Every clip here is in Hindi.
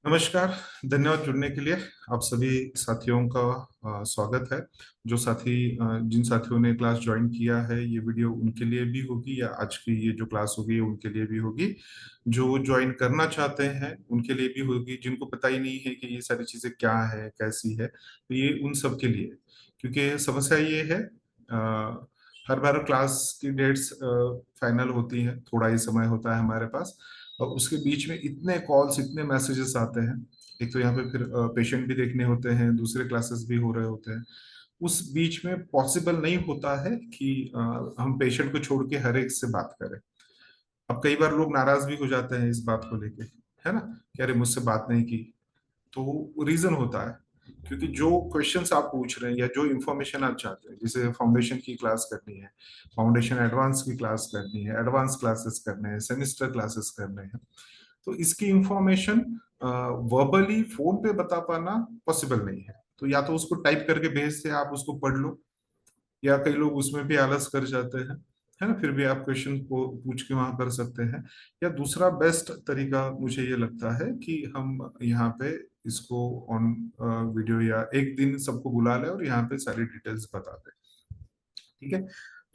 नमस्कार। धन्यवाद जुड़ने के लिए। आप सभी साथियों का स्वागत है। जो साथी जिन साथियों ने क्लास ज्वाइन किया है, ये वीडियो उनके लिए भी होगी या आज की ये जो क्लास होगी उनके लिए भी होगी। जो ज्वाइन करना चाहते हैं उनके लिए भी होगी, जिनको पता ही नहीं है कि ये सारी चीजें क्या है कैसी है, तो ये उन सब के लिए। क्योंकि समस्या ये है, हर बार क्लास की डेट्स फाइनल होती हैं, थोड़ा ही समय होता है हमारे पास, और उसके बीच में इतने कॉल्स इतने मैसेजेस आते हैं। एक तो यहाँ पे फिर पेशेंट भी देखने होते हैं, दूसरे क्लासेस भी हो रहे होते हैं। उस बीच में पॉसिबल नहीं होता है कि हम पेशेंट को छोड़ के हर एक से बात करें। अब कई बार लोग नाराज भी हो जाते हैं इस बात को लेके, है ना, कि अरे मुझसे बात नहीं की। तो रीजन होता है क्योंकि जो क्वेश्चंस आप पूछ रहे हैं या जो इंफॉर्मेशन आप चाहते हैं, जैसे फाउंडेशन की क्लास करनी है, फाउंडेशन एडवांस की क्लास करनी है, एडवांस क्लासेस करने हैं, सेमेस्टर क्लासेस करने हैं, तो इसकी इंफॉर्मेशन वर्बली फोन पे बता पाना पॉसिबल नहीं है। तो या तो उसको टाइप करके भेजते हैं, आप उसको पढ़ लो, या कई लोग उसमें भी आलस कर जाते हैं, है ना, फिर भी आप क्वेश्चन को पूछ के वहां कर सकते हैं। या दूसरा बेस्ट तरीका मुझे ये लगता है कि हम यहाँ पे इसको ऑन वीडियो या एक दिन सबको बुला लें और यहाँ पे सारी डिटेल्स बता दें। ठीक है,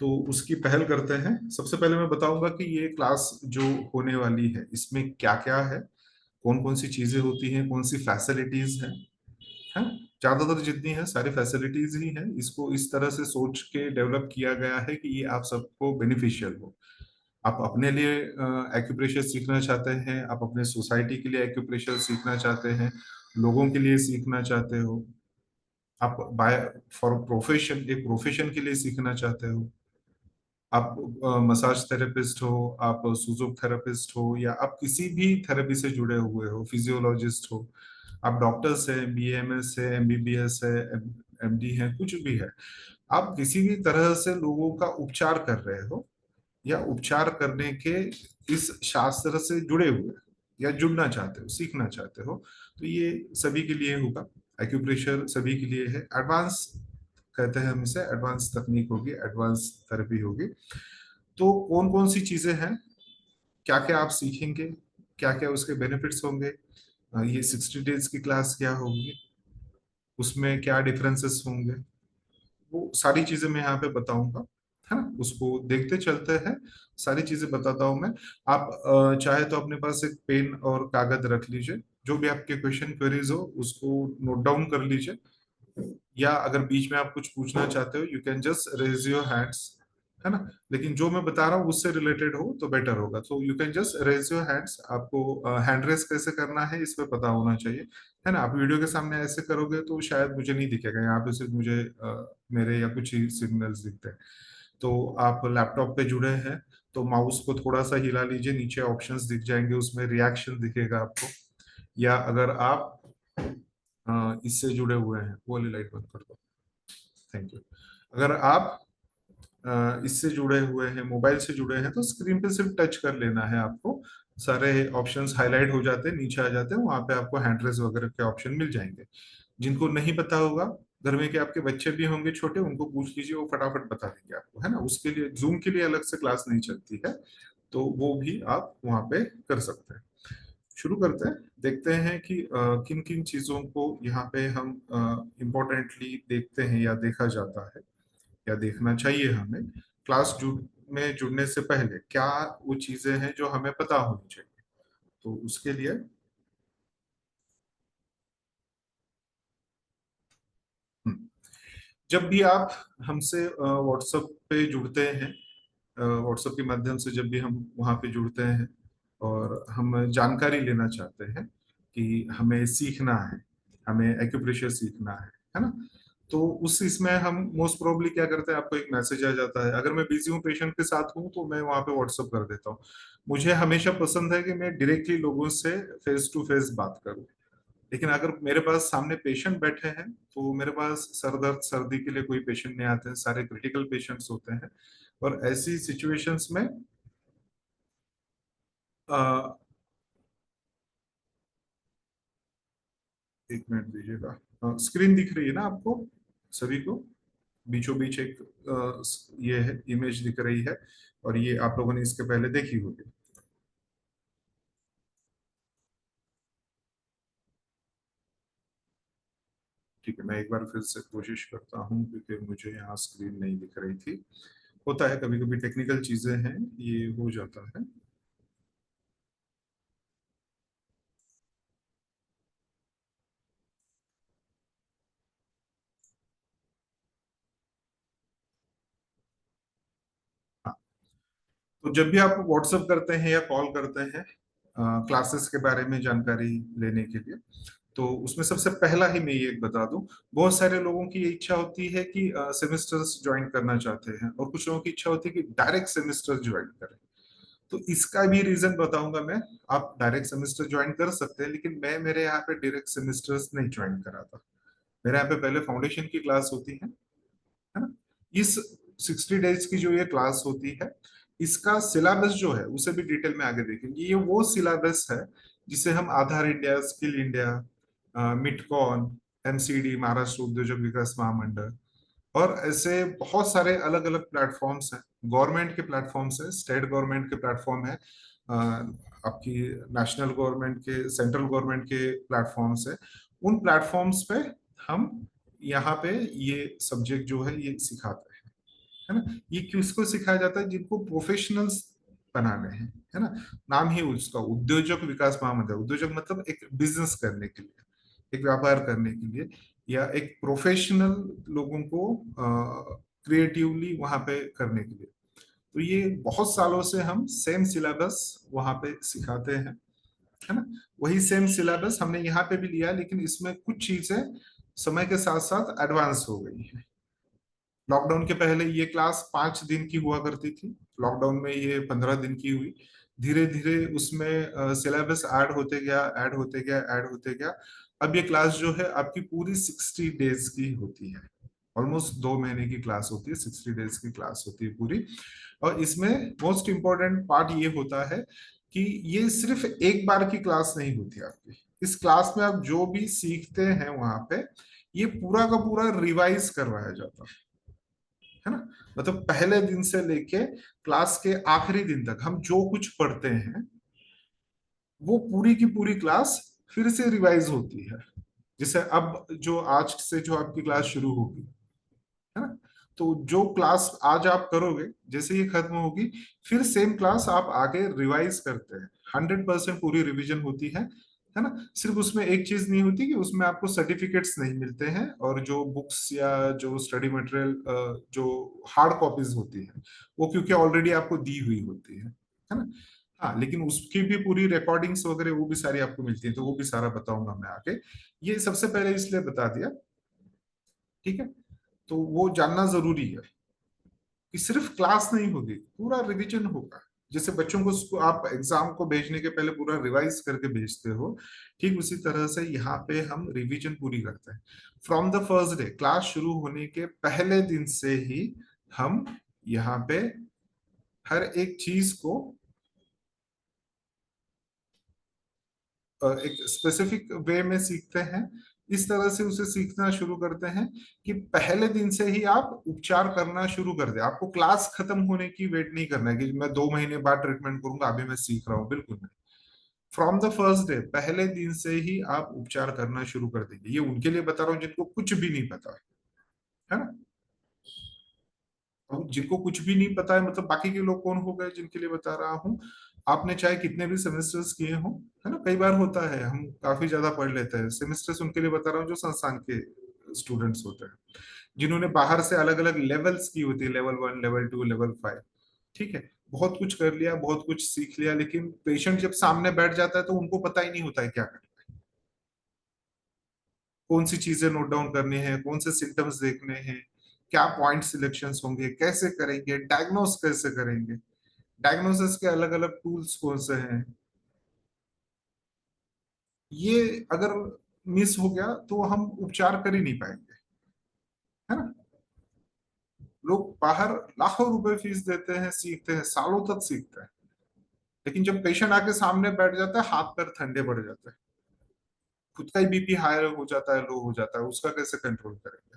तो उसकी पहल करते हैं। सबसे पहले मैं बताऊंगा कि ये क्लास जो होने वाली है इसमें क्या क्या है, कौन कौन सी चीजें होती हैं, कौन सी फैसिलिटीज हैं, है। ज्यादातर जितनी है सारी फैसिलिटीज ही हैं। इसको इस तरह से सोच के डेवलप किया गया है कि ये आप सबको बेनिफिशियल हो। आप अपने लिए एक्यूप्रेशर सीखना चाहते हैं, आप अपने सोसाइटी के लिए एक्यूप्रेशर सीखना चाहते हैं, लोगों के लिए सीखना चाहते हो, आप बाय फॉर प्रोफेशन एक प्रोफेशन के लिए सीखना चाहते हो, आप मसाज थेरेपिस्ट हो, आप सुजोक थेरेपिस्ट हो, या आप किसी भी थेरेपी से जुड़े हुए हो, फिजियोलॉजिस्ट हो, आप डॉक्टर्स है, बीएमएस है, एमबीबीएस है, एमडी है, कुछ भी है, आप किसी भी तरह से लोगों का उपचार कर रहे हो या उपचार करने के इस शास्त्र से जुड़े हुए या जुड़ना चाहते हो, सीखना चाहते हो, तो ये सभी के लिए होगा। एक्यूप्रेशर सभी के लिए है। एडवांस कहते हैं हम इसे, एडवांस तकनीक होगी, एडवांस थेरेपी होगी। तो कौन कौन सी चीजें हैं, क्या क्या आप सीखेंगे, क्या क्या उसके बेनिफिट्स होंगे, ये 60 डेज की क्लास क्या होगी, उसमें क्या डिफरेंसेस होंगे, वो सारी चीजें मैं यहाँ पे बताऊंगा, है ना। उसको देखते चलते हैं, सारी चीजें बताता हूँ मैं। आप चाहे तो अपने पास एक पेन और कागज रख लीजिए, जो भी आपके क्वेश्चन क्वेरीज हो उसको नोट डाउन कर लीजिए, या अगर बीच में आप कुछ पूछना चाहते हो you can just raise your hands, है ना। लेकिन जो मैं बता रहा हूँ उससे रिलेटेड हो तो बेटर होगा, तो you can just raise your hands. आपको हैंड रेस कैसे करना है इस पे पता होना चाहिए, है ना। आप वीडियो के सामने ऐसे करोगे तो शायद मुझे नहीं दिखेगा, यहाँ पे सिर्फ मुझे मेरे या कुछ ही सिग्नल्स दिखते हैं। तो आप लैपटॉप पे जुड़े हैं तो माउस को थोड़ा सा हिला लीजिए, नीचे ऑप्शंस दिख जाएंगे, उसमें रिएक्शन दिखेगा आपको। या अगर आप इससे जुड़े हुए हैं, वो वाली लाइट बंद कर दो, थैंक यू। अगर आप इससे जुड़े हुए हैं, मोबाइल से जुड़े हैं, तो स्क्रीन पे सिर्फ टच कर लेना है आपको, सारे ऑप्शंस हाईलाइट हो जाते हैं, नीचे आ जाते हैं, वहां पे आपको हैंड रेस वगैरह के ऑप्शन मिल जाएंगे। जिनको नहीं पता होगा, घर में के आपके बच्चे भी होंगे छोटे, उनको पूछ लीजिए, वो फटाफट बता देंगे आपको, है ना। उसके लिए जूम के लिए अलग से क्लास नहीं चलती है, तो वो भी आप वहां पे कर सकते हैं। शुरू करते हैं, देखते हैं कि किन किन चीजों को यहाँ पे हम इम्पोर्टेंटली देखते हैं या देखा जाता है या देखना चाहिए हमें। में जुड़ने से पहले क्या वो चीजें हैं जो हमें पता होनी चाहिए, तो उसके लिए हम्म, जब भी आप हमसे व्हाट्सएप पे जुड़ते हैं, व्हाट्सएप के माध्यम से जब भी हम वहाँ पे जुड़ते हैं और हम जानकारी लेना चाहते हैं कि हमें सीखना है, हमें एक्यूप्रेशर सीखना है ना, तो उस इसमें हम मोस्ट प्रोबेबली क्या करते हैं, आपको एक मैसेज आ जाता है। अगर मैं बिजी हूँ, पेशेंट के साथ हूँ, तो मैं वहाँ पे व्हाट्सअप कर देता हूँ। मुझे हमेशा पसंद है कि मैं डायरेक्टली लोगों से फेस टू फेस बात करूँ। लेकिन अगर मेरे पास सामने पेशेंट बैठे हैं, तो मेरे पास सर दर्द सर्दी के लिए कोई पेशेंट नहीं आते हैं, सारे क्रिटिकल पेशेंट्स होते हैं। और ऐसी सिचुएशंस में अ, एक मिनट दीजिएगा, स्क्रीन दिख रही है ना आपको सभी को, बीचों बीच एक ये है इमेज दिख रही है, और ये आप लोगों ने इसके पहले देखी होगी। ठीक है, मैं एक बार फिर से कोशिश करता हूँ क्योंकि मुझे यहाँ स्क्रीन नहीं दिख रही थी। होता है, कभी कभी टेक्निकल चीजें हैं, ये हो जाता है। हाँ, तो जब भी आप व्हाट्सएप करते हैं या कॉल करते हैं क्लासेस के बारे में जानकारी लेने के लिए, तो उसमें सबसे पहला ही मैं ये एक बता दूं, बहुत सारे लोगों की ये इच्छा होती है कि सेमेस्टर्स ज्वाइन करना चाहते हैं, और कुछ लोगों की इच्छा होती है कि डायरेक्ट सेमेस्टर ज्वाइन करें। तो इसका भी रीजन बताऊंगा मैं। आप डायरेक्ट सेमेस्टर ज्वाइन कर सकते हैं, लेकिन मैं मेरे यहाँ पे डायरेक्ट सेमेस्टर्स नहीं ज्वाइन कराता। मेरे यहाँ पे पहले फाउंडेशन की क्लास होती है ना। इस 60 डेज की जो ये क्लास होती है, इसका सिलेबस जो है उसे भी डिटेल में आगे देखेंगे। ये वो सिलेबस है जिसे हम Aadhaar India, Skill India, MITCON, MCD, Maharashtra Udyojak Vikas महामंडल, और ऐसे बहुत सारे अलग अलग प्लेटफॉर्म्स हैं। गवर्नमेंट के प्लेटफॉर्म्स हैं, स्टेट गवर्नमेंट के प्लेटफॉर्म है, आपकी नेशनल गवर्नमेंट के, सेंट्रल गवर्नमेंट के प्लेटफॉर्म्स है। उन प्लेटफॉर्म्स पे हम यहाँ पे ये सब्जेक्ट जो है ये सिखाते हैं, है ना। ये किसको सिखाया जाता है? जिनको प्रोफेशनल्स बनाने हैं, है ना। नाम ही उसका उद्योजक विकास महामंडल। उद्योजक मतलब एक बिजनेस करने के लिए, एक व्यापार करने के लिए, या एक प्रोफेशनल लोगों को क्रिएटिवली वहां पे करने के लिए। तो ये बहुत सालों से हम सेम सिलेबस वहां पे सिखाते हैं, है ना। वही सेम सिलेबस हमने यहाँ पे भी लिया, लेकिन इसमें कुछ चीजें समय के साथ साथ एडवांस हो गई है। लॉकडाउन के पहले ये क्लास 5 दिन की हुआ करती थी, लॉकडाउन में ये 15 दिन की हुई। धीरे धीरे उसमें सिलेबस ऐड होते गया, ऐड होते गया, ऐड होते गया। अब ये क्लास जो है आपकी पूरी 60 डेज की होती है। ऑलमोस्ट 2 महीने की क्लास होती है, 60 डेज की क्लास होती है पूरी। और इसमें मोस्ट इम्पोर्टेंट पार्ट ये होता है कि ये सिर्फ एक बार की क्लास नहीं होती आपकी। इस क्लास में आप जो भी सीखते हैं वहां पे, ये पूरा का पूरा रिवाइज करवाया जाता है ना। मतलब पहले दिन से लेके क्लास के आखिरी दिन तक हम जो कुछ पढ़ते हैं, वो पूरी की पूरी क्लास फिर से रिवाइज होती है। जैसे अब जो आज से जो आपकी क्लास शुरू होगी, है ना, तो जो क्लास आज आप करोगे, जैसे ये खत्म होगी, फिर सेम क्लास आप आगे रिवाइज करते हैं। 100% पूरी रिवीजन होती है ना। सिर्फ उसमें एक चीज नहीं होती कि उसमें आपको सर्टिफिकेट्स नहीं मिलते हैं, और जो बुक्स या जो स्टडी मटेरियल जो हार्ड कॉपीज होती है, वो क्योंकि ऑलरेडी आपको दी हुई होती है ना। हाँ, लेकिन उसकी भी पूरी रिकॉर्डिंग्स वगैरह वो भी सारी आपको मिलती है, तो वो भी सारा बताऊंगा मैं आगे। ये सबसे पहले इसलिए बता दिया, ठीक है। तो वो जानना जरूरी है कि सिर्फ क्लास नहीं होगी, पूरा रिवीजन होगा। जैसे बच्चों को आप एग्जाम को भेजने के पहले पूरा रिवाइज करके भेजते हो, ठीक उसी तरह से यहाँ पे हम रिवीजन पूरी करते हैं। From the first day, class शुरू होने के पहले दिन से ही हम यहाँ पे हर एक चीज को एक स्पेसिफिक वे में सीखते हैं। इस तरह से उसे सीखना शुरू करते हैं कि पहले दिन से ही आप उपचार करना शुरू कर दे। आपको क्लास खत्म होने की वेट नहीं करना है कि मैं 2 महीने बाद ट्रीटमेंट करूंगा, अभी मैं सीख रहा हूँ, बिल्कुल नहीं। फ्रॉम द फर्स्ट डे, पहले दिन से ही आप उपचार करना शुरू कर देंगे। ये उनके लिए बता रहा हूँ जिनको कुछ भी नहीं पता है ना। अब जिनको कुछ भी नहीं पता है, मतलब बाकी के लोग कौन हो गए जिनके लिए बता रहा हूँ। आपने चाहे कितने भी सेमेस्टर्स किए हों, है ना, कई बार होता है हम काफी ज्यादा पढ़ लेते हैं। सेमेस्टर्स उनके लिए बता रहा हूँ जो संस्थान के स्टूडेंट्स होते हैं, जिन्होंने बाहर से अलग अलग लेवल्स की होती है, लेवल 1, लेवल 2, लेवल 5। ठीक है, बहुत कुछ कर लिया, बहुत कुछ सीख लिया, लेकिन पेशेंट जब सामने बैठ जाता है तो उनको पता ही नहीं होता है क्या करना है, कौन सी चीजें नोट डाउन करनी है, कौन से सिम्टम्स देखने हैं, क्या पॉइंट सिलेक्शंस होंगे, कैसे करेंगे, डायग्नोस कैसे करेंगे, डायग्नोसिस के अलग अलग टूल्स कौन से हैं। ये अगर मिस हो गया तो हम उपचार कर ही नहीं पाएंगे, है ना। लोग बाहर लाखों रुपए फीस देते हैं, सीखते हैं, सालों तक सीखते हैं, लेकिन जब पेशेंट आके सामने बैठ जाता है, हाथ पैर ठंडे पड़ जाते हैं, खुद का ही बीपी हाई हो जाता है, लो हो जाता है, उसका कैसे कंट्रोल करेंगे,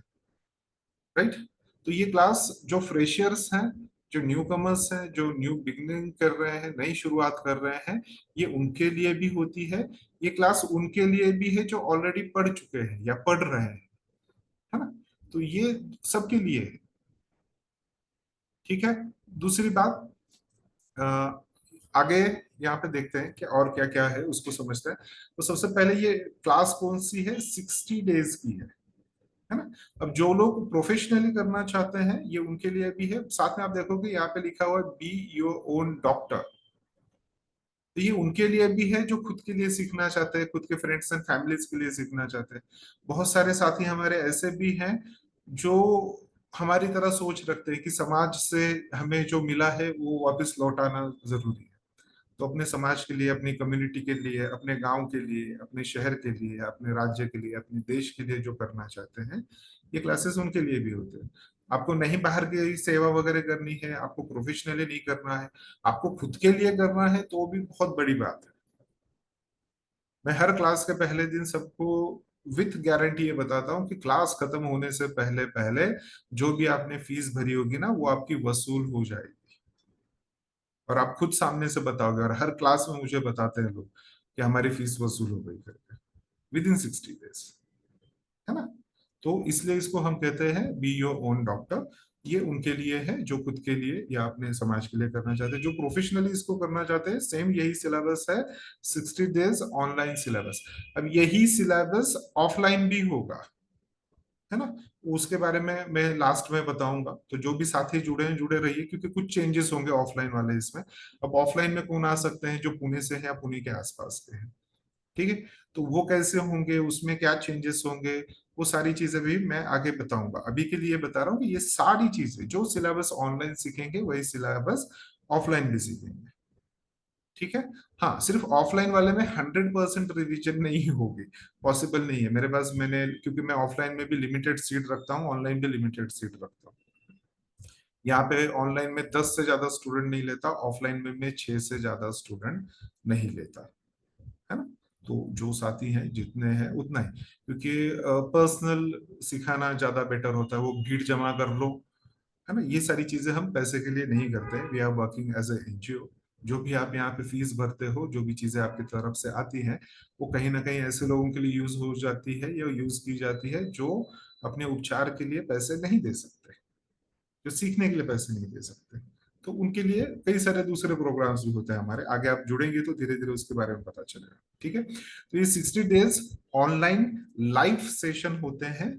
राइट। तो ये क्लास जो फ्रेशियर्स हैं, जो न्यू कमर्स हैं, जो न्यू बिगनिंग कर रहे हैं, नई शुरुआत कर रहे हैं, ये उनके लिए भी होती है। ये क्लास उनके लिए भी है जो ऑलरेडी पढ़ चुके हैं या पढ़ रहे हैं। तो ये सबके लिए है। ठीक है। दूसरी बात, अ, आगे यहाँ पे देखते हैं कि और क्या क्या है उसको समझते हैं। तो सबसे पहले ये क्लास कौन सी है, 60 डेज की है ना। अब जो लोग प्रोफेशनली करना चाहते हैं ये उनके लिए भी है। साथ में आप देखोगे यहाँ पे लिखा हुआ है बी योर ओन डॉक्टर, तो ये उनके लिए भी है जो खुद के लिए सीखना चाहते हैं, खुद के फ्रेंड्स एंड फैमिलीज के लिए सीखना चाहते हैं। बहुत सारे साथी हमारे ऐसे भी हैं जो हमारी तरह सोच रखते हैं कि समाज से हमें जो मिला है वो वापस लौटाना जरूरी है। तो अपने समाज के लिए, अपनी कम्युनिटी के लिए, अपने गांव के लिए, अपने शहर के लिए, अपने राज्य के लिए, अपने देश के लिए जो करना चाहते हैं, ये क्लासेस उनके लिए भी होते हैं। आपको नहीं बाहर की सेवा वगैरह करनी है, आपको प्रोफेशनली नहीं करना है, आपको खुद के लिए करना है, तो भी बहुत बड़ी बात है। मैं हर क्लास के पहले दिन सबको विथ गारंटी ये बताता हूँ कि क्लास खत्म होने से पहले पहले जो भी आपने फीस भरी होगी ना वो आपकी वसूल हो जाएगी। और आप खुद सामने से बताओगे, और हर क्लास में मुझे बताते हैं लोग कि हमारी फीस वसूल हो गई करके, विद इन 60 डेज, है ना। तो इसलिए इसको हम कहते हैं बी योर ओन डॉक्टर। ये उनके लिए है जो खुद के लिए या अपने समाज के लिए करना चाहते हैं। जो प्रोफेशनली इसको करना चाहते हैं, सेम यही सिलेबस है, 60 डेज ऑनलाइन सिलेबस। अब यही सिलेबस ऑफलाइन भी होगा, है ना। उसके बारे में मैं लास्ट में बताऊंगा। तो जो भी साथी जुड़े हैं जुड़े रहिए, क्योंकि कुछ चेंजेस होंगे ऑफलाइन वाले इसमें। अब ऑफलाइन में कौन आ सकते हैं जो पुणे से हैं या पुणे के आसपास के हैं, ठीक है। तो वो कैसे होंगे, उसमें क्या चेंजेस होंगे, वो सारी चीजें भी मैं आगे बताऊंगा। अभी के लिए बता रहा हूँ कि ये सारी चीजें जो सिलेबस ऑनलाइन सीखेंगे वही सिलेबस ऑफलाइन भी सीखेंगे, ठीक है। हाँ, सिर्फ ऑफलाइन वाले में 100% रिवीजन नहीं होगी, पॉसिबल नहीं है मेरे पास। मैंने, क्योंकि मैं ऑफलाइन में भी लिमिटेड सीट रखता हूँ, ऑनलाइन भी लिमिटेड सीट रखता हूँ। यहाँ पे ऑनलाइन में 10 से ज्यादा स्टूडेंट नहीं लेता, ऑफलाइन में मैं 6 से ज्यादा स्टूडेंट नहीं लेता, है ना। तो जो साथी हैं जितने हैं उतना ही, क्योंकि पर्सनल सिखाना ज्यादा बेटर होता है। वो भीड़ जमा कर लो, है ना, ये सारी चीजें हम पैसे के लिए नहीं करते। We are working as a NGO. जो भी आप यहाँ पे फीस भरते हो, जो भी चीजें आपकी तरफ से आती हैं, वो कहीं ना कहीं ऐसे लोगों के लिए यूज हो जाती है या यूज की जाती है जो अपने उपचार के लिए पैसे नहीं दे सकते, जो सीखने के लिए पैसे नहीं दे सकते। तो उनके लिए कई सारे दूसरे प्रोग्राम्स भी होते हैं हमारे। आगे आप जुड़ेंगे तो धीरे धीरे उसके बारे में पता चलेगा, ठीक है। तो ये 60 डेज ऑनलाइन लाइव सेशन होते हैं,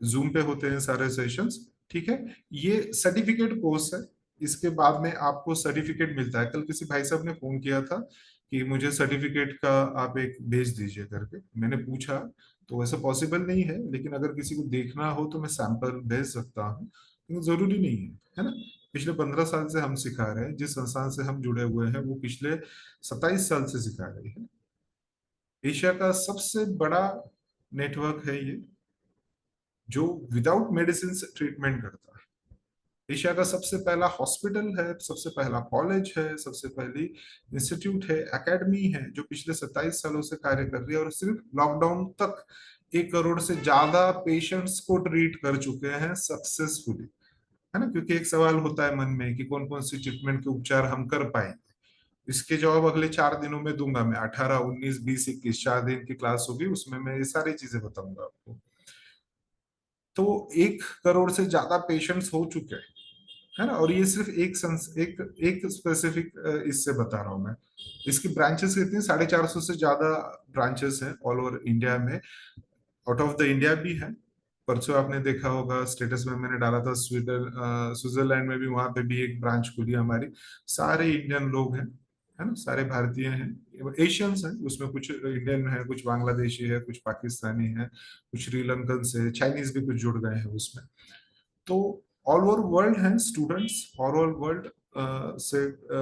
जूम पे होते हैं सारे सेशंस, ठीक है। ये सर्टिफिकेट कोर्स है। इसके बाद में आपको सर्टिफिकेट मिलता है। कल किसी भाई साहब ने फोन किया था कि मुझे सर्टिफिकेट का आप एक भेज दीजिए करके। मैंने पूछा तो वैसे पॉसिबल नहीं है, लेकिन अगर किसी को देखना हो तो मैं सैंपल भेज सकता हूँ, लेकिन जरूरी नहीं है ना। पिछले 15 साल से हम सिखा रहे हैं, जिस संस्थान से हम जुड़े हुए हैं वो पिछले 27 साल से सिखा रही है। एशिया का सबसे बड़ा नेटवर्क है ये, जो विदाउट मेडिसिन ट्रीटमेंट करता है। एशिया का सबसे पहला हॉस्पिटल है, सबसे पहला कॉलेज है, सबसे पहली इंस्टीट्यूट है, एकेडमी है, जो पिछले 27 सालों से कार्य कर रही है। और सिर्फ लॉकडाउन तक 1 करोड़ से ज्यादा पेशेंट्स को ट्रीट कर चुके हैं सक्सेसफुली, है ना। क्योंकि एक सवाल होता है मन में कि कौन कौन सी ट्रीटमेंट के उपचार हम कर पाएंगे। इसके जवाब अगले 4 दिनों में दूंगा मैं। 18, 19, 20, 21 4 दिन की क्लास होगी, उसमें मैं ये सारी चीजें बताऊंगा आपको। तो 1 करोड़ से ज्यादा पेशेंट्स हो चुके हैं, है ना। और ये सिर्फ एक स्पेसिफिक इससे बता रहा हूं मैं। इसकी ब्रांचेस कितनी, 450 से ज्यादा ब्रांचेस हैं ऑल ओवर इंडिया में। आउट ऑफ द इंडिया भी है। परसों आपने देखा होगा स्टेटस में मैंने डाला था, स्विट्जरलैंड में भी, वहां पे भी एक ब्रांच खुली है हमारी। सारे इंडियन लोग हैं, है ना, सारे भारतीय हैं, एशियंस हैं उसमें। कुछ इंडियन है, कुछ बांग्लादेशी है, कुछ पाकिस्तानी है, कुछ श्रीलंकन से, चाइनीज भी कुछ जुड़ गए हैं उसमें। तो ऑल ओवर वर्ल्ड हैं स्टूडेंट्स, ऑल ओवर वर्ल्ड से।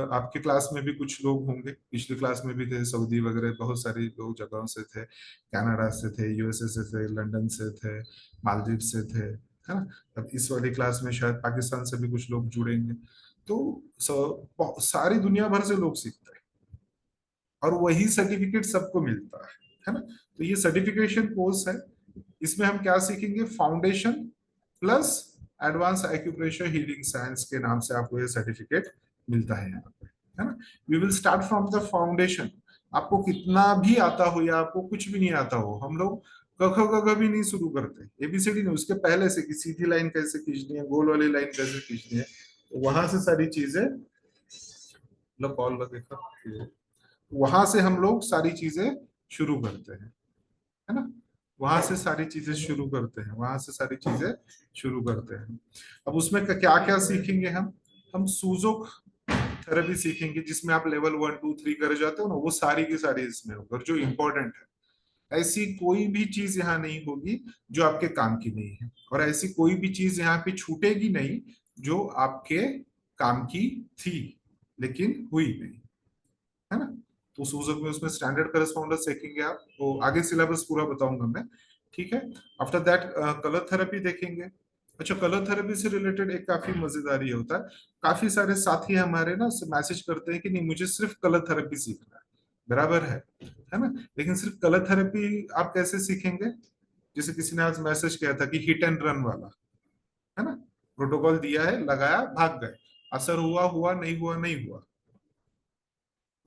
आपके क्लास में भी कुछ लोग होंगे, पिछली क्लास में भी थे, सऊदी वगैरह बहुत सारी लोग जगहों से थे, कनाडा से थे, यूएसए से थे, लंदन से थे, मालदीव से थे, है ना। अब इस वाली क्लास में शायद पाकिस्तान से भी कुछ लोग जुड़ेंगे। तो सारी दुनिया भर से लोग सीखते हैं, और वही सर्टिफिकेट सबको मिलता है ना। तो ये सर्टिफिकेशन कोर्स है। इसमें हम क्या सीखेंगे, foundation plus advance acupressure healing science के नाम से आपको ये सर्टिफिकेट मिलता है यहाँ पे, है ना। We will start from the foundation. आपको कितना भी आता हो या आपको कुछ भी नहीं आता हो, हम लोग क ख ग घ भी नहीं शुरू करते, एबीसीडी नहीं, उसके पहले से कि सीधी लाइन कैसे खींचनी है, गोल वाली लाइन कैसे खींचनी है, तो वहां से सारी चीजें, मतलब कॉल लगेगा, वहां से हम लोग सारी चीजें शुरू करते हैं, है ना। वहां से सारी चीजें शुरू करते हैं, वहां से सारी चीजें शुरू करते हैं। अब उसमें क्या क्या सीखेंगे हम सूजोक थेरेपी सीखेंगे, जिसमें आप लेवल 1 2 3 कर जाते हो ना, वो सारी की सारी इसमें होगा, जो इम्पोर्टेंट है। ऐसी कोई भी चीज यहाँ नहीं होगी जो आपके काम की नहीं है, और ऐसी कोई भी चीज यहाँ पे छूटेगी नहीं जो आपके काम की थी लेकिन हुई नहीं, है ना। तो सूजक में उसमें स्टैंडर्ड करस्पॉन्डेंस सीखेंगे आप, तो आगे सिलेबस पूरा बताऊंगा मैं, ठीक है। आफ्टर दैट कलर थेरेपी देखेंगे। अच्छा, कलर थेरेपी से रिलेटेड एक काफी मजेदार ये होता है, काफी सारे साथी हमारे ना मैसेज करते हैं कि नहीं मुझे सिर्फ कलर थेरेपी सीखना है, बराबर है ना। लेकिन सिर्फ कलर थेरेपी आप कैसे सीखेंगे? जैसे किसी ने आज मैसेज किया था कि हिट एंड रन वाला, है ना, प्रोटोकॉल दिया है, लगाया, भाग गए, असर हुआ हुआ, नहीं हुआ नहीं हुआ।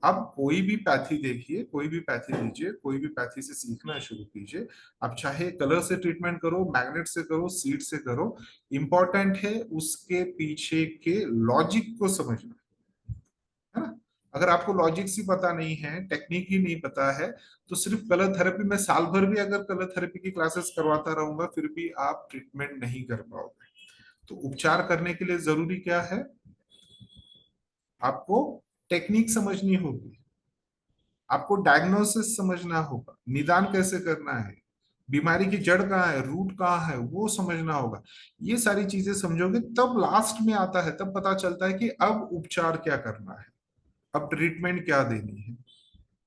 अब कोई भी पैथी देखिए, कोई भी पैथी लीजिए, कोई भी पैथी से सीखना शुरू कीजिए। आप चाहे कलर से ट्रीटमेंट करो, मैग्नेट से करो, सीड से करो, इंपॉर्टेंट है उसके पीछे के लॉजिक को समझना, है ना। अगर आपको लॉजिक्स ही पता नहीं है, टेक्निक ही नहीं पता है, तो सिर्फ कलर थेरेपी में साल भर भी अगर कलर थेरेपी की क्लासेस करवाता रहूंगा फिर भी आप ट्रीटमेंट नहीं कर पाओगे। तो उपचार करने के लिए जरूरी क्या है? आपको टेक्निक समझनी होगी, आपको डायग्नोसिस समझना होगा, निदान कैसे करना है, बीमारी की जड़ कहाँ है, रूट कहाँ है, वो समझना होगा। ये सारी चीजें समझोगे तब लास्ट में आता है, तब पता चलता है कि अब उपचार क्या करना है, अब ट्रीटमेंट क्या देनी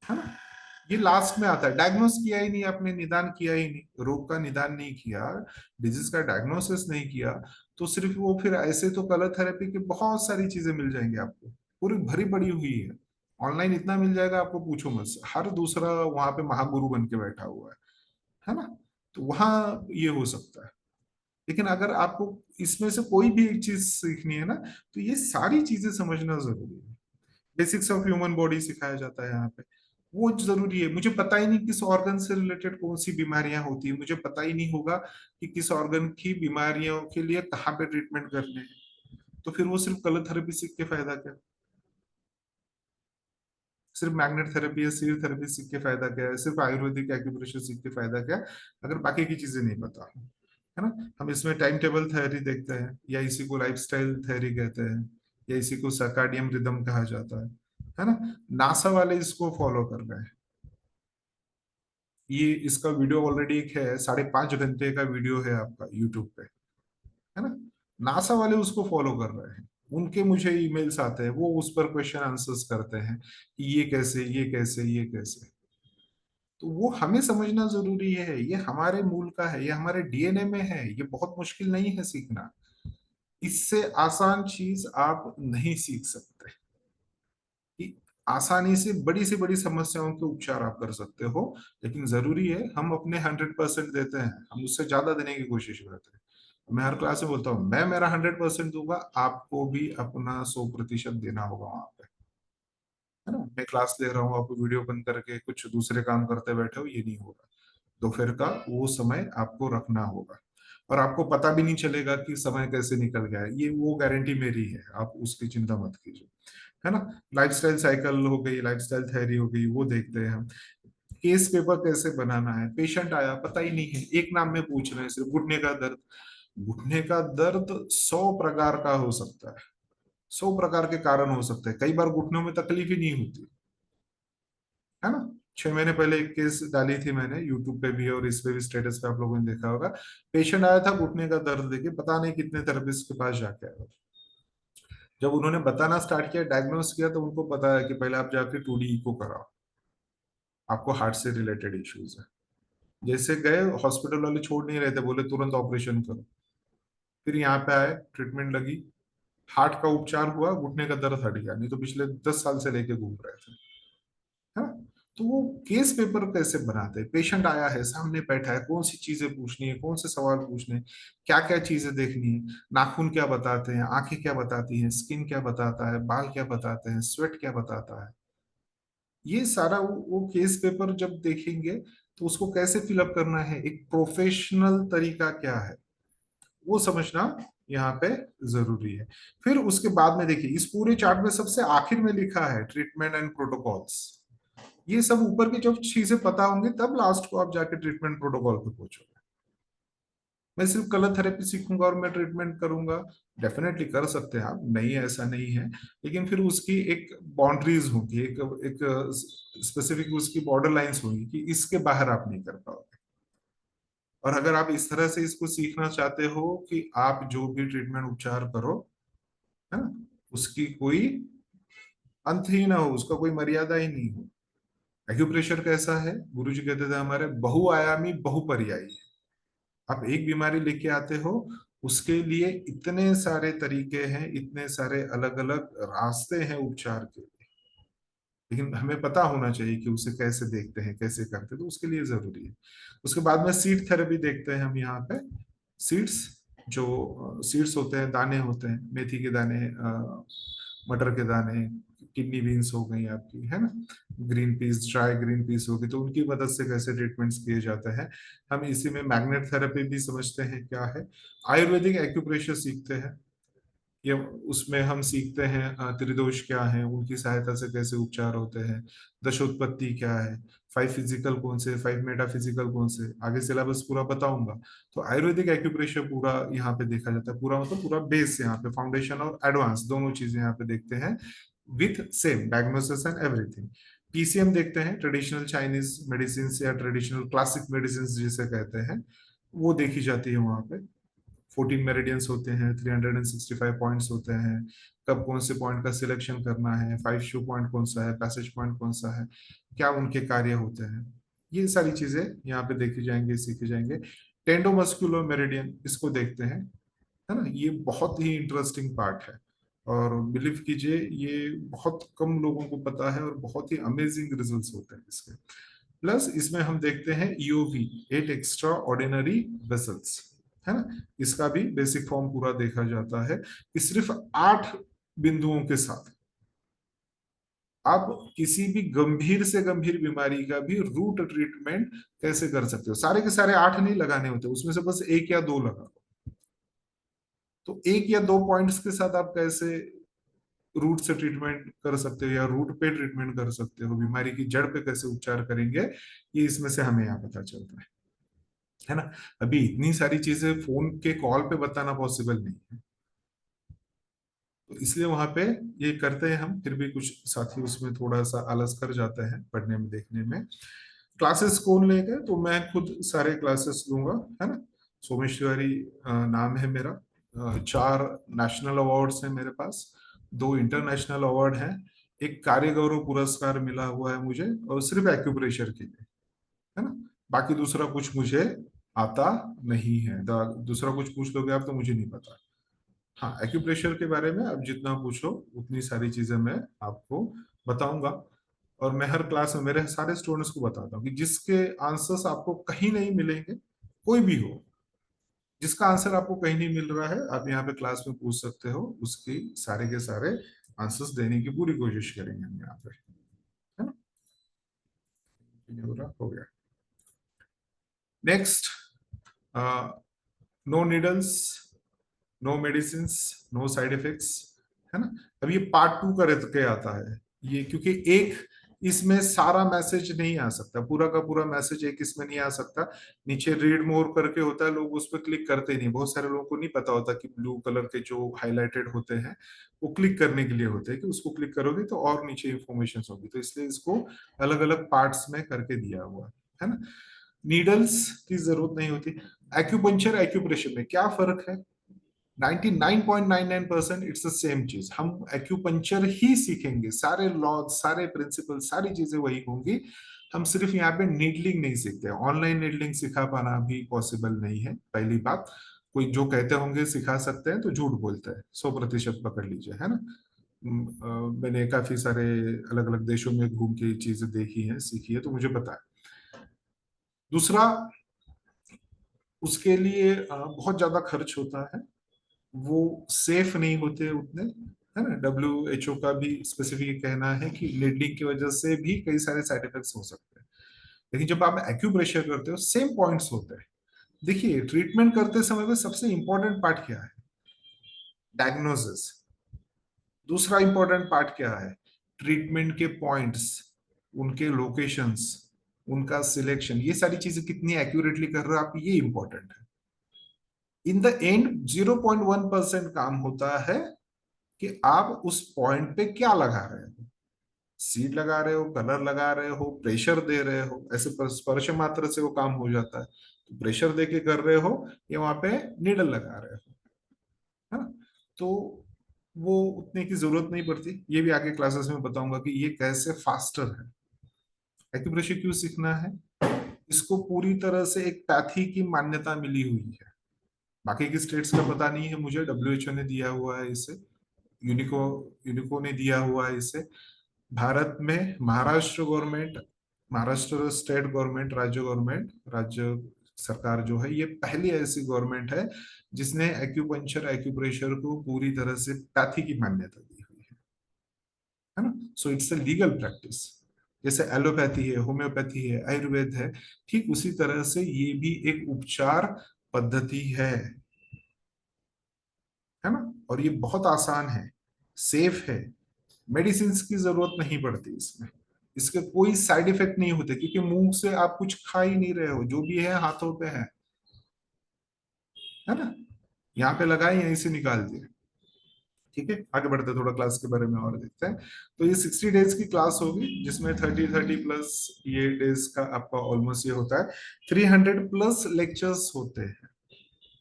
है ना। ये लास्ट में आता है, डायग्नोस किया ही नहीं आपने, निदान किया ही नहीं, रोग का निदान नहीं किया, डिजीज का डायग्नोसिस नहीं किया, तो सिर्फ वो फिर ऐसे तो कलर थेरेपी की बहुत सारी चीजें मिल जाएंगी आपको, पूरी भरी पड़ी हुई है, ऑनलाइन इतना मिल जाएगा आपको पूछो मत, हर दूसरा वहां पे महागुरु बन के बैठा हुआ है ना। तो वहां ये हो सकता है। लेकिन अगर आपको इसमें से कोई भी एक चीज सीखनी है ना, तो ये सारी चीजें समझना जरूरी है। बेसिक्स ऑफ ह्यूमन बॉडी सिखाया जाता है यहाँ पे, वो जरूरी है। मुझे पता ही नहीं किस ऑर्गन से रिलेटेड कौन सी बीमारियां होती है, मुझे पता ही नहीं होगा कि किस ऑर्गन की बीमारियों के लिए कहाँ पे ट्रीटमेंट करने हैं, तो फिर वो सिर्फ कलर थेरेपी सीख के फायदा क्या? सिर्फ मैग्नेट थेरेपी या सीर थेरेपी सीख के फायदा क्या है? सिर्फ आयुर्वेदिक एक्यूप्रेशर सीख के फायदा क्या है अगर बाकी की चीजें नहीं पता हो, है ना। हम इसमें टाइम टेबल थ्योरी देखते हैं, या इसी को लाइफस्टाइल थ्योरी कहते हैं, या इसी को सर्काडियम रिदम कहा जाता है ना। नासा वाले इसको फॉलो कर रहे हैं। ये इसका वीडियो ऑलरेडी एक है, 5.5 घंटे का वीडियो है आपका यूट्यूब पे, है ना। नासा वाले उसको फॉलो कर रहे हैं, उनके मुझे ईमेल्स आते हैं, वो उस पर क्वेश्चन आंसर्स करते हैं कि ये कैसे, ये कैसे, ये कैसे। तो वो हमें समझना जरूरी है, ये हमारे मूल का है, ये हमारे डीएनए में है, ये बहुत मुश्किल नहीं है सीखना। इससे आसान चीज आप नहीं सीख सकते कि आसानी से बड़ी समस्याओं के उपचार आप कर सकते हो, लेकिन जरूरी है हम अपने 100% देते हैं, हम उससे ज्यादा देने की कोशिश करते हैं। मैं हर क्लास में बोलता हूँ मैं मेरा 100% दूंगा, आपको भी अपना 100% देना होगा वहां पे, है ना। मैं क्लास ले रहा हूँ, आप वीडियो बंद करके कुछ दूसरे काम करते बैठे हो, ये नहीं होगा। दोपहर का वो समय आपको रखना होगा, और आपको पता भी नहीं चलेगा कि समय कैसे निकल गया है, ये वो गारंटी मेरी है, आप उसकी चिंता मत कीजिए, है ना। लाइफस्टाइल साइकिल हो गई, लाइफस्टाइल थ्योरी हो गई, वो देखते हैं हम। केस पेपर कैसे बनाना है, पेशेंट आया पता ही नहीं है, एक नाम में पूछ रहे हैं सिर्फ घुटने का दर्द। घुटने का दर्द 100 प्रकार का हो सकता है, 100 प्रकार के कारण हो सकते हैं, कई बार घुटनों में तकलीफ ही नहीं होती, है ना। 6 महीने पहले एक केस डाली थी मैंने यूट्यूब पे भी, और इस पे भी स्टेटस पे आप लोगों ने देखा होगा। पेशेंट आया था घुटने का दर्द देके, पता नहीं कितने थेरेपिस्ट के पास जाके आया। जब उन्होंने बताना स्टार्ट किया, डायग्नोस किया, तो उनको पता है कि पहले आप जाके 2D इको कराओ, आपको हार्ट से रिलेटेड इश्यूज है। जैसे गए, हॉस्पिटल वाले छोड़ नहीं रहे थे, बोले तुरंत ऑपरेशन करो। फिर यहाँ पे आए, ट्रीटमेंट लगी, हार्ट का उपचार हुआ, घुटने का दर्द हट गया, नहीं तो पिछले 10 साल से लेके घूम रहे थे, है ना। तो वो केस पेपर कैसे बनाते हैं, पेशेंट आया है सामने बैठा है, कौन सी चीजें पूछनी है, कौन से सवाल पूछने हैं, क्या क्या चीजें देखनी है, नाखून क्या बताते हैं, आंखें क्या बताती हैं, स्किन क्या बताता है, बाल क्या बताते हैं, स्वेट क्या बताता है, ये सारा वो केस पेपर जब देखेंगे तो उसको कैसे फिलअप करना है, एक प्रोफेशनल तरीका क्या है, वो समझना यहाँ पे जरूरी है। फिर उसके बाद में देखिए, इस पूरे चार्ट में सबसे आखिर में लिखा है ट्रीटमेंट एंड प्रोटोकॉल्स। ये सब ऊपर की जब चीजें पता होंगी तब लास्ट को आप जाके ट्रीटमेंट प्रोटोकॉल पे पहुंचोगे। मैं सिर्फ कलर थेरेपी सीखूंगा और मैं ट्रीटमेंट करूंगा, डेफिनेटली कर सकते हैं आप, नहीं ऐसा नहीं है, लेकिन फिर उसकी एक बाउंड्रीज होगी, एक एक स्पेसिफिक उसकी बॉर्डर लाइंस होगी कि इसके बाहर आप नहीं कर पाओगे। और अगर आप इस तरह से इसको सीखना चाहते हो कि आप जो भी ट्रीटमेंट उपचार करो, है ना, उसकी कोई अंत ही ना हो, उसका कोई मर्यादा ही नहीं हो। एक्यूप्रेशर कैसा है, गुरुजी कहते थे हमारे, बहुआयामी बहुपर्यायी। आप एक बीमारी लेके आते हो, उसके लिए इतने सारे तरीके हैं, इतने सारे अलग अलग रास्ते हैं उपचार के लिए, लेकिन हमें पता होना चाहिए कि उसे कैसे देखते हैं, कैसे करते हैं, तो उसके लिए जरूरी है। उसके बाद में सीड थेरेपी देखते हैं हम यहाँ पे। सीड्स, जो सीड्स होते हैं, दाने होते हैं, मेथी के दाने, मटर के दाने, किडनी बीन्स हो गई आपकी, है ना, green peas, dry green peas होगी, तो उनकी मदद से कैसे ट्रीटमेंट्स किए जाते हैं। हम इसी में मैग्नेट थेरेपी भी समझते हैं क्या है। आयुर्वेदिक एक्यूप्रेशर सीखते हैं, ये उसमें हम सीखते हैं त्रिदोष क्या है, उनकी सहायता से कैसे उपचार होते हैं, दशोत्पत्ति क्या है, फाइव फिजिकल कौन से, फाइव मेटाफिजिकल कौन से, आगे सिलेबस पूरा बताऊंगा। तो आयुर्वेदिक एक्यूप्रेशर पूरा यहाँ पे देखा जाता है, पूरा मतलब पूरा बेस, यहाँ पे फाउंडेशन और एडवांस दोनों चीजें यहाँ पे देखते हैं, with same diagnosis and everything. PCM देखते हैं, ट्रेडिशनल चाइनीज मेडिसिन या ट्रेडिशनल क्लासिक मेडिसिन जिसे कहते हैं, वो देखी जाती है वहां पे। 14 मेरिडियंस होते हैं, 365 पॉइंट्स होते हैं, कब कौन से पॉइंट का सिलेक्शन करना है, फाइव शू पॉइंट कौन सा है, पैसेज पॉइंट कौन सा है, क्या उनके कार्य होते हैं, ये सारी चीजें यहाँ पे देखी जाएंगे, सीखे जाएंगे। टेंडोमस्कुलर मेरिडियन, इसको देखते हैं, है ना, ये बहुत ही इंटरेस्टिंग पार्ट है, और बिलीव कीजिए ये बहुत कम लोगों को पता है, और बहुत ही अमेजिंग रिजल्ट्स होते हैं इसके। प्लस इसमें हम देखते हैं ईओवी, 8 एक्स्ट्रा ऑर्डिनरी वेसल्स, है ना, इसका भी बेसिक फॉर्म पूरा देखा जाता है कि सिर्फ 8 बिंदुओं के साथ आप किसी भी गंभीर से गंभीर बीमारी का भी रूट ट्रीटमेंट कैसे कर सकते हो। सारे के सारे 8 नहीं लगाने होते, उसमें से बस एक या दो लगा, तो एक या दो पॉइंट्स के साथ आप कैसे रूट से ट्रीटमेंट कर सकते हो, या रूट पे ट्रीटमेंट कर सकते हो, बीमारी की जड़ पे कैसे उपचार करेंगे, ये इसमें से हमें यहाँ पता चलता है ना। अभी इतनी सारी चीजें फोन के कॉल पे बताना पॉसिबल नहीं है, तो इसलिए वहां पे ये करते हैं हम। फिर भी कुछ साथी उसमें थोड़ा सा आलस कर जाते हैं पढ़ने में, देखने में। क्लासेस कौन लेगा, तो मैं खुद सारे क्लासेस लूंगा, है ना। सोमेश्वरी नाम है मेरा। 4 नेशनल अवार्ड्स हैं मेरे पास, 2 इंटरनेशनल अवार्ड हैं, एक कार्य गौरव पुरस्कार मिला हुआ है मुझे, और सिर्फ एक्यूप्रेशर के लिए, है ना। बाकी दूसरा कुछ मुझे आता नहीं है, दूसरा कुछ पूछ लोगे आप तो मुझे नहीं पता। हाँ, एक्यूप्रेशर के बारे में आप जितना पूछो उतनी सारी चीजें मैं आपको बताऊंगा, और मैं हर क्लास में मेरे सारे स्टूडेंट्स को बताता हूँ कि जिसके आंसर्स आपको कहीं नहीं मिलेंगे, कोई भी हो, जिसका आंसर आपको कहीं नहीं मिल रहा है, आप यहाँ पे क्लास में पूछ सकते हो, उसकी सारे के सारे आंसर्स देने की पूरी कोशिश करेंगे हम यहाँ पे, है ना। ये हो गया। Next, no needles, no medicine, no side effects, है ना। अब ये पार्ट 2 का रह के आता है, ये क्योंकि एक इसमें सारा मैसेज नहीं आ सकता, पूरा का पूरा मैसेज एक इसमें नहीं आ सकता। नीचे रीड मोर करके होता है, लोग उस पर क्लिक करते नहीं, बहुत सारे लोगों को नहीं पता होता कि ब्लू कलर के जो हाईलाइटेड होते हैं वो क्लिक करने के लिए होते हैं, कि उसको क्लिक करोगे तो और नीचे इंफॉर्मेशन होगी, तो इसलिए इसको अलग अलग पार्ट्स में करके दिया हुआ है ना। नीडल्स की जरूरत नहीं होती। एक्यूपंक्चर एक्यूप्रेशर में क्या फर्क है, 99.99% इट्स द सेम चीज, हम एक्यूपंक्चर ही सीखेंगे, सारे लॉ, सारे प्रिंसिपल, सारी चीजें वही होंगी। हम सिर्फ यहाँ पे नीडलिंग नहीं सीखते, ऑनलाइन नीडलिंग सिखा पाना भी पॉसिबल नहीं है, पहली बात। कोई जो कहते होंगे सिखा सकते हैं तो झूठ बोलते हैं, 100% पकड़ लीजिए, है ना। मैंने काफी सारे अलग अलग देशों में घूम के चीजें देखी हैं, सीखी है, तो मुझे पता है। दूसरा, उसके लिए बहुत ज्यादा खर्च होता है, वो सेफ नहीं होते उतने, है ना। WHO का भी स्पेसिफिक कहना है कि नीडलिंग की वजह से भी कई सारे साइड इफेक्ट्स हो सकते हैं। लेकिन जब आप एक्यूप्रेशर करते हो सेम पॉइंट्स होते हैं। देखिए ट्रीटमेंट करते समय में सबसे इंपॉर्टेंट पार्ट क्या है? डायग्नोसिस। दूसरा इंपॉर्टेंट पार्ट क्या है? ट्रीटमेंट के पॉइंट्स, उनके लोकेशंस, उनका सिलेक्शन, ये सारी चीजें कितनी एक्यूरेटली कर रहे हो आप, ये इंपॉर्टेंट है। इन द एंड 0.1% काम होता है कि आप उस पॉइंट पे क्या लगा रहे हो। सीड लगा रहे हो, कलर लगा रहे हो, प्रेशर दे रहे हो, ऐसे स्पर्श मात्र से वो काम हो जाता है। तो प्रेशर दे के कर रहे हो या वहां पे नीडल लगा रहे हो, है ना? तो वो उतने की जरूरत नहीं पड़ती। ये भी आगे क्लासेस में बताऊंगा कि ये कैसे फास्टर है। एक्यूप्रेशर क्यों सीखना है? इसको पूरी तरह से एक पैथी की मान्यता मिली हुई है। बाकी की स्टेट्स का पता नहीं है मुझे, डब्ल्यूएचओ ने दिया हुआ है इसे, यूनिको यूनिको ने दिया हुआ है इसे। भारत में Maharashtra government, Maharashtra state government, राज्य गवर्नमेंट, राज्य सरकार जो है, ये पहली ऐसी गवर्नमेंट है जिसने एक्यूपंक्चर एक्यूप्रेशर को पूरी तरह से पैथी की मान्यता दी हुई है ना? So it's a legal practice. जैसे एलोपैथी है, होम्योपैथी है, आयुर्वेद है, ठीक उसी तरह से ये भी एक उपचार पद्धति है ना? और ये बहुत आसान है, सेफ है, मेडिसिन की जरूरत नहीं पड़ती इसमें। इसके कोई साइड इफेक्ट नहीं होते क्योंकि मुंह से आप कुछ खा ही नहीं रहे हो, जो भी है हाथों पे है ना? यहाँ पे लगाए, यहीं से निकाल दिए। ठीक है, आगे बढ़ते हैं, थोड़ा क्लास के बारे में और देखते हैं। तो ये 60 डेज की क्लास होगी जिसमें 30-30+ ये डेज का आपका ऑलमोस्ट ये होता है। 300+ लेक्चर्स होते हैं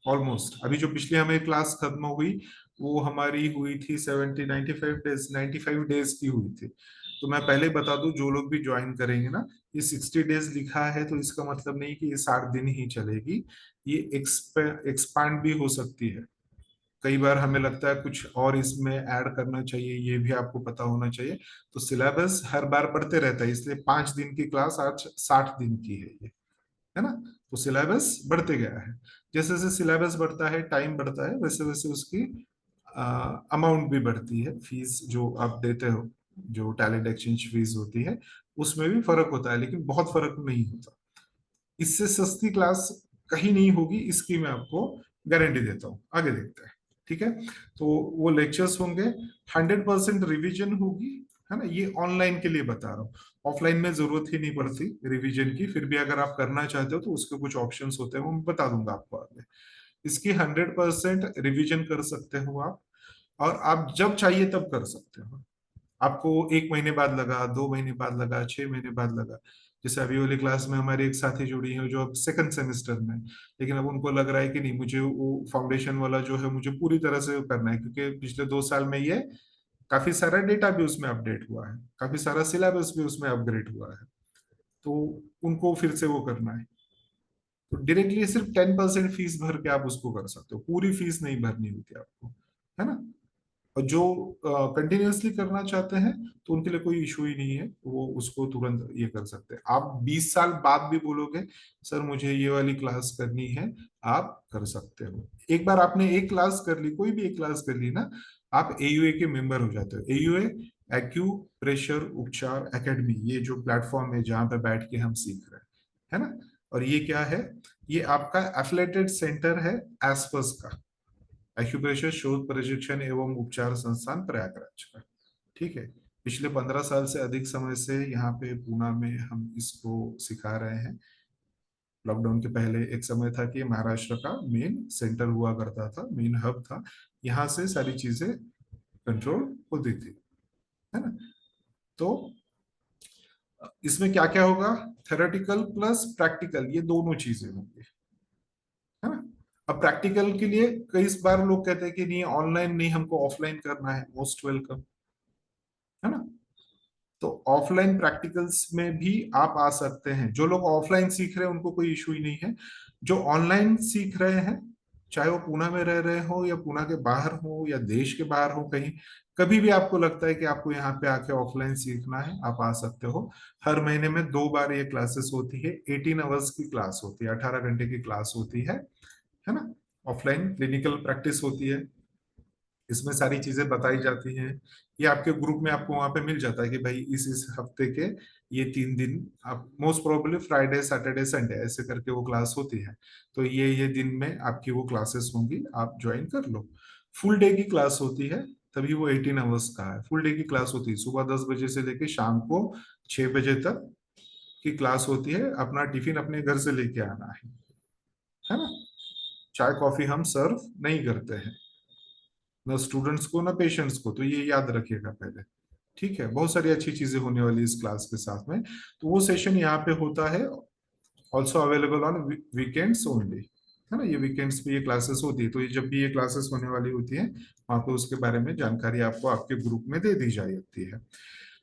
ऑलमोस्ट। अभी जो पिछली हमें क्लास खत्म हो गई वो हमारी हुई थी 95 डेज, 95 डेज की हुई थी। तो मैं पहले बता दूं, जो लोग भी ज्वाइन करेंगे ना, ये 60 डेज लिखा है तो इसका मतलब नहीं कि ये 60 दिन ही चलेगी। ये एक्सपांड भी हो सकती है। कई बार हमें लगता है कुछ और इसमें ऐड करना चाहिए, ये भी आपको पता होना चाहिए। तो सिलेबस हर बार बढ़ते रहता है, इसलिए 5 दिन की क्लास आज 60 दिन की है ना? तो सिलेबस बढ़ते गया है। जैसे जैसे सिलेबस बढ़ता है, टाइम बढ़ता है, वैसे वैसे उसकी अमाउंट भी बढ़ती है। फीस जो आप देते हो, जो टैलेंट एक्सचेंज फीस होती है, उसमें भी फर्क होता है, लेकिन बहुत फर्क नहीं होता। इससे सस्ती क्लास कहीं नहीं होगी, इसकी मैं आपको गारंटी देता हूँ। आगे देखते हैं। ठीक है, तो वो लेक्चर्स होंगे, 100% रिवीजन होगी, है ना? ये ऑनलाइन के लिए बता रहा हूँ, ऑफलाइन में जरूरत ही नहीं पड़ती रिवीजन की। फिर भी अगर आप करना चाहते हो तो उसके कुछ ऑप्शंस होते हैं, वो मैं बता दूंगा आपको आगे। इसकी 100% रिवीजन कर सकते हो आप, और आप जब चाहिए तब कर सकते हो। आपको 1 महीने बाद लगा, 2 महीने बाद लगा, 6 महीने बाद लगा। जैसे अभी वाली क्लास में हमारी एक साथी जुड़ी है जो अब सेकंड सेमेस्टर में है, लेकिन अब उनको लग रहा है कि नहीं, मुझे वो फाउंडेशन वाला जो है मुझे पूरी तरह से करना है, क्योंकि पिछले 2 साल में ये काफी सारा डेटा भी उसमें अपडेट हुआ है, काफी सारा सिलेबस भी उसमें अपग्रेड हुआ है। तो उनको फिर से वो करना है। तो डायरेक्टली सिर्फ 10% फीस भर के आप उसको कर सकते हो, पूरी फीस नहीं भरनी होती आपको, है ना? और जो कंटिन्यूअसली करना चाहते हैं तो उनके लिए कोई इशू ही नहीं है, वो उसको तुरंत ये कर सकते हैं। आप 20 साल बाद भी बोलोगे सर मुझे ये वाली क्लास करनी है, आप कर सकते हो। एक बार आपने एक क्लास कर ली, कोई भी एक क्लास कर ली ना, आप एयूए के मेंबर हो जाते हो। एयूए एक्यू प्रेशर उपचार एकेडमी, ये जो प्लेटफॉर्म है जहां पे बैठ के हम सीख रहे हैं, है ना? और ये क्या है? ये आपका एफिलेटेड सेंटर है एस्पस का, एक्यूप्रेशर शोध प्रशिक्षण एवं उपचार संस्थान प्रयागराज का। ठीक है, पिछले 15 साल से अधिक समय से यहाँ पे पूना में हम इसको सिखा रहे हैं। लॉकडाउन के पहले एक समय था कि महाराष्ट्र का मेन सेंटर हुआ करता था, मेन हब था, यहाँ से सारी चीजें कंट्रोल होती थी, है ना? तो इसमें क्या क्या होगा? थेरेटिकल प्लस प्रैक्टिकल, ये दोनों चीजें होंगी, है ना? अब प्रैक्टिकल के लिए कई बार लोग कहते हैं कि नहीं ऑनलाइन नहीं, हमको ऑफलाइन करना है, मोस्ट वेलकम, है ना? तो ऑफलाइन प्रैक्टिकल्स में भी आप आ सकते हैं। जो लोग ऑफलाइन सीख रहे हैं उनको कोई इशू ही नहीं है। जो ऑनलाइन सीख रहे हैं, चाहे वो पुणे में रह रहे हो या पुणे के बाहर हो या देश के बाहर हो कहीं, कभी भी आपको लगता है कि आपको यहाँ पे आके ऑफलाइन सीखना है, आप आ सकते हो। हर महीने में 2 बार ये क्लासेस होती है, 18 आवर्स की क्लास होती है, 18 घंटे की क्लास होती है ना? ऑफलाइन क्लिनिकल प्रैक्टिस होती है, इसमें सारी चीजें बताई जाती हैं। ये आपके ग्रुप में आपको वहां पे मिल जाता है कि भाई इस हफ्ते के ये 3 दिन आप most probably Friday Saturday Sunday ऐसे करके वो क्लास होती है। तो ये दिन में आपकी वो क्लासेस होंगी, आप ज्वाइन कर लो। फुल डे की क्लास होती है, तभी वो 18 आवर्स का है। फुल डे की क्लास होती है, सुबह 10 बजे से लेके शाम को 6 बजे तक की क्लास होती है। अपना टिफिन अपने घर से लेके आना है ना। चाय कॉफी हम सर्व नहीं करते हैं, ना स्टूडेंट्स को ना पेशेंट्स को, तो ये याद रखिएगा पहले। ठीक है, बहुत सारी अच्छी चीजें होने वाली इस क्लास के साथ में। तो वो सेशन यहाँ पे होता है, also available on weekends only, है ना। ये वीकेंड्स पे ये क्लासेस होती है, तो ये जब भी ये क्लासेस होने वाली होती है वहां पे उसके बारे में जानकारी आपको आपके ग्रुप में दे दी जाती है।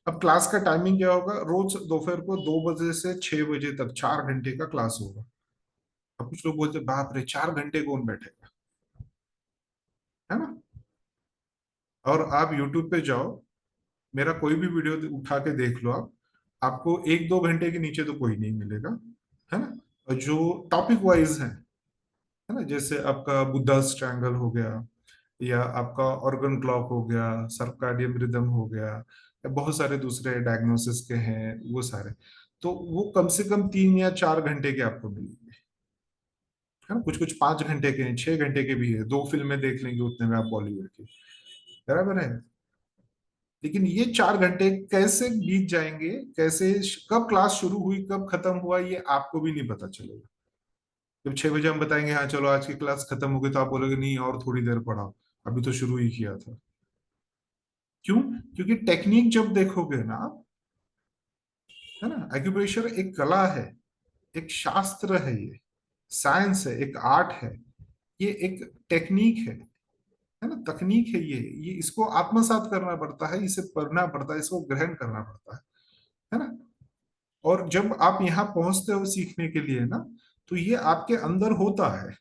अब क्लास का टाइमिंग क्या होगा? रोज दोपहर को 2 बजे से 6 बजे तक 4 घंटे का क्लास होगा। अब कुछ लोग बोलते हैं, बाप रे 4 घंटे कौन बैठेगा, है ना। और आप यूट्यूब पे जाओ, मेरा कोई भी वीडियो उठा के देख लो आप, आपको 1-2 घंटे के नीचे तो कोई नहीं मिलेगा, है ना। और जो टॉपिक वाइज है ना, जैसे आपका बुद्धा स्ट्रैंगल हो गया, या आपका ऑर्गन क्लॉक हो गया, सर्काडियन रिदम हो गया, या बहुत सारे दूसरे डायग्नोसिस के हैं वो सारे, तो वो कम से कम 3 या 4 घंटे के आपको मिलेंगे, है ना। कुछ कुछ 5 घंटे के हैं, 6 घंटे के भी है, 2 फिल्में देख लेंगे उतने में आप बॉलीवुड की, बराबर है। लेकिन ये 4 घंटे कैसे बीत जाएंगे, कैसे, कब क्लास शुरू हुई कब खत्म हुआ, ये आपको भी नहीं पता चलेगा। जब 6 बजे हम बताएंगे हाँ चलो आज की क्लास खत्म हो गई, तो आप बोलोगे नहीं और थोड़ी देर पढ़ाओ, अभी तो शुरू ही किया था। क्यों? क्योंकि टेक्निक जब देखोगे ना आप, है ना, एक्यूप्रेशर एक कला है, एक शास्त्र है, ये साइंस है, एक आर्ट है, ये एक टेक्निक है ना, तकनीक है ये इसको आत्मसात करना पड़ता है, इसे पढ़ना पड़ता है, इसको ग्रहण करना पड़ता है ना। और जब आप यहाँ पहुंचते हो सीखने के लिए ना, तो ये आपके अंदर होता है।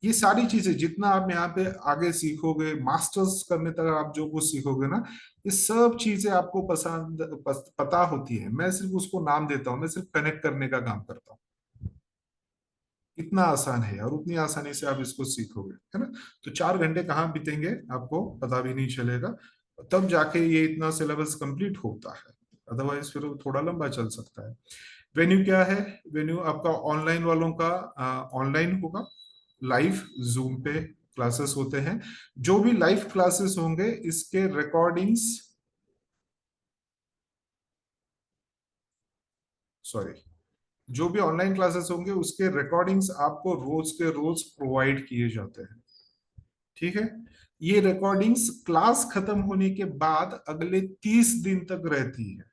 ये सारी चीजें जितना आप यहाँ पे आगे सीखोगे, मास्टर्स करने तक आप जो कुछ सीखोगे ना, ये सब चीजें आपको पता होती है। मैं सिर्फ उसको नाम देता हूँ, मैं सिर्फ कनेक्ट करने का काम करता हूँ। इतना आसान है और उतनी आसानी से आप इसको सीखोगे, है ना। तो 4 घंटे कहाँ बीतेंगे आपको पता भी नहीं चलेगा, तब जाके ये इतना सिलेबस कंप्लीट होता है। अदरवाइज फिर वो थोड़ा लंबा चल सकता है। वेन्यू क्या है? वेन्यू आपका ऑनलाइन वालों का ऑनलाइन होगा, लाइव जूम पे क्लासेस होते हैं। जो भी लाइव क्लासेस होंगे इसके रिकॉर्डिंग्स, सॉरी, जो भी ऑनलाइन क्लासेस होंगे उसके रिकॉर्डिंग्स आपको रोज के रोज प्रोवाइड किए जाते हैं। ठीक है, ये रिकॉर्डिंग्स क्लास खत्म होने के बाद अगले 30 दिन तक रहती है।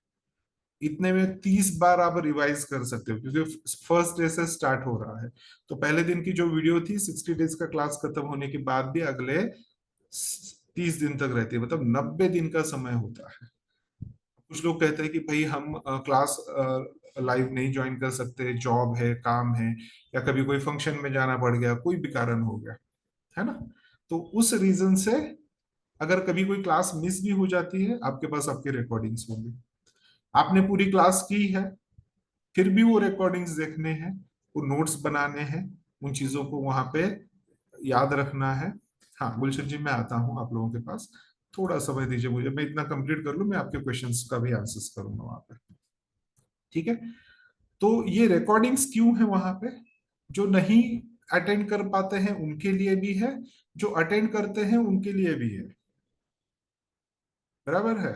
इतने में 30 बार आप रिवाइज कर सकते हो, क्योंकि फर्स्ट डे से स्टार्ट हो रहा है। तो पहले दिन की जो वीडियो थी 60 डेज का क्लास खत्म होने के बाद भी अगले 30 दिन तक रहती है, मतलब 90 दिन का समय होता है। कुछ लोग कहते हैं कि भाई हम क्लास लाइव नहीं ज्वाइन कर सकते, जॉब है, काम है, या कभी कोई फंक्शन में जाना पड़ गया, कोई भी कारण हो गया, है ना। तो उस रीजन से अगर कभी कोई क्लास मिस भी हो जाती है, आपके पास आपकी रिकॉर्डिंग्स होंगी। आपने पूरी क्लास की है, फिर भी वो रिकॉर्डिंग्स देखने हैं, वो नोट्स बनाने हैं, उन चीजों को वहां पे याद रखना है। हाँ गुलशन जी, मैं आता हूँ आप लोगों के पास, थोड़ा समय दीजिए मुझे, मैं इतना कंप्लीट कर लूँ, मैं आपके क्वेश्चंस का भी आंसर्स करूंगा वहां पे। ठीक है, तो ये रिकॉर्डिंग्स क्यों है वहां पे? जो नहीं अटेंड कर पाते हैं उनके लिए भी है, जो अटेंड करते हैं उनके लिए भी है, बराबर है।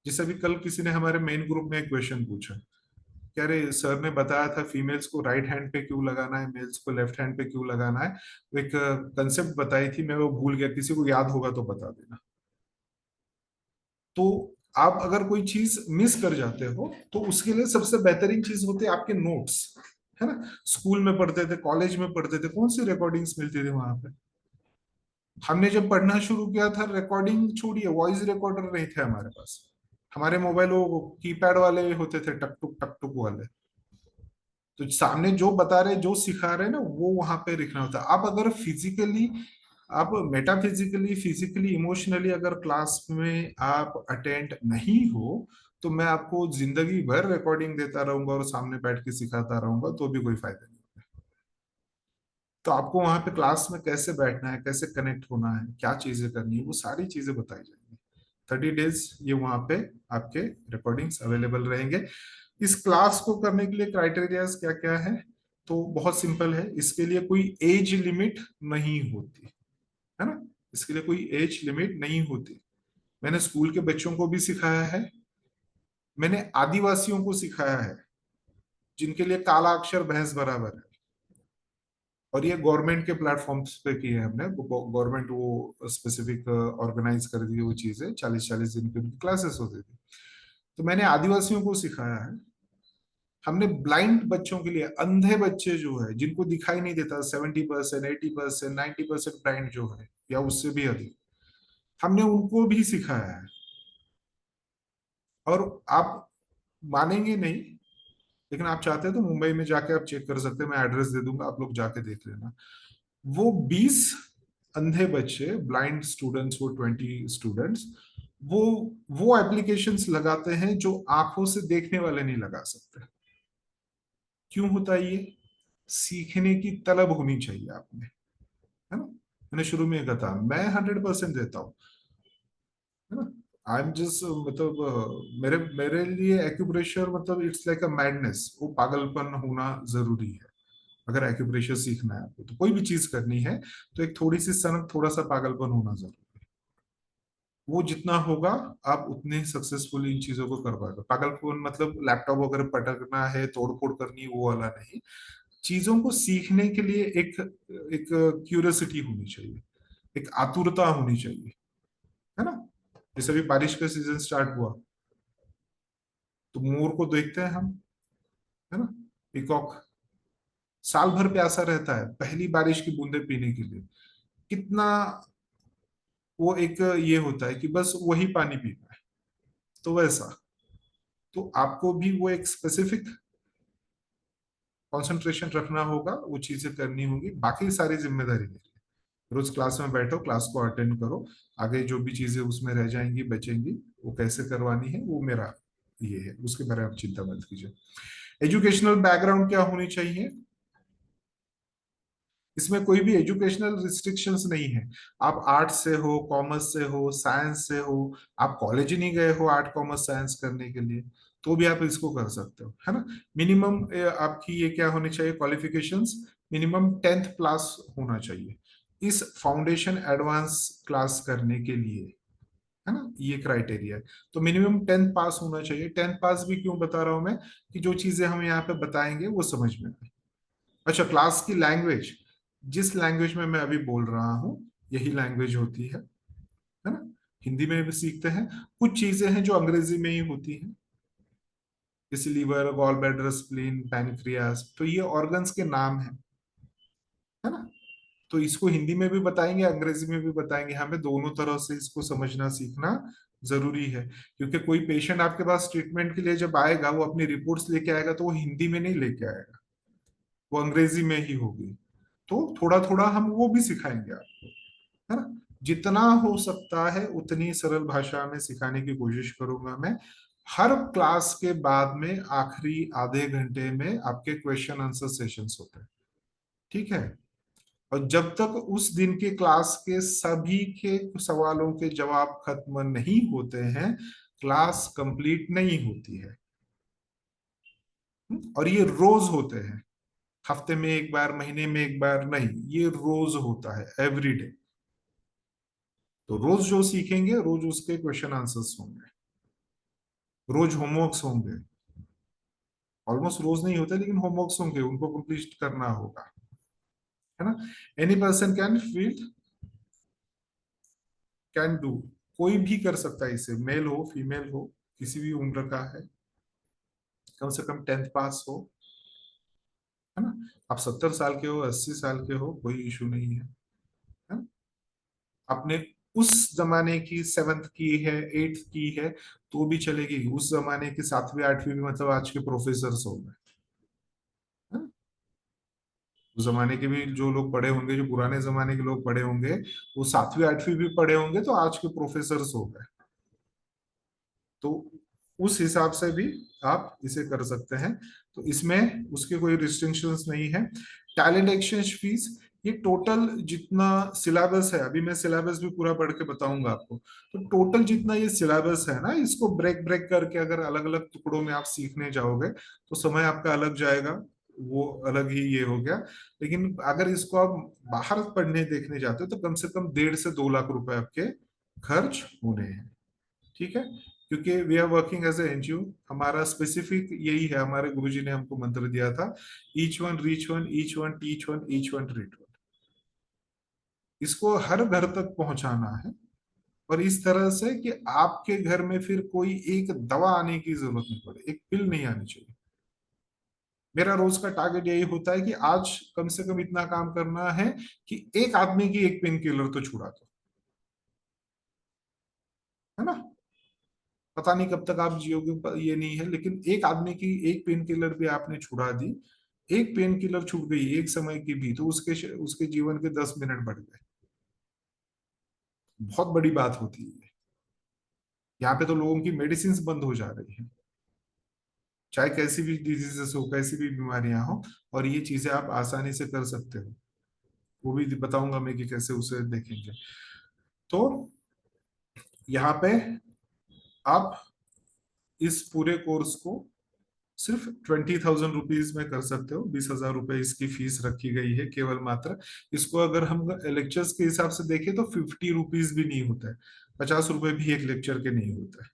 जैसे अभी कल किसी ने हमारे मेन ग्रुप में एक क्वेश्चन पूछा, कह रहे सर ने बताया था फीमेल्स को राइट हैंड पे क्यों लगाना है, मेल्स को लेफ्ट हैंड पे क्यों लगाना है। वो एक कंसेप्ट बताई थी, मैं वो भूल गया, किसी को याद होगा तो बता देना। तो आप अगर कोई चीज मिस कर जाते हो तो उसके लिए सबसे बेहतरीन चीज होती है आपके नोट्स, है ना। स्कूल में पढ़ते थे, कॉलेज में पढ़ते थे, कौन सी रिकॉर्डिंग्स मिलती थी वहां पे? हमने जब पढ़ना शुरू किया था, रिकॉर्डिंग छोड़िए, वॉइस रिकॉर्डर नहीं थे हमारे पास। हमारे मोबाइल वो कीपैड वाले होते थे, टक टुक वाले। तो सामने जो बता रहे, जो सिखा रहे ना, वो वहां पे लिखना होता है। आप अगर फिजिकली, आप मेटाफिजिकली, फिजिकली, इमोशनली अगर क्लास में आप अटेंड नहीं हो, तो मैं आपको जिंदगी भर रिकॉर्डिंग देता रहूंगा और सामने बैठ के सिखाता रहूंगा, तो भी कोई फायदा नहीं। तो आपको वहां पे क्लास में कैसे बैठना है, कैसे कनेक्ट होना है, क्या चीजें करनी है, वो सारी चीजें बताई जाएंगी, 30 डेज ये वहां पे आपके रिकॉर्डिंग्स अवेलेबल रहेंगे। इस क्लास को करने के लिए क्राइटेरियाज क्या क्या है, तो बहुत सिंपल है। इसके लिए कोई एज लिमिट नहीं होती है ना, इसके लिए कोई एज लिमिट नहीं होती। मैंने स्कूल के बच्चों को भी सिखाया है, मैंने आदिवासियों को सिखाया है जिनके लिए काला अक्षर भैंस बराबर है, और ये गवर्नमेंट के प्लेटफॉर्म्स पे किए हैं हमने। गवर्नमेंट वो स्पेसिफिक ऑर्गेनाइज कर दी वो चीजें, 40-40 दिन की उनकी क्लासेस होती थी। तो मैंने आदिवासियों को सिखाया है। हमने ब्लाइंड बच्चों के लिए, अंधे बच्चे जो है जिनको दिखाई नहीं देता, 70%, 80%, 90% ब्लाइंड जो है या उससे भी अधिक, हमने उनको भी सिखाया है। और आप मानेंगे नहीं, लेकिन आप चाहते हैं तो मुंबई में जाके आप चेक कर सकते हैं, मैं एड्रेस दे दूंगा, आप लोग जाके देख लेना। वो 20 अंधे बच्चे, ब्लाइंड स्टूडेंट्स, वो 20 स्टूडेंट्स, वो वो एप्लीकेशंस लगाते हैं जो आंखों से देखने वाले नहीं लगा सकते। क्यों होता है ये? सीखने की तलब होनी चाहिए आप में, है ना। मैंने शुरू में कहा था मैं 100% देता हूँ, है ना। आई एम जस्ट मतलब मेरे मेरे लिए एक्यूप्रेशर मतलब इट्स लाइक अ मैडनेस, वो पागलपन होना जरूरी है। अगर एक्यूप्रेशर सीखना है आपको, तो कोई भी चीज करनी है, तो एक थोड़ी सी सनक, थोड़ा सा पागलपन होना जरूरी है। वो जितना होगा, आप उतने सक्सेसफुल इन चीजों को कर पाएगा। पागलपन मतलब लैपटॉप वगैरह पटकना है, तोड़फोड़ करनी, वो वाला नहीं। चीजों को सीखने के लिए एक एक क्यूरियोसिटी होनी चाहिए, एक आतुरता होनी चाहिए, है ना। जैसे अभी बारिश का सीजन स्टार्ट हुआ, तो मोर को देखते हैं हम, है ना, पीकॉक, साल भर प्यासा रहता है पहली बारिश की बूंदे पीने के लिए। कितना वो एक ये होता है कि बस वही पानी पीना है। तो वैसा, तो आपको भी वो एक स्पेसिफिक कंसंट्रेशन रखना होगा, वो चीजें करनी होगी, बाकी सारी जिम्मेदारी मेरी है। रोज क्लास में बैठो, क्लास को अटेंड करो, आगे जो भी चीजें उसमें रह जाएंगी, बचेंगी, वो कैसे करवानी है वो मेरा ये है, उसके बारे में आप चिंता मत कीजिए। एजुकेशनल बैकग्राउंड क्या होनी चाहिए? इसमें कोई भी एजुकेशनल रिस्ट्रिक्शंस नहीं है। आप आर्ट्स से हो, कॉमर्स से हो, साइंस से हो, आप कॉलेज ही नहीं गए हो आर्ट कॉमर्स साइंस करने के लिए, तो भी आप इसको कर सकते हो, है ना। मिनिमम आपकी ये क्या होनी चाहिए क्वालिफिकेशंस? मिनिमम 10th क्लास होना चाहिए इस फाउंडेशन एडवांस क्लास करने के लिए, है ना, ये क्राइटेरिया है। तो मिनिमम 10th पास होना चाहिए। 10th पास भी क्यों बता रहा हूं मैं, कि जो चीजें हम यहाँ पे बताएंगे वो समझ में आए। अच्छा, क्लास की लैंग्वेज, जिस लैंग्वेज में मैं अभी बोल रहा हूँ यही लैंग्वेज होती है ना। हिंदी में भी सीखते हैं, कुछ चीजें हैं जो अंग्रेजी में ही होती हैं, जैसे liver, gall bladder, spleen, pancreas, तो ये ऑर्गन्स के नाम है ना। तो इसको हिंदी में भी बताएंगे, अंग्रेजी में भी बताएंगे, हमें दोनों तरह से इसको समझना सीखना जरूरी है। क्योंकि कोई पेशेंट आपके पास ट्रीटमेंट के लिए जब आएगा, वो अपनी रिपोर्ट्स लेके आएगा, तो वो हिंदी में नहीं लेके आएगा, वो अंग्रेजी में ही होगी। तो थोड़ा थोड़ा हम वो भी सिखाएंगे आपको, है ना। जितना हो सकता है उतनी सरल भाषा में सिखाने की कोशिश करूंगा मैं। हर क्लास के बाद में आखिरी आधे घंटे में आपके क्वेश्चन आंसर सेशंस होते हैं, ठीक है। और जब तक उस दिन के क्लास के सभी के सवालों के जवाब खत्म नहीं होते हैं, क्लास कंप्लीट नहीं होती है। और ये रोज होते हैं, हफ्ते में एक बार, महीने में एक बार नहीं, ये रोज होता है, एवरी डे। तो रोज जो सीखेंगे, रोज उसके क्वेश्चन आंसर्स होंगे, रोज होमवर्क्स होंगे। ऑलमोस्ट रोज नहीं होते, लेकिन होमवर्क्स होंगे, उनको कंप्लीट करना होगा, है ना। Any person can feel, can do, कोई भी कर सकता है इसे, मेल हो फीमेल हो, किसी भी उम्र का है, कम से कम 10th पास हो, है ना। आप 70 साल के हो, 80 साल के हो, कोई इशू नहीं है, है ना? आपने उस जमाने की 7th की है, 8th की है, तो भी चलेगी। उस जमाने की 7वीं 8वीं भी, मतलब आज के प्रोफेसर हो गए, है ना? उस जमाने के भी जो लोग पढ़े होंगे, जो पुराने जमाने के लोग पढ़े होंगे, वो 7वीं 8वीं भी पढ़े होंगे, तो आज के प्रोफेसर हो गए। तो उस हिसाब से भी आप इसे कर सकते हैं। तो इसमें उसके कोई रिस्ट्रिक्शंस नहीं है। टैलेंट एक्सचेंज फीस, ये टोटल जितना सिलेबस है, अभी मैं सिलेबस भी पूरा पढ़ के बताऊंगा आपको, तो टोटल जितना ये सिलेबस है ना, इसको ब्रेक ब्रेक करके अगर अलग अलग टुकड़ों में आप सीखने जाओगे तो समय आपका अलग जाएगा, वो अलग ही ये हो गया। लेकिन अगर इसको आप बाहर पढ़ने देखने जाते हो तो कम से कम 1.5 से 2 लाख रुपए आपके खर्च होने हैं। ठीक है, क्योंकि we are working as a NGO, हमारा स्पेसिफिक यही है, हमारे गुरुजी ने हमको मंत्र दिया था, each one reach one, each one teach one, each one treat one. इसको हर घर तक पहुंचाना है, और इस तरह से कि आपके घर में फिर कोई एक दवा आने की जरूरत नहीं पड़े, एक पिल नहीं आनी चाहिए। मेरा रोज का टारगेट यही होता है कि आज कम से कम इतना काम करना है कि एक आदमी की एक पेन किलर तो छुड़ा दो, है ना। पता नहीं कब तक आप जियोगे, ये नहीं है, लेकिन एक आदमी की एक पेन किलर भी आपने छुड़ा दी, एक पेन किलर छूट गई एक समय की भी, तो उसके उसके जीवन के 10 मिनट बढ़ गए। बहुत बड़ी बात होती है। यहाँ पे तो लोगों की मेडिसिन बंद हो जा रही है, चाहे कैसी भी डिजीजेस हो, कैसी भी बीमारियां हो, और ये चीजें आप आसानी से कर सकते हो। वो भी बताऊंगा मैं कि कैसे उसे देखेंगे। तो यहाँ पे आप इस पूरे कोर्स को सिर्फ 20,000 रुपीज में कर सकते हो, 20,000 रुपए इसकी फीस रखी गई है केवल मात्र। इसको अगर हम लेक्चर्स के हिसाब से देखें तो 50 रुपीज भी नहीं होता है, 50 रुपए भी एक लेक्चर के नहीं होता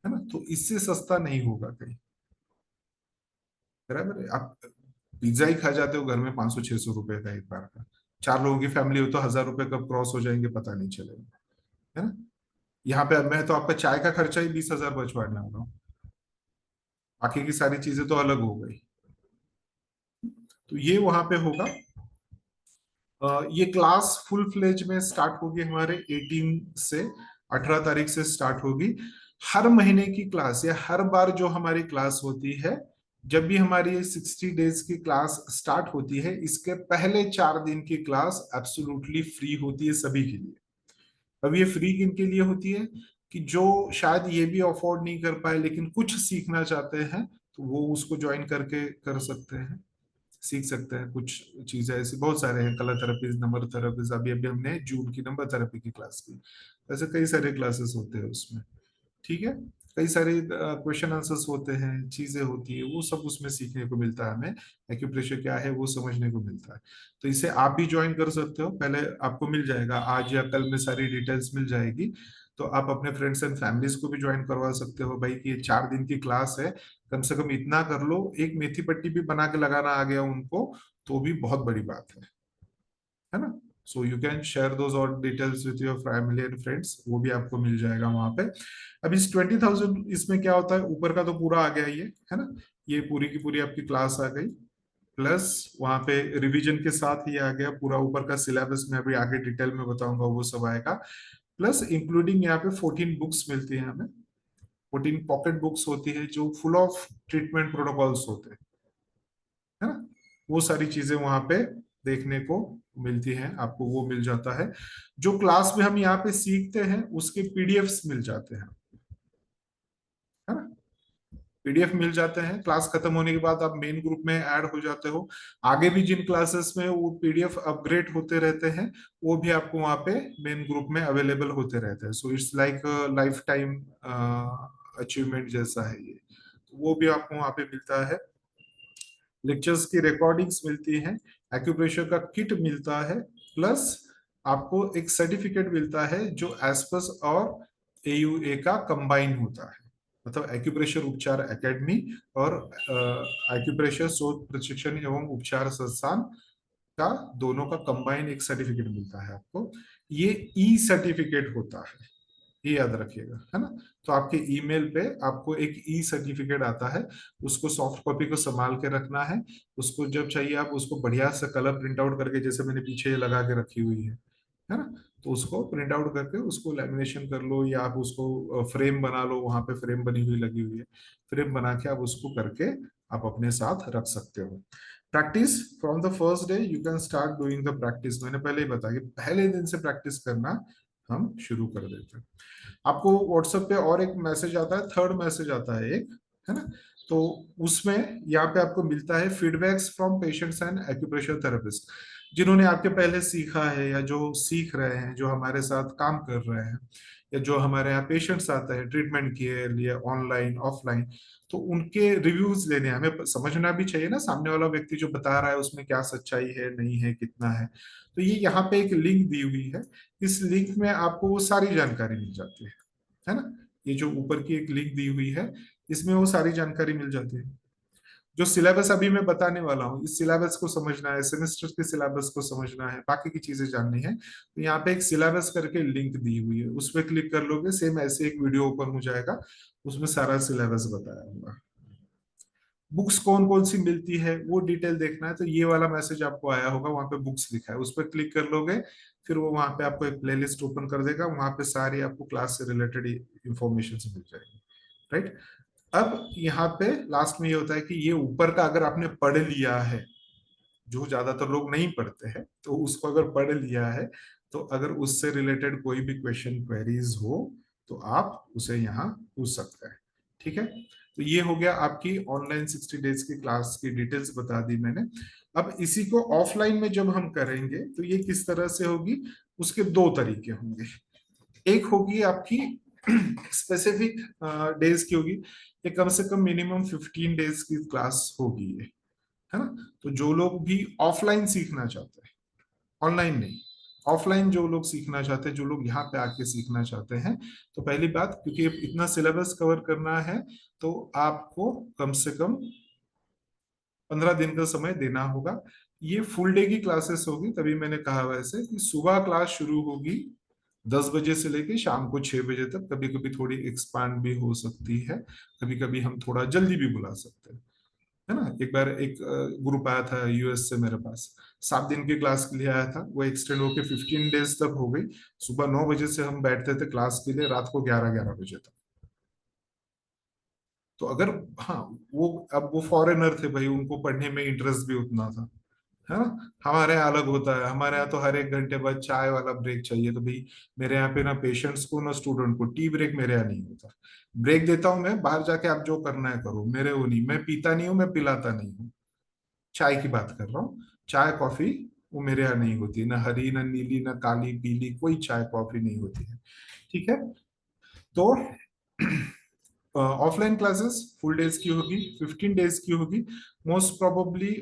है ना। तो इससे सस्ता नहीं होगा कहीं, बराबर है। आप पिज्जा ही खा जाते हो घर में 500-600 रुपए का एक बार का, 4 लोगों की फैमिली हो तो 1,000 रुपए कब क्रॉस हो जाएंगे पता नहीं चलेगा, है ना। यहाँ पे मैं तो आपका चाय का खर्चा ही 20,000 बचवाने वाला हूँ, बाकी की सारी चीजें तो अलग हो गई। तो ये वहां पे होगा। ये क्लास फुल फ्लेज में स्टार्ट होगी हमारे 18 से 18 तारीख से स्टार्ट होगी। हर महीने की क्लास या हर बार जो हमारी क्लास होती है, जब भी हमारी 60 डेज की क्लास स्टार्ट होती है, इसके पहले 4 दिन की क्लास एब्सोल्युटली फ्री होती है सभी के लिए। अब ये फ्री किन के लिए होती है, कि जो शायद ये भी अफोर्ड नहीं कर पाए लेकिन कुछ सीखना चाहते हैं, तो वो उसको ज्वाइन करके कर सकते हैं, सीख सकते हैं। कुछ चीजें ऐसी बहुत सारे हैं, कलर थेरेपीज, नंबर थेरेपीज, अभी अभी हमने जून की नंबर थेरेपी की क्लास की, ऐसे कई सारे क्लासेस होते हैं उसमें। ठीक है, कई सारे क्वेश्चन आंसर्स होते हैं, चीजें होती है, वो सब उसमें सीखने को मिलता है हमें। एक्यूप्रेशर क्या है वो समझने को मिलता है। तो इसे आप भी ज्वाइन कर सकते हो, पहले आपको मिल जाएगा, आज या कल में सारी डिटेल्स मिल जाएगी। तो आप अपने फ्रेंड्स एंड फैमिलीज को भी ज्वाइन करवा सकते हो भाई, कि ये 4 दिन की क्लास है, कम से कम इतना कर लो, एक मेथी पट्टी भी बना के लगाना आ गया उनको तो भी बहुत बड़ी बात है ना। So you can share those और details with your family and friends, वो भी आपको मिल जाएगा वहां पे। अब इस 20,000 इसमें क्या होता है, ऊपर का तो पूरा आ गया ये, है ना। ये पूरी की पूरी आपकी क्लास आ गई, प्लस वहां पे रिवीजन के साथ ही आ गया पूरा ऊपर का सिलेबस, में अभी आगे डिटेल में बताऊंगा वो सब आएगा। प्लस इंक्लूडिंग यहाँ पे 14 बुक्स मिलती है हमें, 14 पॉकेट बुक्स होती है जो फुल ऑफ ट्रीटमेंट प्रोटोकॉल्स होते हैं, है ना। वो सारी चीजें वहां पे देखने को मिलती हैं आपको, वो मिल जाता है। जो क्लास में हम यहाँ पे सीखते हैं उसके पीडीएफ्स मिल जाते हैं, है ना। पीडीएफ मिल जाते हैं, क्लास खत्म होने के बाद आप मेन ग्रुप में ऐड हो जाते हो। आगे भी जिन क्लासेस में वो पीडीएफ अपग्रेड होते रहते हैं, वो भी आपको वहाँ पे मेन ग्रुप में अवेलेबल होते रहते हैं। So it's like life time achievement जैसा है ये, तो वो भी आपको वहाँ पे मिलता है। लेक्चर्स की रिकॉर्डिंग्स मिलती हैं, एक्यूप्रेशर का किट मिलता है, प्लस आपको एक सर्टिफिकेट मिलता है जो एस्पस और एयूए का कंबाइन होता है, मतलब एक्यूप्रेशर उपचार एकेडमी और एक्यूप्रेशर शोध प्रशिक्षण एवं उपचार संस्थान का, दोनों का कंबाइन एक सर्टिफिकेट मिलता है आपको। ये ई सर्टिफिकेट होता है, ये याद रखिएगा, है ना। तो आपके ईमेल पे आपको एक ई सर्टिफिकेट आता है, उसको सॉफ्ट कॉपी को संभाल के रखना है। उसको जब चाहिए आप उसको बढ़िया से कलर प्रिंट आउट करके, जैसे मैंने पीछे ये लगा के रखी हुई है ना, तो उसको प्रिंट आउट करके उसको लैमिनेशन कर लो, या आप उसको फ्रेम बना लो, वहां पे फ्रेम बनी हुई लगी हुई है, फ्रेम बना के आप उसको करके आप अपने साथ रख सकते हो। Practice from the first day you can start doing the practice, मैंने पहले ही बताया कि पहले दिन से प्रैक्टिस करना हम शुरू कर देते हैं। आपको व्हाट्सएप पे और एक मैसेज आता है, थर्ड मैसेज आता है एक, है ना। तो उसमें यहाँ पे आपको मिलता है feedbacks from patients and acupressure therapist. जिन्होंने आपके पहले सीखा है या जो सीख रहे हैं, जो हमारे साथ काम कर रहे हैं, या जो हमारे यहाँ पेशेंट्स आते हैं ट्रीटमेंट के लिए ऑनलाइन ऑफलाइन, तो उनके रिव्यूज लेने हमें समझना भी चाहिए ना, सामने वाला व्यक्ति जो बता रहा है उसमें क्या सच्चाई है, नहीं है, कितना है। तो ये यहाँ पे एक लिंक दी हुई है, इस लिंक में आपको वो सारी जानकारी मिल जाती है ना। ये जो ऊपर की एक लिंक दी हुई है, इसमें वो सारी जानकारी मिल जाती है। जो सिलेबस अभी मैं बताने वाला हूँ, इस सिलेबस को समझना है, सेमेस्टर के सिलेबस को समझना है, बाकी की चीजें जाननी है, तो यहाँ पे एक सिलेबस करके लिंक दी हुई है, उस पर क्लिक कर लोगे, सेम ऐसे एक वीडियो ओपन हो जाएगा, उसमें सारा सिलेबस बताया हुआ। बुक्स कौन कौन सी मिलती है वो डिटेल देखना है, तो ये वाला मैसेज आपको आया होगा, वहां पे बुक्स लिखा है, उस पर क्लिक कर लोगे, फिर वो वहां पे आपको एक प्लेलिस्ट ओपन कर देगा, वहां पे सारी आपको क्लास से रिलेटेड इंफॉर्मेशन मिल जाएगी। राइट। अब यहाँ पे लास्ट में ये होता है कि ये ऊपर का अगर आपने पढ़ लिया है, जो ज्यादातर लोग नहीं पढ़ते हैं, तो उसको अगर पढ़ लिया है, तो अगर उससे रिलेटेड कोई भी क्वेश्चन क्वेरीज हो, तो आप उसे यहाँ पूछ सकते हैं। ठीक है। तो ये हो गया आपकी ऑनलाइन 60 डेज की क्लास की डिटेल्स बता दी मैंने। अब इसी को ऑफलाइन में जब हम करेंगे तो ये किस तरह से होगी, उसके दो तरीके होंगे। एक होगी आपकी स्पेसिफिक डेज की होगी, ये कम से कम मिनिमम 15 डेज की क्लास होगी ये, है ना। तो जो लोग भी ऑफलाइन सीखना चाहते हैं, ऑनलाइन नहीं, ऑफलाइन जो लोग सीखना चाहते हैं, जो लोग यहाँ पे आके सीखना चाहते हैं, तो पहली बात, क्योंकि इतना सिलेबस कवर करना है, तो आपको कम से कम 15 दिन का समय देना होगा। ये फुल डे की क्लासेस होगी, तभी मैंने कहा वैसे कि सुबह क्लास शुरू होगी 10 बजे से लेके शाम को 6 बजे तक, कभी कभी थोड़ी एक्सपांड भी हो सकती है, कभी कभी हम थोड़ा जल्दी भी बुला सकते हैं, है ना। एक बार एक ग्रुप आया था यूएस से मेरे पास, 7 दिन की क्लास के लिए आया था, वो एक्सटेंड होके 15 डेज तक हो गई। सुबह 9 बजे से हम बैठते थे क्लास के लिए, रात को 11-11 बजे तक। तो अगर, हाँ, वो अब वो फॉरेनर थे भाई, उनको पढ़ने में इंटरेस्ट भी उतना था, है ना। हमारे यहाँ अलग होता है, हमारे यहाँ तो हर 1 घंटे बाद चाय वाला ब्रेक चाहिए, तो भाई मेरे यहाँ पे ना पेशेंट्स को ना स्टूडेंट को टी ब्रेक मेरे यहाँ नहीं होता। ब्रेक देता हूँ मैं, बाहर जाके आप जो करना है करो, मेरे वो नहीं, मैं पीता नहीं हूँ, मैं पिलाता नहीं हूँ। चाय की बात कर रहा हूँ, चाय कॉफी वो मेरे यहाँ नहीं होती, ना हरी ना नीली ना काली पीली, कोई चाय कॉफी नहीं होती है। ठीक है। तो ऑफलाइन क्लासेस फुल डेज की होगी, 15 डेज की होगी। मोस्ट प्रोबेबली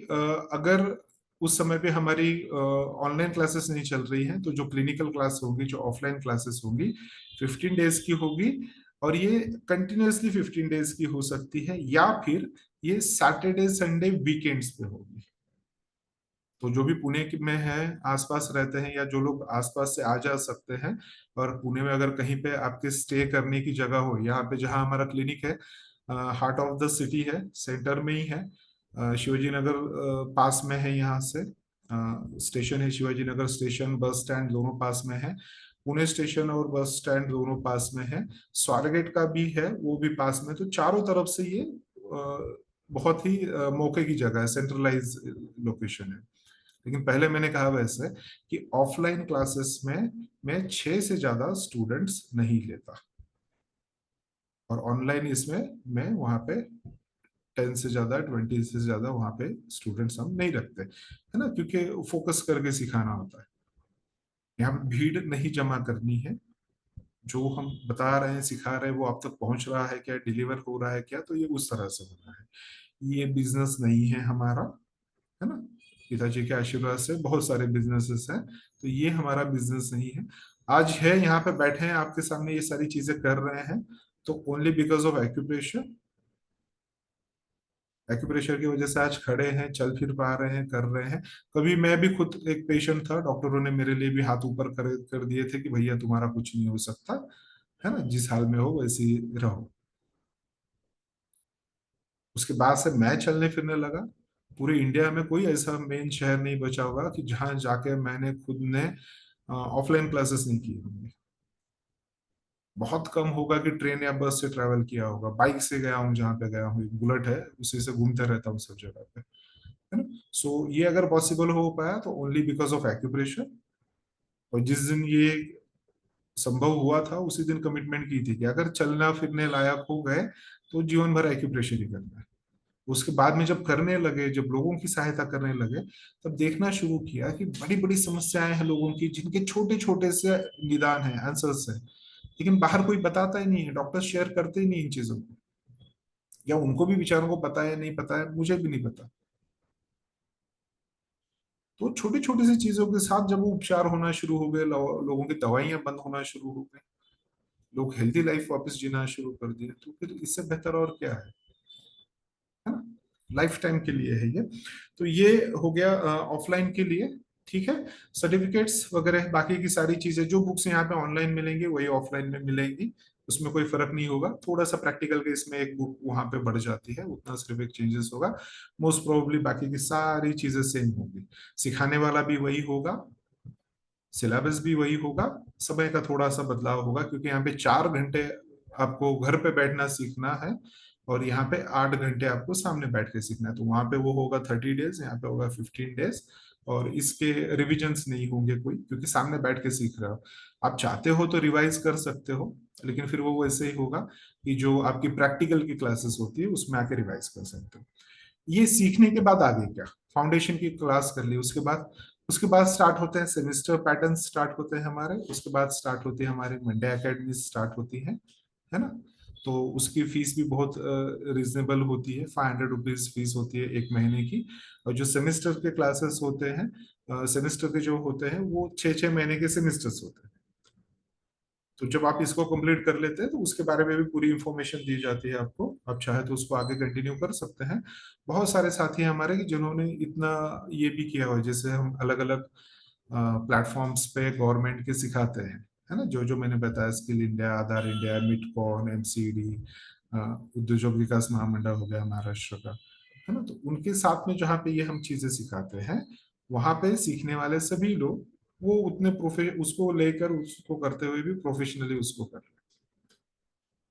अगर उस समय पे हमारी ऑनलाइन क्लासेस नहीं चल रही हैं, तो जो क्लिनिकल क्लास होगी, जो ऑफलाइन क्लासेस होगी, 15 डेज की होगी। और ये कंटिन्यूअसली 15 डेज की हो सकती है, या फिर ये सैटरडे संडे वीकेंड्स पे होगी। तो जो भी पुणे में है, आसपास रहते हैं, या जो लोग आसपास से आ जा सकते हैं, और पुणे में अगर कहीं पे आपके स्टे करने की जगह हो, यहाँ पे जहाँ हमारा क्लिनिक है, हार्ट ऑफ द सिटी है, सेंटर में ही है, शिवाजी नगर पास में है यहाँ से, स्टेशन है Shivaji Nagar station, bus stand दोनों पास में है, पुणे स्टेशन और बस स्टैंड दोनों पास में है, स्वारगेट का भी है वो भी पास में, तो चारों तरफ से ये बहुत ही मौके की जगह है, सेंट्रलाइज लोकेशन है। लेकिन पहले मैंने कहा वैसे कि ऑफलाइन क्लासेस में मैं 6 से ज्यादा स्टूडेंट्स नहीं लेता, और ऑनलाइन इसमें मैं वहां पे 10 से ज्यादा 20 से ज्यादा वहां पे स्टूडेंट्स हम नहीं रखते, है ना, क्योंकि फोकस करके सिखाना होता है। यहाँ पे भीड़ नहीं जमा करनी है, जो हम बता रहे हैं सिखा रहे हैं वो आप तक पहुंच रहा है क्या, डिलीवर हो रहा है क्या, तो ये उस तरह से होना है। ये बिजनेस नहीं है हमारा, है ना। पिताजी के आशीर्वाद से बहुत सारे बिजनेसेस हैं, तो ये हमारा बिजनेस नहीं है। आज है यहाँ पे बैठे हैं आपके सामने, ये सारी चीजें कर रहे हैं, तो only because of acupressure. Acupressure की वजह से आज खड़े हैं, चल फिर पा रहे हैं, कर रहे हैं। कभी मैं भी खुद एक पेशेंट था, डॉक्टरों ने मेरे लिए भी हाथ ऊपर कर दिए थे कि भैया तुम्हारा कुछ नहीं हो सकता, है ना, जिस हाल में हो वैसे ही रहो। उसके बाद से मैं चलने फिरने लगा। पूरे इंडिया में कोई ऐसा मेन शहर नहीं बचा होगा कि जहां जाके मैंने खुद ने ऑफलाइन क्लासेस नहीं की होंगी। बहुत कम होगा कि ट्रेन या बस से ट्रैवल किया होगा, बाइक से गया हूँ जहाँ पे गया हूँ, एक बुलेट है उसी से घूमते रहता हूँ सब जगह पे, है ना। सो ये अगर पॉसिबल हो पाया तो ओनली बिकॉज ऑफ एक्यूप्रेशर। और जिस दिन ये संभव हुआ था उसी दिन कमिटमेंट की थी कि अगर चलना फिरने लायक हो गए तो जीवन भर एक्यूप्रेशर ही करना है। उसके बाद में जब करने लगे, जब लोगों की सहायता करने लगे, तब देखना शुरू किया कि बड़ी बड़ी समस्याएं हैं लोगों की, जिनके छोटे छोटे से निदान है, आंसर्स है, लेकिन बाहर कोई बताता ही नहीं है, डॉक्टर शेयर करते ही नहीं इन चीजों को, या उनको भी बेचारों को पता है नहीं पता है, मुझे भी नहीं पता। तो छोटी छोटी सी चीजों के साथ जब वो उपचार होना शुरू हो गए, लोगों की दवाइयां बंद होना शुरू हो गई, लोग हेल्दी लाइफ वापस जीना शुरू कर दिए, तो फिर इससे बेहतर और क्या है ना? लाइफ टाइम के लिए है ये। तो ये हो गया ऑफलाइन के लिए। ठीक है। सर्टिफिकेट्स वगैरह बाकी की सारी चीजें, जो बुक्स यहाँ पे ऑनलाइन मिलेंगी वही ऑफलाइन में मिलेंगी, उसमें कोई फर्क नहीं होगा। थोड़ा सा प्रैक्टिकल के इसमें एक बुक वहां पे बढ़ जाती है, उतना सिर्फ एक चेंजेस होगा। मोस्ट प्रोबेबली बाकी की सारी चीजें सेम होगी, सिखाने वाला भी वही होगा, सिलेबस भी वही होगा, समय का थोड़ा सा बदलाव होगा, क्योंकि यहाँ पे 4 घंटे आपको घर पे बैठना सीखना है, और यहाँ पे 8 घंटे आपको सामने बैठ के सीखना है। तो वहां पे वो होगा 30 डेज, यहाँ पे होगा 15 डेज। और इसके रिविजन्स नहीं होंगे कोई, क्योंकि सामने बैठ के सीख रहे हो। आप चाहते हो तो रिवाइज कर सकते हो, लेकिन फिर वो वैसे ही होगा कि जो आपकी प्रैक्टिकल की क्लासेस होती है उसमें आके रिवाइज कर सकते हो। ये सीखने के बाद आगे क्या, फाउंडेशन की क्लास कर ली, उसके बाद स्टार्ट होते हैं सेमेस्टर पैटर्न, स्टार्ट होते हैं हमारे, उसके बाद स्टार्ट होती है हमारे मंडे एकेडमी स्टार्ट होती है ना? तो उसकी फीस भी बहुत रिजनेबल होती है, 500 रुपीज फीस होती है 1 महीने की। और जो सेमेस्टर के क्लासेस होते हैं, सेमेस्टर के जो होते हैं वो 6 6 महीने के सेमेस्टर्स होते हैं। तो जब आप इसको कंप्लीट कर लेते हैं तो उसके बारे में भी पूरी इंफॉर्मेशन दी जाती है आपको, आप चाहे तो उसको आगे कंटिन्यू कर सकते हैं। बहुत सारे साथी हैं हमारे कि जिन्होंने इतना ये भी किया हुआ है, जैसे हम अलग अलग प्लेटफॉर्म्स पे गवर्नमेंट के सिखाते हैं, है ना? जो जो मैंने बताया, स्किल इंडिया, आधार इंडिया, मिटकॉन, एमसीडी, उद्योजक विकास महामंडल हो गया महाराष्ट्र का, है ना? तो उनके साथ में जहाँ पे ये हम चीजें सिखाते हैं, वहां पे सीखने वाले सभी लोग वो उतने उसको लेकर, उसको करते हुए भी प्रोफेशनली उसको कर रहे हैं।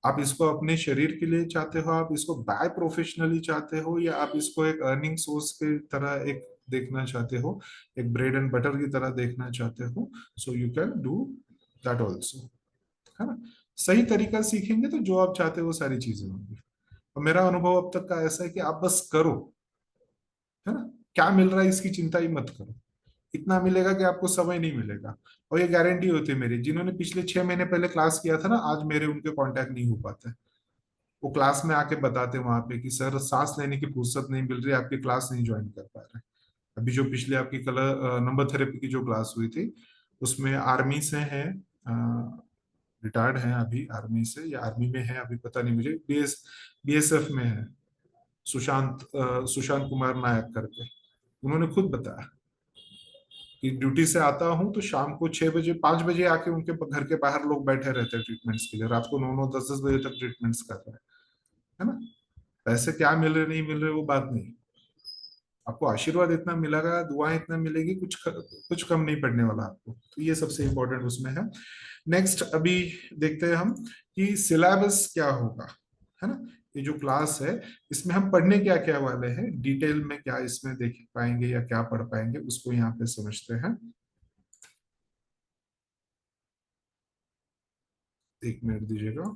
आप इसको अपने शरीर के लिए चाहते हो, आप इसको बाय प्रोफेशनली चाहते हो, या आप इसको एक अर्निंग सोर्स के तरह एक देखना चाहते हो, एक ब्रेड एंड बटर की तरह देखना चाहते हो, सो you can do that also, है ना? सही तरीका सीखेंगे तो जो आप चाहते हो वो सारी चीजें होंगी। और मेरा अनुभव अब तक का ऐसा है कि आप बस करो, है ना? क्या मिल रहा है इसकी चिंता ही मत करो, इतना मिलेगा कि आपको समय नहीं मिलेगा। और ये गारंटी होती है मेरी, जिन्होंने पिछले 6 महीने पहले क्लास किया था ना, आज मेरे उनके कांटेक्ट नहीं हो पाते। वो क्लास में आके बताते वहां पे कि सर सांस लेने की फुर्सत नहीं मिल रही, आपकी क्लास नहीं ज्वाइन कर पा रहे। अभी जो पिछले आपकी कलर नंबर थेरेपी की जो क्लास हुई थी, उसमें आर्मी से हैं, रिटायर्ड हैं अभी आर्मी से, या आर्मी में है अभी पता नहीं मुझे, बीएसएफ में है, सुशांत कुमार नायक करके। उन्होंने खुद बताया कि ड्यूटी से आता हूँ तो शाम को 6 बजे 5 बजे आके उनके घर के बाहर लोग बैठे रहते हैं ट्रीटमेंट्स के लिए, रात को 9 9 10 10 बजे तक ट्रीटमेंट्स कर रहे हैं, है ना? पैसे क्या मिल रहे नहीं मिल रहे वो बात नहीं, आपको आशीर्वाद इतना मिलेगा, दुआएं इतना मिलेगी, कुछ कम नहीं पड़ने वाला आपको। तो ये सबसे इंपॉर्टेंट उसमें है। नेक्स्ट अभी देखते हैं हम कि सिलेबस क्या होगा, है ना? ये जो क्लास है, इसमें हम पढ़ने क्या क्या वाले हैं, डिटेल में क्या इसमें देख पाएंगे या क्या पढ़ पाएंगे, उसको यहाँ पे समझते हैं। 1 मिनट दीजिएगा।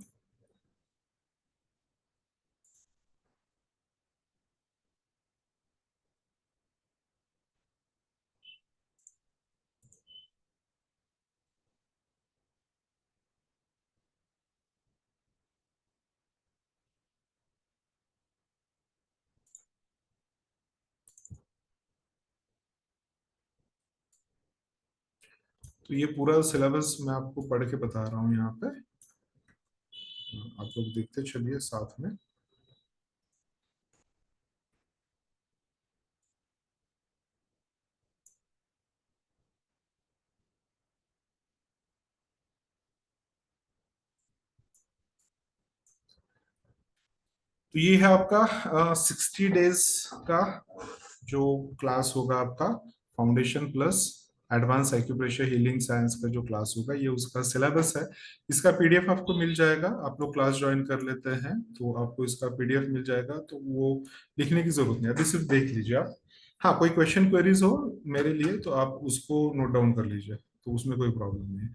तो ये पूरा सिलेबस मैं आपको पढ़ के बता रहा हूँ यहाँ पे, आप लोग देखते चलिए साथ में। तो ये है आपका 60 डेज का जो क्लास होगा आपका, foundation plus advance acupressure healing science का जो क्लास होगा, ये उसका सिलेबस है। इसका पीडीएफ आपको मिल जाएगा, आप लोग क्लास ज्वाइन कर लेते हैं तो आपको इसका पीडीएफ मिल जाएगा, तो वो लिखने की जरूरत नहीं, अभी सिर्फ देख लीजिए आप। हाँ, कोई क्वेश्चन क्वेरीज हो मेरे लिए तो आप उसको नोट डाउन कर लीजिए। तो उसमें कोई प्रॉब्लम नहीं है।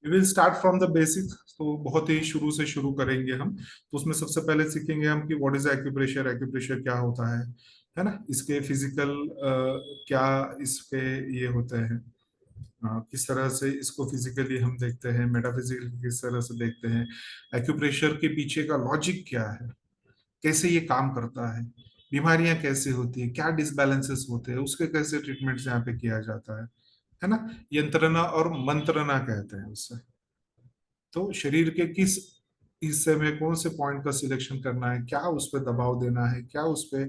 We will start from the basic, तो बहुत ही शुरू से शुरू करेंगे हम। तो उसमें सबसे पहले सीखेंगे हम कि व्हाट इज एक्यूप्रेशर, एक्यूप्रेशर क्या होता है ना, इसके फिजिकल क्या इसके ये होते हैं, किस तरह से इसको फिजिकली हम देखते हैं, मेटाफिजिकली किस तरह से देखते हैं, एक्यूप्रेशर के पीछे का लॉजिक क्या है, कैसे ये काम करता है, बीमारियां कैसे होती है, क्या डिसबैलेंसेस होते हैं, उसके कैसे ट्रीटमेंट यहाँ पे किया जाता है ना। यंत्रणा और मंत्रणा कहते हैं उससे। तो शरीर के किस हिस्से में कौन से पॉइंट का सिलेक्शन करना है, क्या उस पर दबाव देना है, क्या उस पे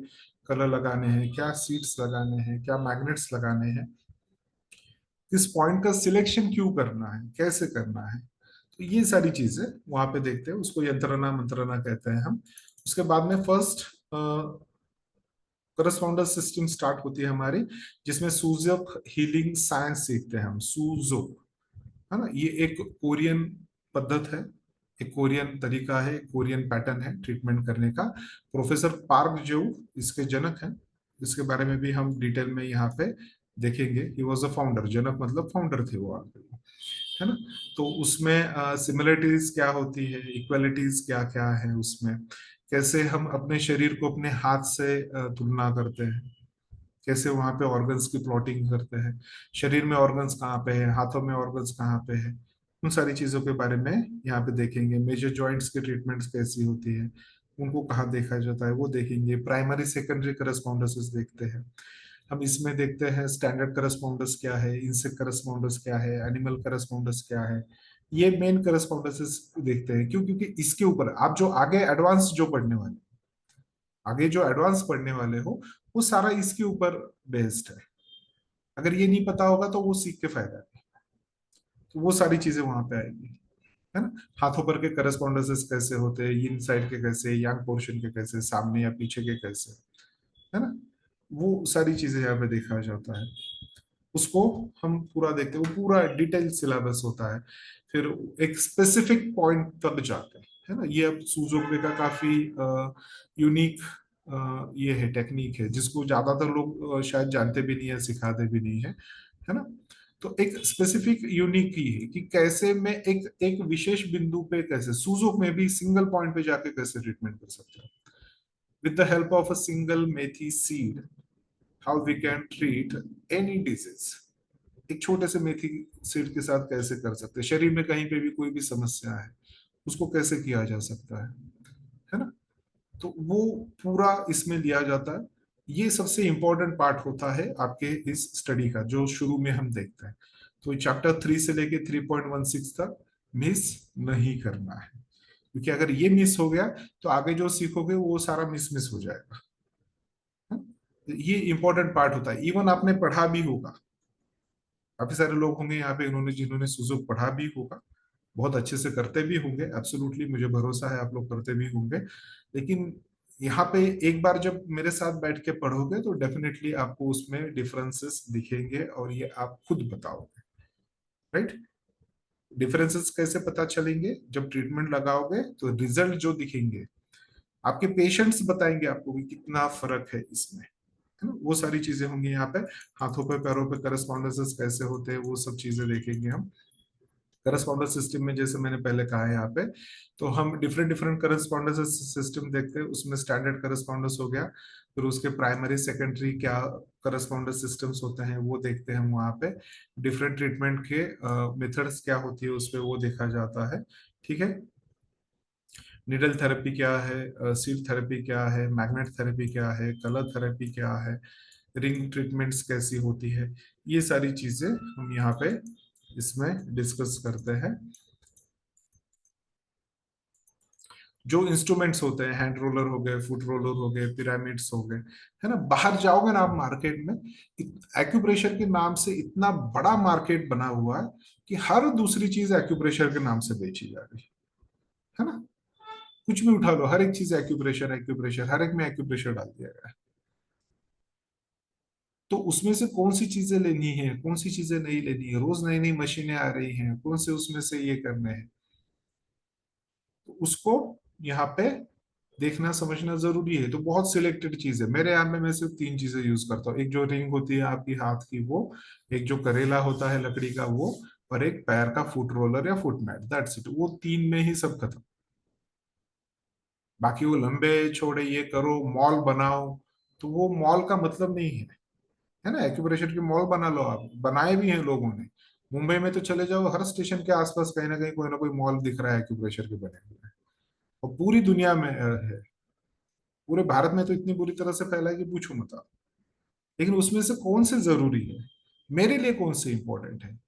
कलर लगाने हैं, क्या सीट्स लगाने हैं, क्या मैग्नेट्स लगाने हैं, किस पॉइंट का सिलेक्शन क्यों करना है, कैसे करना है, तो ये सारी चीजें वहां पे देखते हैं, उसको यंत्रणा मंत्रणा कहते हैं हम। उसके बाद में फर्स्ट करस्पॉन्डर सिस्टम स्टार्ट होती है हमारी, जिसमें सूजोक हीलिंग साइंस सीखते हैं हम, सूजोक, है ना। ये एक कोरियन पद्धत है, एक कोरियन तरीका है, एक कोरियन पैटर्न है ट्रीटमेंट करने का। प्रोफेसर पार्क जो इसके जनक हैं, इसके बारे में भी हम डिटेल में यहाँ पे देखेंगे। ही वॉज अ फाउंडर, जनक मतलब फाउंडर थे वो आगे, है ना। तो उसमें सिमिलरिटीज क्या होती है, इक्वलिटीज क्या क्या है उसमें, कैसे हम अपने शरीर को अपने हाथ से तुलना करते हैं, कैसे वहां पे ऑर्गन्स की प्लॉटिंग करते हैं, शरीर में ऑर्गन्स कहाँ पे है, हाथों में ऑर्गन्स कहाँ पे है, उन सारी चीजों के बारे में यहाँ पे देखेंगे। मेजर जॉइंट्स की ट्रीटमेंट्स कैसी होती है, उनको कहाँ देखा जाता है वो देखेंगे। प्राइमरी सेकेंडरी करस्पॉन्डेंसेस देखते हैं हम। इसमें देखते हैं स्टैंडर्ड करस्पॉन्डेंस क्या है, इंसेक्ट करस्पॉन्डेंस क्या है, एनिमल करस्पॉन्डेंस क्या है, ये मेन करस्पॉन्डेंसेस देखते हैं। क्यों? क्योंकि इसके ऊपर आप जो आगे एडवांस जो पढ़ने वाले, आगे जो एडवांस पढ़ने वाले हो, वो सारा इसके ऊपर बेस्ड है। अगर ये नहीं पता होगा तो वो सीख के फायदा नहीं। तो वो सारी चीजें वहां पे आएगी, है ना। हाथों पर के करस्पॉन्डेंसेस कैसे होते हैं, इन साइड के कैसे, यांग पोर्शन के कैसे, सामने या पीछे के कैसे, है ना। वो सारी चीजें यहाँ पे देखा जाता है, उसको हम पूरा देखते हैं। वो पूरा डिटेल सिलेबस होता है। फिर एक स्पेसिफिक पॉइंट तक जाते हैं, है ना। ये अब सुजोके का काफी यूनिक ये है, टेक्निक है, जिसको ज्यादातर लोग शायद जानते भी नहीं है, सिखाते भी नहीं है ना। तो एक स्पेसिफिक यूनिक ही है कि कैसे मैं एक एक विशेष बिंदु पे कैसे सूजोक में भी सिंगल पॉइंट पे जाके कैसे ट्रीटमेंट कर सकते हैं। With the help of a single methi seed, how we can treat any disease. एक छोटे से मेथी सीड के साथ कैसे कर सकते हैं, शरीर में कहीं पे भी कोई भी समस्या है उसको कैसे किया जा सकता है ना। तो वो पूरा इसमें लिया जाता है। ये सबसे इंपॉर्टेंट पार्ट होता है आपके इस स्टडी का, जो शुरू में हम देखते हैं। तो चैप्टर 3 से लेके 3.16 तक मिस नहीं करना है, क्योंकि अगर ये मिस हो गया तो आगे जो सीखोगे वो सारा मिस मिस हो जाएगा, है? ये इंपॉर्टेंट पार्ट होता है। इवन आपने पढ़ा भी होगा, काफी सारे लोग होंगे यहाँ पे इन्होंने जिन्होंने सुजुक पढ़ा भी होगा, बहुत अच्छे से करते भी होंगे, एब्सोल्युटली मुझे भरोसा है आप लोग करते भी होंगे। लेकिन यहाँ पे एक बार जब मेरे साथ बैठ के पढ़ोगे तो डेफिनेटली आपको उसमें डिफरेंसेस दिखेंगे और ये आप खुद बताओगे, राइट। डिफरेंसेस कैसे पता चलेंगे? जब ट्रीटमेंट लगाओगे तो रिजल्ट जो दिखेंगे, आपके पेशेंट्स बताएंगे आपको कि कितना फर्क है इसमें, है ना। वो सारी चीजें होंगी यहाँ पे। हाथों पे पैरों पे करस्पॉन्डेंसेस कैसे होते हैं वो सब चीजें देखेंगे हम। करस्पॉन्डेंस सिस्टम में जैसे मैंने पहले कहा है यहाँ पे, तो हम डिफरेंट डिफरेंट करस्पॉन्डेंस सिस्टम देखते हैं। उसमें स्टैंडर्ड करस्पॉन्डेंस हो गया, फिर उसके प्राइमरी सेकेंडरी क्या करस्पॉन्डेंस सिस्टम्स होते हैं वो देखते हैं हम वहाँ पे। डिफरेंट ट्रीटमेंट के मेथड्स क्या होती है उसपे वो देखा जाता है, ठीक है। निडल थेरेपी क्या है, सीड थेरेपी क्या है, मैग्नेट थेरेपी क्या है, कलर थेरेपी क्या है, रिंग ट्रीटमेंट्स कैसी होती है, ये सारी चीजें हम यहाँ पे इसमें डिस्कस करते हैं। जो इंस्ट्रूमेंट्स होते हैं, हैंड रोलर हो गए, फुट रोलर हो गए, पिरामिड्स हो गए, है ना। बाहर जाओगे ना आप मार्केट में, एक्यूप्रेशर के नाम से इतना बड़ा मार्केट बना हुआ है कि हर दूसरी चीज एक्यूप्रेशर के नाम से बेची जा रही है ना। कुछ भी उठा लो, हर एक चीज एक्यूप्रेशर एक्यूप्रेशर, हर एक में एक्यूप्रेशर डाल दिया गया है। तो उसमें से कौन सी चीजें लेनी है, कौन सी चीजें नहीं लेनी है, रोज नई नई मशीनें आ रही हैं, कौन से उसमें से ये करने हैं, तो उसको यहाँ पे देखना समझना जरूरी है। तो बहुत सिलेक्टेड चीज है। मेरे यहाँ में मैं सिर्फ 3 चीजें यूज करता हूँ। एक जो रिंग होती है आपकी हाथ की वो, एक जो करेला होता है लकड़ी का वो, और एक पैर का फुट रोलर या फुट मैट, दैट्स इट। वो तीन में ही सब खत्म। बाकी वो लंबे छोड़े ये करो, मॉल बनाओ, तो वो मॉल का मतलब नहीं है ना। एक्यूप्रेशर की मॉल बना लो, आप बनाए भी हैं लोगों ने। मुंबई में तो चले जाओ, हर स्टेशन के आसपास कहीं ना कोई मॉल दिख रहा है एक्यूप्रेशर के बने हुए। और पूरी दुनिया में है। पूरे भारत में तो इतनी बुरी तरह से फैला है कि पूछो मत आप। लेकिन उसमें से कौन से जरूरी है, मेरे लिए कौन से इंपॉर्टेंट है,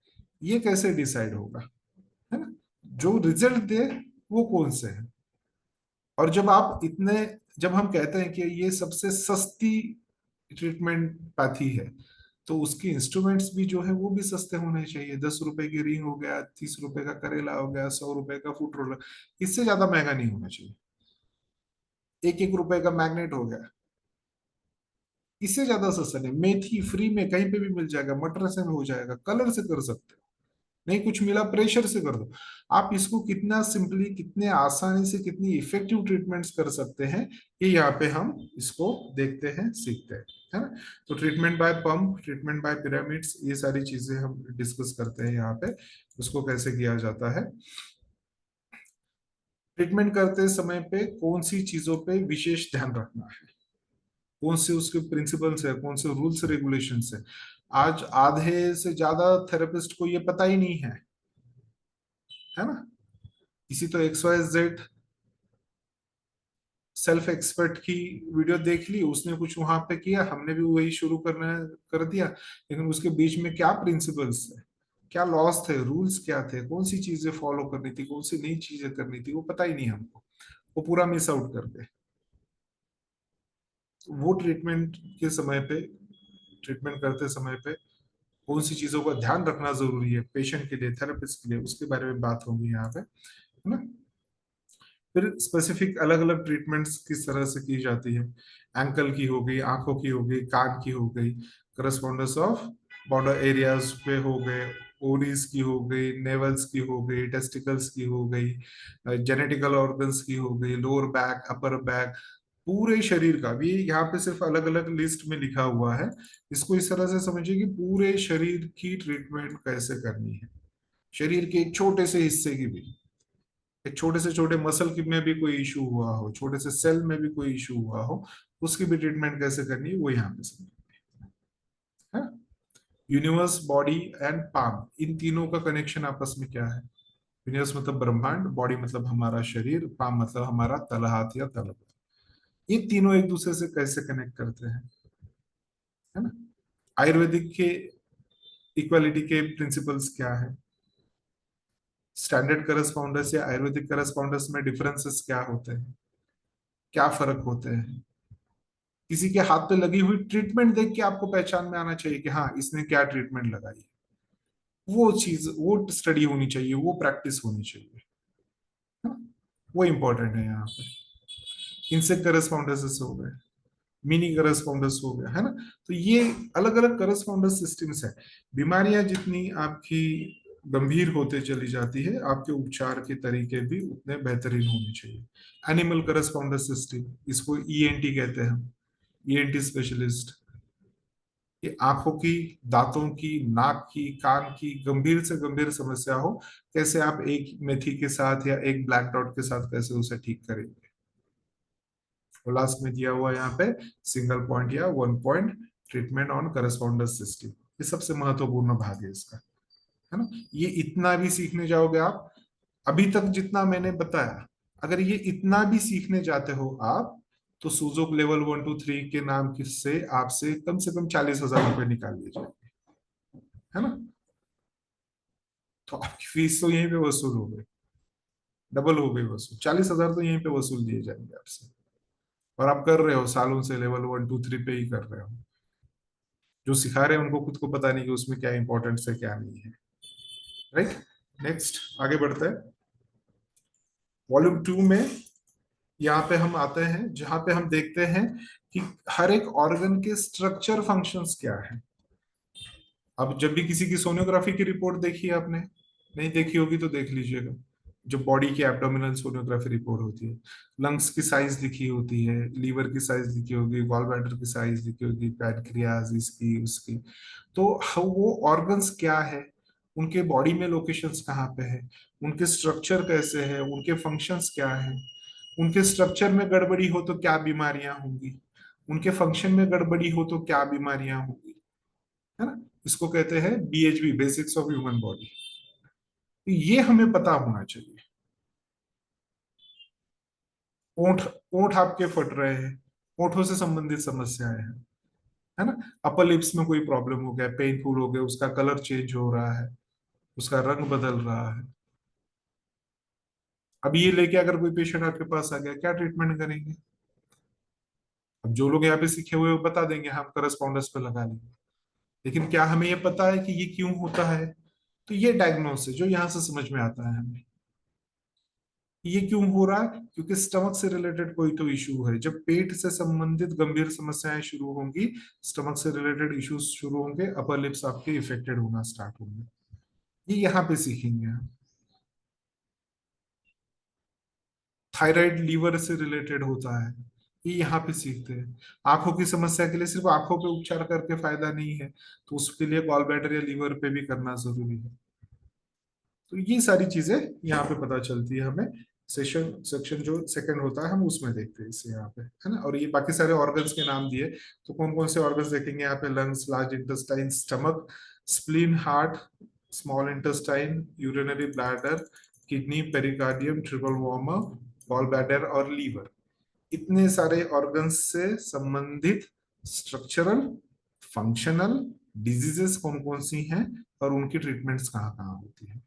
ये कैसे डिसाइड होगा, है ना। जो रिजल्ट दे वो कौन से है। और जब हम कहते हैं कि ये सबसे सस्ती ट्रीटमेंट पैथी है, तो उसके इंस्ट्रूमेंट्स भी जो है वो भी सस्ते होने चाहिए। 10 रुपए की रिंग हो गया, 30 रुपए का करेला हो गया, 100 रुपए का फुट रोलर, इससे ज्यादा महंगा नहीं होना चाहिए। 1-1 रुपए का मैग्नेट हो गया, इससे ज्यादा सस्ता नहीं। मेथी फ्री में कहीं पे भी मिल जाएगा, मटर से हो जाएगा, कलर से कर सकते हो। नहीं कुछ मिला, प्रेशर से कर दो। आप इसको कितना सिंपली, कितने आसानी से, कितनी इफेक्टिव ट्रीटमेंट्स कर सकते हैं, ये यहाँ पे हम इसको देखते हैं, सीखते हैं, है ना। तो treatment bye pump, treatment bye pyramids, ये सारी चीजें हम डिस्कस करते हैं यहाँ पे, उसको कैसे किया जाता है। ट्रीटमेंट करते समय पे कौन सी चीजों पे विशेष ध्यान रखना है, कौन से उसके प्रिंसिपल्स है, कौन से रूल्स रेगुलेशंस है। आज आधे से ज्यादा थेरेपिस्ट को ये पता ही नहीं है ना। किसी तो XYZ सेल्फ एक्सपर्ट की वीडियो देख ली, उसने कुछ वहां पे किया, हमने भी वही शुरू करना कर दिया। लेकिन उसके बीच में क्या प्रिंसिपल्स थे, क्या लॉस थे, रूल्स क्या थे, कौन सी चीजें फॉलो करनी थी, कौन सी नई चीजें करनी थी, वो पता ही नहीं हमको। वो पूरा मिस आउट कर गए। वो ट्रीटमेंट करते समय पे कौन सी चीजों का ध्यान रखना जरूरी है पेशेंट के लिए, थेरेपिस्ट के लिए, उसके बारे में बात होगी यहाँ पे, है ना। फिर स्पेसिफिक अलग अलग ट्रीटमेंट्स किस तरह से की जाती है। एंकल की हो गई, आंखों की हो गई, कान की हो गई, करस्पॉन्डेंस ऑफ बॉर्डर एरियाज पे हो गए, ओरीज की हो गई, नेवल्स की हो गई, टेस्टिकल्स की हो गई, जेनेटिकल ऑर्गन्स की हो गई, लोअर बैक, अपर बैक, पूरे शरीर का भी यहाँ पे सिर्फ अलग अलग लिस्ट में लिखा हुआ है। इसको इस तरह से समझिए कि पूरे शरीर की ट्रीटमेंट कैसे करनी है, शरीर के एक छोटे से हिस्से की भी। एक छोटे से छोटे मसल की में भी कोई इशू हुआ हो, छोटे से सेल में भी कोई इशू हुआ हो, उसकी भी ट्रीटमेंट कैसे करनी है वो यहाँ पे समझेंगे, है। यूनिवर्स, बॉडी एंड पाम, इन तीनों का कनेक्शन आपस में क्या है। यूनिवर्स मतलब ब्रह्मांड, बॉडी मतलब हमारा शरीर, पाम मतलब हमारा तल हाथ या तल। ये तीनों एक दूसरे से कैसे कनेक्ट करते हैं, है ना। आयुर्वेदिक के इक्वालिटी के प्रिंसिपल्स क्या है, स्टैंडर्ड करस्पॉन्डेंस या आयुर्वेदिक करस्पॉन्डेंस में डिफरेंसेस क्या होते हैं, क्या फर्क होते हैं। किसी के हाथ पे लगी हुई ट्रीटमेंट देख के आपको पहचान में आना चाहिए कि हाँ इसने क्या ट्रीटमेंट लगाई है। वो चीज, वो स्टडी होनी चाहिए, वो प्रैक्टिस होनी चाहिए, है ना? वो इंपॉर्टेंट है यहाँ पे। इनसे करस्पॉन्डेंसेस हो गए, मिनी करस्पॉन्डेंस हो गया, है ना। तो ये अलग अलग करस्पॉन्डेंस सिस्टम्स है। बीमारियां जितनी आपकी गंभीर होते चली जाती है, आपके उपचार के तरीके भी उतने बेहतरीन होने चाहिए। एनिमल करस्पॉन्डेंस सिस्टम, इसको ENT कहते हैं हम, ENT स्पेशलिस्ट। कि आंखों की, दांतों की, नाक की, कान की गंभीर से गंभीर समस्या हो, कैसे आप एक मेथी के साथ या एक ब्लैक डॉट के साथ कैसे उसे ठीक करेंगे। और लास्ट में दिया हुआ यहाँ पे सिंगल पॉइंट या 1 point treatment on correspondence system, ये सबसे महत्वपूर्ण भाग है इसका, है ना। ये इतना भी सीखने जाओगे आप, अभी तक जितना मैंने बताया, अगर ये इतना भी सीखने जाते हो आप, तो सुजोक लेवल 1 2 3 के नाम से आपसे कम से कम 40,000 रुपए निकाल लिए जाएंगे, है ना। तो आपकी फीस तो यहीं पे वसूल हो गई, डबल हो गई वसूल, 40,000 तो यहीं पे वसूल दिए जाएंगे आपसे। और आप कर रहे हो सालों से, लेवल 1 2 3 पे ही कर रहे हो। जो सिखा रहे हैं उनको खुद को पता नहीं कि उसमें क्या इंपॉर्टेंस है क्या नहीं है, राइट। नेक्स्ट आगे बढ़ते हैं। वॉल्यूम 2 में यहाँ पे हम आते हैं, जहां पे हम देखते हैं कि हर एक ऑर्गन के स्ट्रक्चर फंक्शंस क्या है। अब जब भी किसी की सोनोग्राफी की रिपोर्ट देखी है आपने, नहीं देखी होगी तो देख लीजिएगा। जो बॉडी की एब्डोमिनल सोनोग्राफी रिपोर्ट होती है, लंग्स की साइज लिखी होती है, लीवर की साइज लिखी होगी, गॉल ब्लैडर की साइज लिखी होगी, पैनक्रियाज इसकी उसकी। तो वो ऑर्गन्स क्या है, उनके बॉडी में लोकेशंस कहाँ पे है, उनके स्ट्रक्चर कैसे है, उनके फंक्शंस क्या है, उनके स्ट्रक्चर में गड़बड़ी हो तो क्या बीमारियां होंगी, उनके फंक्शन में गड़बड़ी हो तो क्या बीमारियां होंगी, है ना। इसको कहते हैं बीएचबी, बेसिक्स ऑफ ह्यूमन बॉडी। ये हमें पता होना चाहिए। ओंठ, ओंठ आपके फट रहे हैं, ओंठों से संबंधित समस्याएं हैं, है ना। अपर लिप्स में कोई प्रॉब्लम हो गया, पेनफुल हो गया, उसका कलर चेंज हो रहा है, उसका रंग बदल रहा है। अब ये लेके अगर कोई पेशेंट आपके पास आ गया, क्या ट्रीटमेंट करेंगे? अब जो लोग यहाँ पे सीखे हुए हैं, वो बता देंगे हम करस्पॉन्डेंस पे लगा लेंगे। लेकिन क्या हमें ये पता है कि ये क्यों होता है? तो ये डायग्नोस है जो यहाँ से समझ में आता है हमें। ये क्यों हो रहा है? क्योंकि स्टमक से रिलेटेड कोई तो इशू है। जब पेट से संबंधित गंभीर समस्याएं शुरू होंगी, स्टमक से रिलेटेड इश्यूज शुरू होंगे, अपर लिप्स आपके इफेक्टेड होना स्टार्ट होंगे। ये यहाँ पे सीखेंगे हम। थायराइड लीवर से रिलेटेड होता है, ये यहाँ पे सीखते हैं। आंखों की समस्या के लिए सिर्फ आंखों पे उपचार करके फायदा नहीं है, तो उसके लिए गॉल ब्लैडर या लीवर पे भी करना जरूरी है। तो ये सारी चीजें यहाँ पे पता चलती है हमें। सेशन सेक्शन जो सेकंड होता है हम उसमें देखते हैं इसे यहाँ पे, है ना। और ये बाकी सारे ऑर्गन्स के नाम दिए, तो कौन कौन से ऑर्गन्स देखेंगे यहाँ पे? Lungs, large intestine, stomach, spleen, heart, small intestine, urinary bladder, kidney, pericardium, triple warmer, gall bladder और लीवर। इतने सारे ऑर्गन्स से संबंधित स्ट्रक्चरल, फंक्शनल डिजीजेस कौन कौन सी हैं और उनकी ट्रीटमेंट्स कहाँ कहाँ होती है,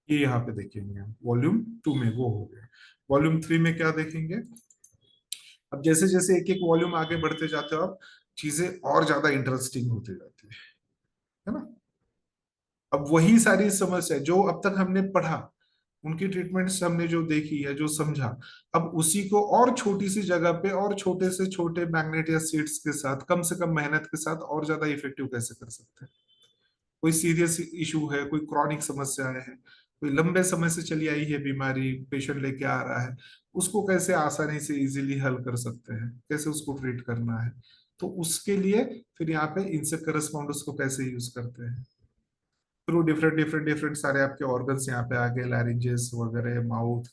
ये यहाँ पे देखेंगे हम। वॉल्यूम 2 में वो हो गया। वॉल्यूम 3 में क्या देखेंगे? अब जैसे जैसे एक एक वॉल्यूम आगे बढ़ते जाते हो आप, चीजें और ज्यादा इंटरेस्टिंग होती जाती है ना। अब वही सारी समस्या जो अब तक हमने पढ़ा, उनकी ट्रीटमेंट्स हमने जो देखी है, जो समझा, अब उसी को और छोटी सी जगह पे और छोटे से छोटे मैग्नेट या सीड्स के साथ, कम से कम मेहनत के साथ और ज्यादा इफेक्टिव कैसे कर सकते हैं। कोई सीरियस इशू है, कोई क्रॉनिक समस्या है, कोई लंबे समय से चली आई है बीमारी, पेशेंट लेके आ रहा है, उसको कैसे आसानी से इजीली हल कर सकते हैं, कैसे उसको ट्रीट करना है। तो उसके लिए फिर यहाँ पे इनसे करस्पॉन्डेंस को कैसे यूज करते हैं, थ्रू डिफरेंट डिफरेंट डिफरेंट सारे आपके ऑर्गन्स यहाँ पे आ गए, लैरिंजेस वगैरह, माउथ,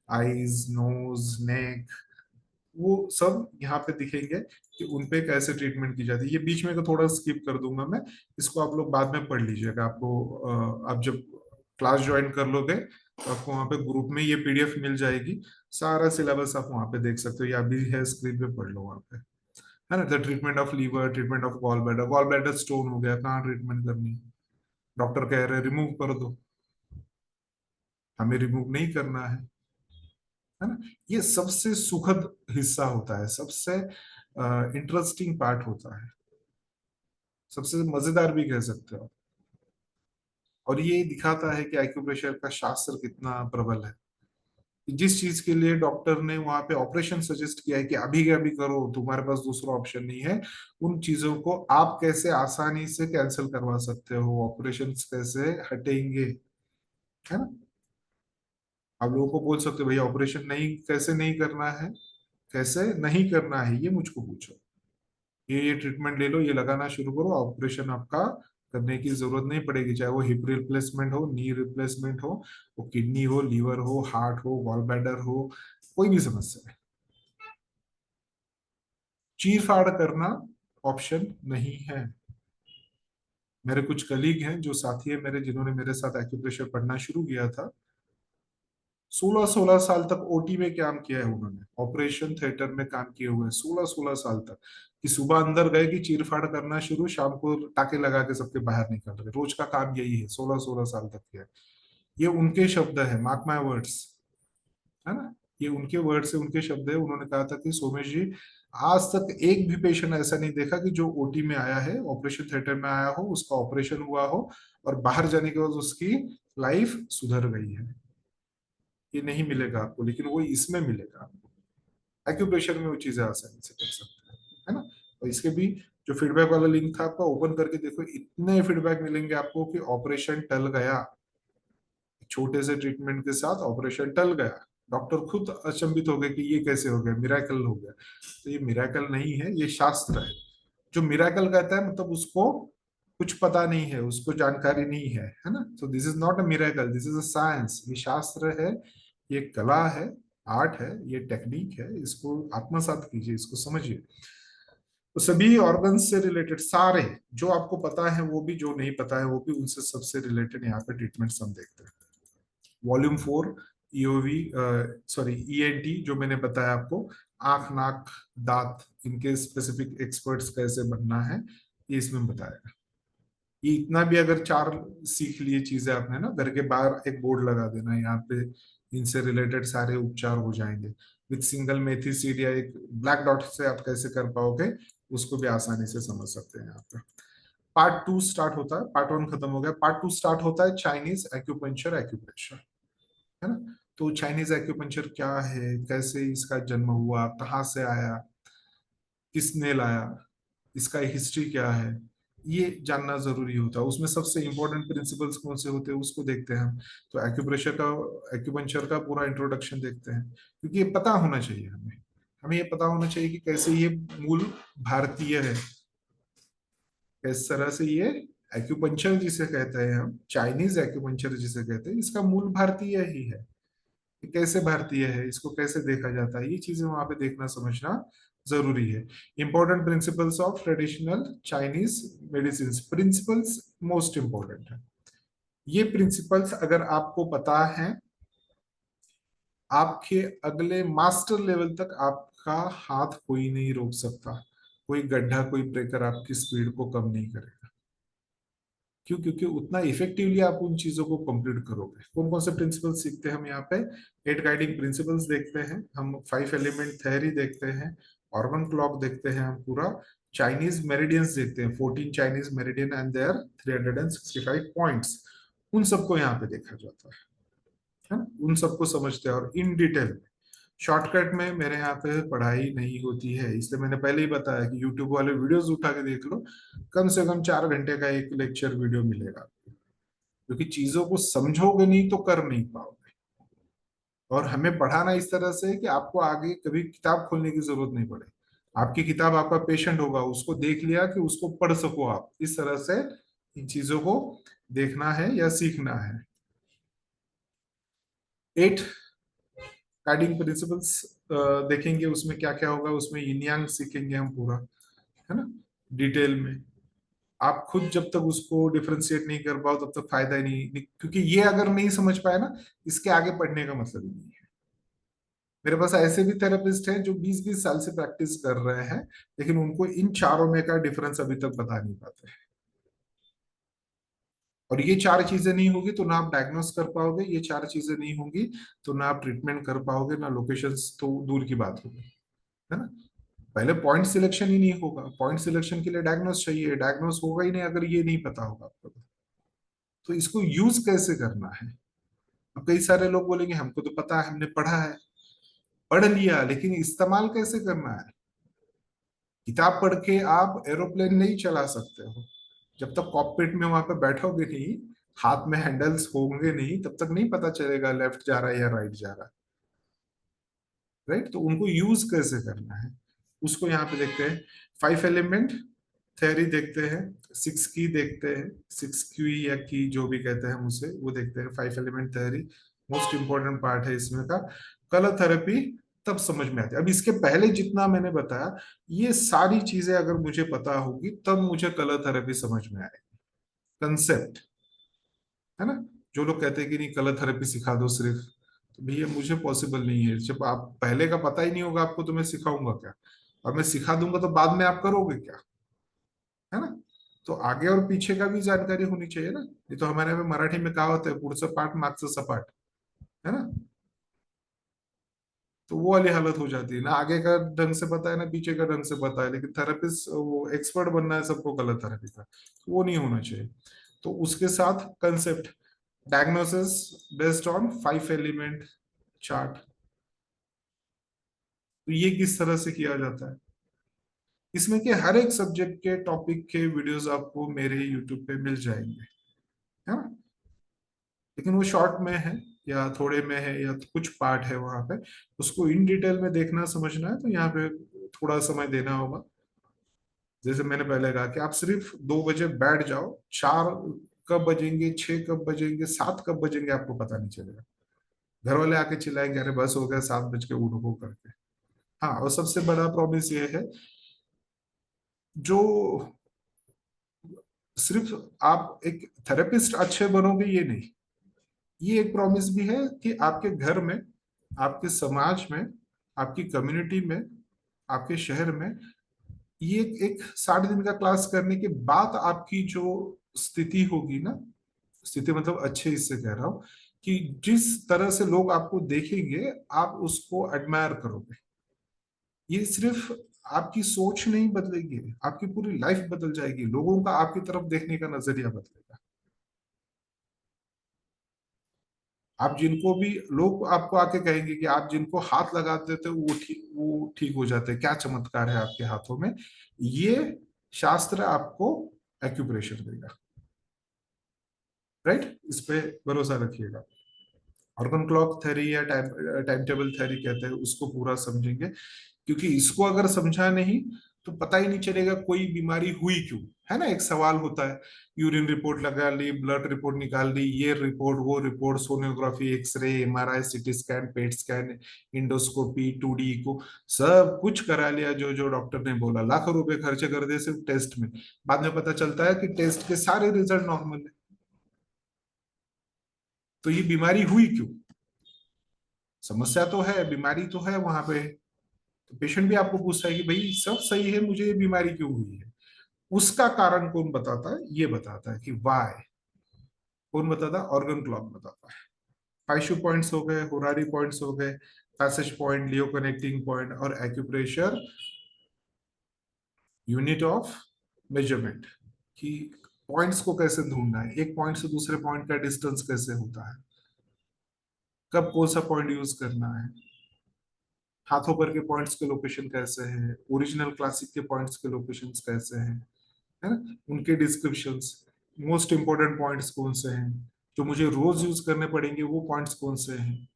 आईज, नोज, नेक, वो सब यहाँ पे दिखेंगे कि उनपे कैसे ट्रीटमेंट की जाती है। ये बीच में को थोड़ा स्किप कर दूंगा मैं, इसको आप लोग बाद में पढ़ लीजिएगा। आपको आप जब क्लास ज्वाइन कर लोगे तो आपको वहाँ पे ग्रुप में ये पीडीएफ मिल जाएगी। सारा सिलेबस आप वहाँ पे देख सकते हो, या अभी है स्क्रीन पे पढ़ लो वहाँ पे, है ना। The treatment of liver, treatment of gall bladder stone हो गया, कहाँ ट्रीटमेंट करनी है? डॉक्टर कह रहे हैं रिमूव कर दो, हमें रिमूव नहीं करना है ना। ये सबसे सुखद हिस्सा होता है, सबसे इंटरेस्टिंग पार्ट होता है, सबसे मजेदार भी कह सकते हो। और ये दिखाता है कि एक्यूप्रेशर का शास्त्र कितना प्रबल है। जिस चीज के लिए डॉक्टर ने वहां पे ऑपरेशन सजेस्ट किया है कि अभी के अभी करो, तुम्हारे पास दूसरा ऑप्शन नहीं है, उन चीजों को आप कैसे आसानी से कैंसिल करवा सकते हो, ऑपरेशन कैसे हटेंगे, है ना। आप लोगों को बोल सकते हो भैया ऑपरेशन नहीं, कैसे नहीं करना है, कैसे नहीं करना है, ये मुझको पूछो। ये ट्रीटमेंट ले लो, ये लगाना शुरू करो, ऑपरेशन आपका करने की जरूरत नहीं पड़ेगी। चाहे वो हिप रिप्लेसमेंट हो, नी रिप्लेसमेंट हो, वो किडनी हो, लीवर हो, हार्ट हो, गॉल ब्लैडर हो, कोई भी समस्या है। चीर फाड़ करना ऑप्शन नहीं है। मेरे कुछ कलीग हैं जो साथी है मेरे, जिन्होंने मेरे साथ एक्यूप्रेशर पढ़ना शुरू किया था, 16-16 साल तक ओटी में काम किया है उन्होंने, ऑपरेशन थिएटर में काम किए हुए हैं 16-16 साल तक। कि सुबह अंदर गए कि चीर फाड़ करना शुरू, शाम को टाके लगा के सबके बाहर निकल रहे, रोज का काम यही है, 16-16 साल तक किया है। ये उनके शब्द है, मार्क माय वर्ड्स, है ना। ये उनके वर्ड से उनके शब्द है। उन्होंने कहा था कि सोमेश जी, आज तक एक भी पेशेंट ऐसा नहीं देखा कि जो ओटी में आया है, ऑपरेशन थिएटर में आया हो, उसका ऑपरेशन हुआ हो और बाहर जाने के बाद उसकी लाइफ सुधर गई है। ये नहीं मिलेगा आपको, लेकिन वो इसमें मिलेगा आपको। एक्यूप्रेशर में वो चीजें आसानी से कर सकते हैं, है ना। और इसके भी जो फीडबैक वाला लिंक था आपका, ओपन करके देखो, इतने फीडबैक मिलेंगे आपको कि ऑपरेशन टल गया, छोटे से ट्रीटमेंट के साथ ऑपरेशन टल गया। डॉक्टर खुद अचंभित हो गए कि ये कैसे हो गया, मिराकल हो गया। तो ये मिराकल नहीं है, ये शास्त्र है। जो मिराकल कहता है मतलब उसको कुछ पता नहीं है, उसको जानकारी नहीं है ना। तो this is not a miracle, this is a science. ये शास्त्र है, ये कला है, आर्ट है, ये टेक्निक है। इसको आत्मसात कीजिए, इसको समझिए। तो सभी ऑर्गन्स से रिलेटेड सारे, जो आपको पता है वो भी, जो नहीं पता है वो भी, उनसे सबसे रिलेटेड यहाँ पे ट्रीटमेंट्स हम देखते हैं। वॉल्यूम 4 ईओवी, सॉरी ईएनटी जो मैंने बताया आपको, आंख नाक दांत, इनके स्पेसिफिक एक्सपर्ट्स कैसे बनना है, ये इसमें बताया। ये इतना भी अगर चार सीख लिए चीजें आपने ना, घर के बाहर एक बोर्ड लगा देना, यहाँ पे इनसे रिलेटेड सारे उपचार हो जाएंगे। विथ सिंगल मेथी सीड या एक ब्लैक डॉट से आप कैसे कर पाओगे, उसको भी आसानी से समझ सकते हैं यहाँ पे। पार्ट 2 स्टार्ट होता है, पार्ट 1 खत्म हो गया, पार्ट 2 स्टार्ट होता है चाइनीज एक्यूपंक्चर, एक्यूप्रेशर, है ना। तो चाइनीज एक्यूपंक्चर क्या है, कैसे इसका जन्म हुआ, कहाँ से आया, किसने लाया, इसका हिस्ट्री क्या है, ये जानना जरूरी होता है। उसमें सबसे इंपॉर्टेंट प्रिंसिपल्स कौन से होते हैं उसको देखते हैं हम। तो एक्यूप्रेशर का, एक्यूपंक्चर का पूरा इंट्रोडक्शन देखते हैं, क्योंकि ये पता होना चाहिए हमें। हमें ये पता होना चाहिए कि कैसे ये मूल भारतीय है, किस तरह से ये एक्यूपंक्चर जिसे कहते हैं हम, चाइनीज एक्यूपंक्चर जिसे कहते हैं, इसका मूल भारतीय ही है। ये कैसे भारतीय है, इसको कैसे देखा जाता है, ये चीजें वहां पे देखना समझना जरूरी है। Important principles of traditional Chinese medicine, principles most important है। ये प्रिंसिपल्स अगर आपको पता है, आपके अगले मास्टर लेवल तक आपका हाथ कोई नहीं रोक सकता। कोई गड्ढा, कोई ब्रेकर आपकी स्पीड को कम नहीं करेगा। क्यों? क्योंकि उतना इफेक्टिवली आप उन चीजों को कंप्लीट करोगे। कौन कौन से प्रिंसिपल सीखते हैं हम यहाँ पे? 8 गाइडिंग प्रिंसिपल्स देखते हैं हम, 5 एलिमेंट थ्योरी देखते हैं, ऑर्गन क्लॉक देखते हैं हम पूरा, चाइनीज मेरिडियंस देखते हैं, 14 Chinese meridian and their 365 points, उन सबको यहाँ पे देखा जाता है ना। उन सबको समझते हैं और इन डिटेल। शॉर्टकट में मेरे यहाँ पे पढ़ाई नहीं होती है, इसलिए मैंने पहले ही बताया कि यूट्यूब वाले वीडियोस उठा के देख लो, कम से कम 4 घंटे का एक लेक्चर वीडियो मिलेगा। क्योंकि चीजों को समझोगे नहीं तो कर नहीं पाओगे। और हमें पढ़ाना इस तरह से है कि आपको आगे कभी किताब खोलने की जरूरत नहीं पड़े। आपकी किताब आपका पेशेंट होगा, उसको देख लिया कि उसको पढ़ सको आप, इस तरह से इन चीजों को देखना है या सीखना है। 8 गाइडिंग प्रिंसिपल्स देखेंगे, उसमें क्या क्या होगा, उसमें यिन यांग सीखेंगे हम पूरा, है ना, डिटेल में। आप खुद जब तक उसको डिफरेंशिएट नहीं कर पाओ तब तक फायदा ही नहीं, क्योंकि ये अगर नहीं समझ पाए ना, इसके आगे पढ़ने का मतलब ही नहीं है। मेरे पास ऐसे भी थेरेपिस्ट हैं जो 20-20 साल से प्रैक्टिस कर रहे हैं, लेकिन उनको इन चारों में का डिफरेंस अभी तक बता नहीं पाते। और ये चार चीजें नहीं होगी तो ना आप डायग्नोस कर पाओगे, ये चार चीजें नहीं होंगी तो ना आप ट्रीटमेंट कर पाओगे, ना लोकेशंस तो दूर की बात होगी, है ना। पहले पॉइंट सिलेक्शन ही नहीं होगा, पॉइंट सिलेक्शन के लिए डायग्नोस चाहिए, डायग्नोस होगा ही नहीं अगर ये नहीं पता होगा आपको। तो इसको यूज कैसे करना है? अब कई सारे लोग बोलेंगे हमको तो पता है, हमने पढ़ा है, पढ़ लिया, लेकिन इस्तेमाल कैसे करना है? किताब पढ़ के आप एरोप्लेन नहीं चला सकते हो। जब तक कॉकपिट में वहां पे बैठोगे नहीं, हाथ में हैंडल्स होंगे नहीं, तब तक नहीं पता चलेगा लेफ्ट जा रहा है या राइट जा रहा है। राइट? तो उनको यूज कैसे करना है, उसको यहाँ पे देखते हैं। 5 एलिमेंट थ्योरी देखते हैं, 6 की देखते हैं, 6 की या की जो भी कहते हैं हम उसे, वो देखते हैं। 5 element theory most important part है इसमें का। कलर थेरेपी तब समझ में आती है। अब इसके पहले जितना मैंने बताया, ये सारी चीजें अगर मुझे पता होगी तब मुझे कलर थेरेपी समझ में आएगी, कंसेप्ट, है ना। जो लोग कहते हैं कि नहीं कलर थेरेपी सिखा दो सिर्फ, तो भैया मुझे पॉसिबल नहीं है। जब आप पहले का पता ही नहीं होगा आपको तो मैं सिखाऊंगा क्या? और मैं सिखा दूंगा तो बाद में आप करोगे क्या, है ना। तो आगे और पीछे का भी जानकारी होनी चाहिए ना। ये तो हमारे में मराठी में कहावत है, पुढचं पाठ मागचं सपाट, है ना। तो वो वाली हालत हो जाती है ना, आगे का ढंग से पता है ना पीछे का ढंग से पता है, लेकिन थेरेपिस्ट वो एक्सपर्ट बनना है सबको कलर थेरेपी का, तो वो नहीं होना चाहिए। तो उसके साथ concept, diagnosis based on 5 element chart. तो ये किस तरह से किया जाता है? इसमें के हर एक सब्जेक्ट के टॉपिक के वीडियोस आपको मेरे यूट्यूब पे मिल जाएंगे, है ना। लेकिन वो शॉर्ट में है या थोड़े में है या कुछ पार्ट है वहां पे, उसको इन डिटेल में देखना समझना है तो यहाँ पे थोड़ा समय देना होगा। जैसे मैंने पहले कहा कि आप सिर्फ 2 बजे बैठ जाओ, 4 कब बजेंगे, 6 कब बजेंगे, 7 कब बजेंगे आपको पता नहीं चलेगा। घर वाले आके चिल्लाएंगे, अरे बस हो गया, 7 बज के उठो करके। हाँ, और सबसे बड़ा प्रॉमिस ये है, जो सिर्फ आप एक थेरेपिस्ट अच्छे बनोगे ये नहीं, ये एक प्रॉमिस भी है कि आपके घर में, आपके समाज में, आपकी कम्युनिटी में, आपके शहर में, ये एक 60 दिन का क्लास करने के बाद आपकी जो स्थिति होगी ना, स्थिति मतलब अच्छे इससे कह रहा हूं, कि जिस तरह से लोग आपको देखेंगे आप उसको एडमायर करोगे। ये सिर्फ आपकी सोच नहीं बदलेगी, आपकी पूरी लाइफ बदल जाएगी, लोगों का आपकी तरफ देखने का नजरिया बदलेगा। आप जिनको भी, लोग आपको आके कहेंगे कि आप जिनको हाथ लगा देते हो वो ठीक हो जाते हैं, क्या चमत्कार है आपके हाथों में। ये शास्त्र आपको एक्यूप्रेशर देगा। राइट, इस पे भरोसा रखिएगा। ऑर्गन क्लॉक थ्योरी या टाइम टाइम टेबल थ्योरी कहते हैं, उसको पूरा समझेंगे, क्योंकि इसको अगर समझा नहीं तो पता ही नहीं चलेगा कोई बीमारी हुई क्यों। है ना, एक सवाल होता है, यूरिन रिपोर्ट लगा ली, ब्लड रिपोर्ट निकाल ली, ये रिपोर्ट वो report, sonography, x-ray, MRI, CT scan, PET scan, endoscopy, 2D को, सब कुछ करा लिया जो जो डॉक्टर ने बोला, लाखों रुपए खर्चे कर दिए सिर्फ टेस्ट में। बाद में पता चलता है कि टेस्ट के सारे रिजल्ट नॉर्मल है। तो ये बीमारी हुई क्यों? समस्या तो है, बीमारी तो है वहां पे। तो पेशेंट भी आपको पूछता है कि भाई सब सही है, मुझे ये बीमारी क्यों हुई है? उसका कारण कौन बताता है? ये बताता है कि वाई। कौन बताता है? ऑर्गन क्लॉक बताता है। फाइशू पॉइंट्स हो गए, होरारी पॉइंट्स हो गए, पैसेज पॉइंट, लियो कनेक्टिंग पॉइंट, और एक्यूप्रेशर यूनिट ऑफ मेजरमेंट, कि पॉइंट्स को कैसे ढूंढना है, एक पॉइंट से दूसरे पॉइंट का डिस्टेंस कैसे होता है, कब कौन सा पॉइंट यूज करना है, हाथों पर के पॉइंट्स के लोकेशन कैसे हैं, ओरिजिनल क्लासिक के पॉइंट्स के लोकेशन कैसे हैं, है ना, उनके डिस्क्रिप्शंस, मोस्ट इंपॉर्टेंट पॉइंट्स कौन से हैं, जो मुझे रोज यूज करने पड़ेंगे वो पॉइंट्स कौन से हैं,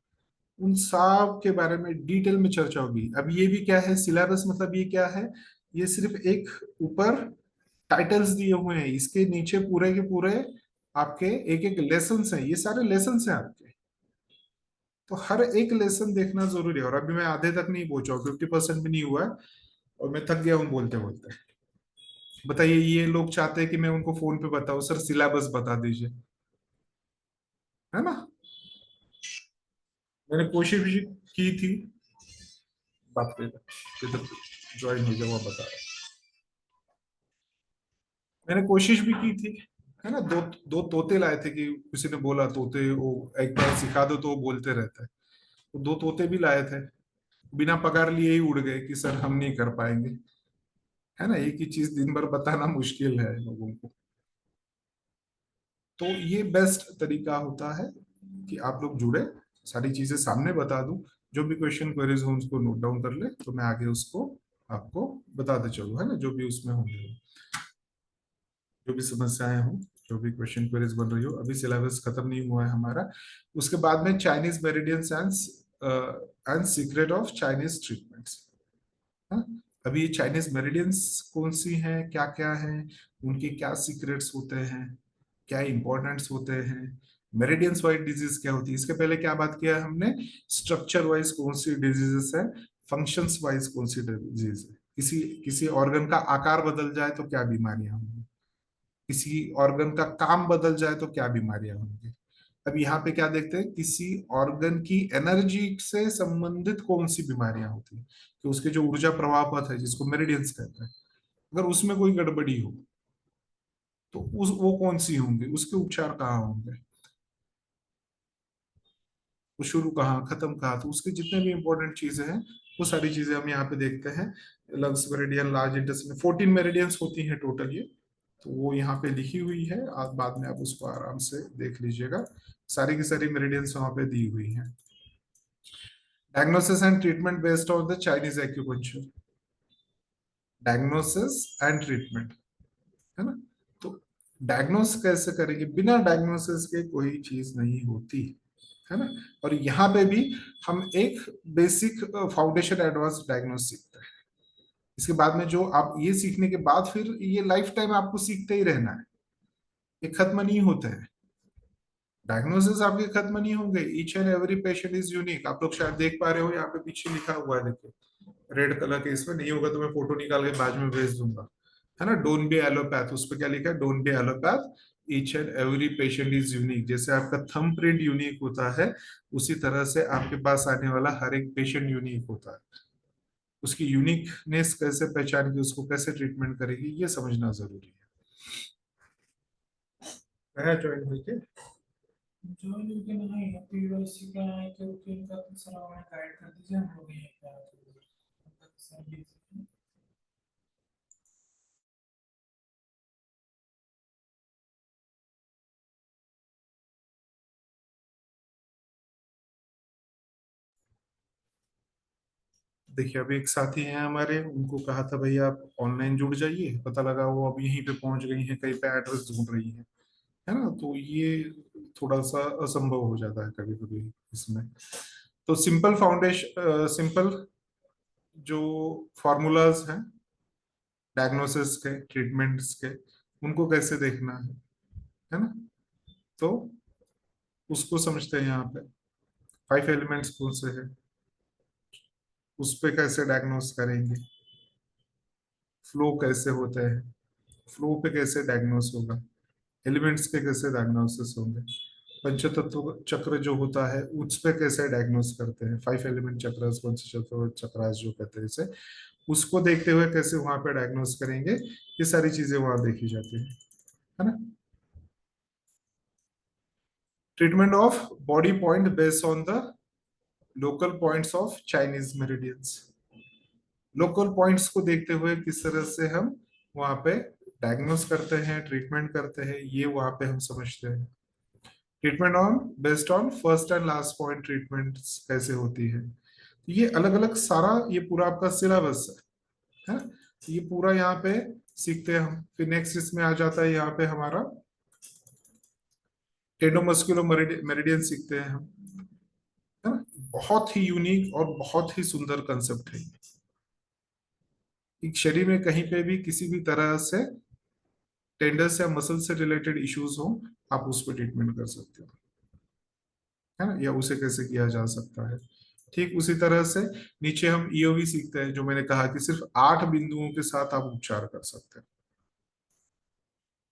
उन सब के बारे में डिटेल में चर्चा होगी। अब ये भी क्या है सिलेबस, मतलब ये क्या है, ये सिर्फ एक ऊपर टाइटल्स दिए हुए हैं, इसके नीचे पूरे के पूरे आपके एक एक लेसन हैं, ये सारे लेसन हैं आपके। तो हर एक लेसन देखना जरूरी है, और अभी मैं आधे तक नहीं पहुंचा हूँ, 50% भी नहीं हुआ है, और मैं थक गया हूँ बोलते बोलते। बताइए, ये लोग चाहते हैं कि मैं उनको फोन पे बताऊं, सर सिलेबस बता दीजिए, है ना। मैंने कोशिश भी की थी, बात करेगा किधर ज्वाइन हो जाओ, बता रहा। मैंने कोशिश भी की थी, है ना, दो दो तोते लाए थे, कि किसी ने बोला तोते वो एक बार सिखा दो तो वो बोलते रहते हैं, तो दो तोते भी लाए थे, बिना पगार लिए ही उड़ गए कि सर हम नहीं कर पाएंगे। है ना, एक ही चीज दिन भर बताना मुश्किल है लोगों को। तो ये बेस्ट तरीका होता है कि आप लोग जुड़े, सारी चीजें सामने बता दूं, जो भी क्वेश्चन क्वेरीज हो उसको नोट डाउन कर ले, तो मैं आगे उसको आपको बताते चलूँ, है ना, जो भी उसमें होंगे, जो भी समस्याएं हो, जो भी क्वेश्चन क्वेरीज बन रही हो। अभी सिलेबस खत्म नहीं हुआ है हमारा। उसके बाद में Chinese meridians and secret of Chinese treatments. हाँ, अभी चाइनीज मेरिडियंस कौन सी हैं, क्या क्या हैं, उनके क्या सीक्रेट्स होते हैं, क्या इंपॉर्टेंट्स होते हैं, मेरिडियंस वाइज डिजीज क्या होती है, इसके पहले क्या बात किया है हमने, स्ट्रक्चर वाइज कौन सी डिजीजेस है, फंक्शंस वाइज कौन सी डिजीज है, किसी किसी ऑर्गन का आकार बदल जाए तो क्या बीमारियां होंगी, किसी ऑर्गन का काम बदल जाए तो क्या बीमारियां होंगी। अब यहाँ पे क्या देखते हैं, किसी ऑर्गन की एनर्जी से संबंधित कौन सी बीमारियां होती है, कि उसके जो ऊर्जा प्रवाह पथ है जिसको मेरिडियंस कहते हैं, अगर उसमें कोई गड़बड़ी हो तो उस वो कौन सी होंगी, उसके उपचार कहाँ होंगे, वो शुरू कहाँ खत्म कहाँ, तो उसके जितने भी इंपॉर्टेंट चीजें हैं वो सारी चीजें हम यहाँ पे देखते हैं। Lungs meridian, large intestine, 14 meridians होती हैं टोटल ये, तो वो यहाँ पे लिखी हुई है, आप बाद में आप उसको आराम से देख लीजिएगा, सारी की सारी मेरिडियंस वहाँ पे दी हुई हैं। Diagnosis and treatment based on the Chinese acupuncture, diagnosis and treatment, है ना। तो डायग्नोस कैसे करेंगे, बिना डायग्नोसिस के कोई चीज नहीं होती, है ना। और यहाँ पे भी हम एक बेसिक फाउंडेशन एडवांस डायग्नोस सीखते हैं, इसके बाद में जो आप ये सीखने के बाद फिर ये लाइफ टाइम आपको सीखते ही रहना है, ये खत्म नहीं होते हैं। डायग्नोसिस आपके खत्म नहीं होंगे। Each and every patient is unique. आप लोग शायद देख पा रहे हो, यहाँ पे पीछे लिखा हुआ है, देखिए रेड कलर के, इसमें नहीं होगा तो मैं फोटो निकाल के बाद में भेज दूंगा, है ना। डोंट बी एलोपैथ, उस पर क्या लिखा है, don't be allopath, each and every patient is unique. जैसे आपका थंब प्रिंट यूनिक होता है, उसी तरह से आपके पास आने वाला हर एक पेशेंट यूनिक होता है। उसकी यूनिकनेस कैसे पहचान के उसको कैसे ट्रीटमेंट करेगी, ये समझना जरूरी है ज्वाइन हुई के। जो लेकिन नहीं है पीवाईसी का है कि उनका तो सर हमें गाइड कर दीजिए, हम लोग यहीं पे आते हैं उनका तो सर भी। देखिए अभी एक साथी हैं हमारे, उनको कहा था भैया आप ऑनलाइन जुड़ जाइए, पता लगा वो अब यहीं पे पहुंच गई हैं, कहीं पे एड्रेस ढूंढ रही हैं, है ना। तो ये थोड़ा सा असंभव हो जाता है कभी कभी इसमें। तो सिंपल फाउंडेशन, सिंपल जो फॉर्मूलाज हैं डायग्नोसिस के, ट्रीटमेंट्स के, उनको कैसे देखना है ना। तो उसको समझते हैं यहाँ पे। 5 एलिमेंट्स कौन से है, उस पे कैसे डायग्नोस करेंगे, फ्लो कैसे होता है, फ्लो पे कैसे डायग्नोस होगा, एलिमेंट्स के कैसे डायग्नोसिस होंगे, पंचतत्व चक्र जो होता है उस पे कैसे डायग्नोस करते हैं, 5 एलिमेंट चक्र, पंचतत्व चक्रास जो कहते हैं इसे, उसको देखते हुए कैसे वहां पे डायग्नोस करेंगे, ये सारी चीजें वहां देखी जाती है ना। Treatment of body point based on the local points of Chinese meridians. Local points को देखते हुए किस तरह से हम वहां पे डायग्नोस करते हैं, ट्रीटमेंट करते हैं, ये वहां पे हम समझते हैं। Treatment on based on first and last point treatment कैसे होती है, ये अलग अलग सारा, ये पूरा आपका सिलेबस है, ये पूरा यहाँ पे सीखते हैं हम। फिर नेक्स्ट इसमें आ जाता है यहाँ पे हमारा टेंडोमस्कुलर मेरिडियन सीखते हैं हम, है ना। बहुत ही यूनिक और बहुत ही सुंदर कंसेप्ट है। एक शरीर में कहीं पे भी किसी भी तरह से टेंडर्स या मसल से रिलेटेड इश्यूज हो, आप उस पर ट्रीटमेंट कर सकते हो, है ना, या उसे कैसे किया जा सकता है। ठीक उसी तरह से नीचे हम ईओवी सीखते हैं, जो मैंने कहा कि सिर्फ 8 बिंदुओं के साथ आप उपचार कर सकते हैं।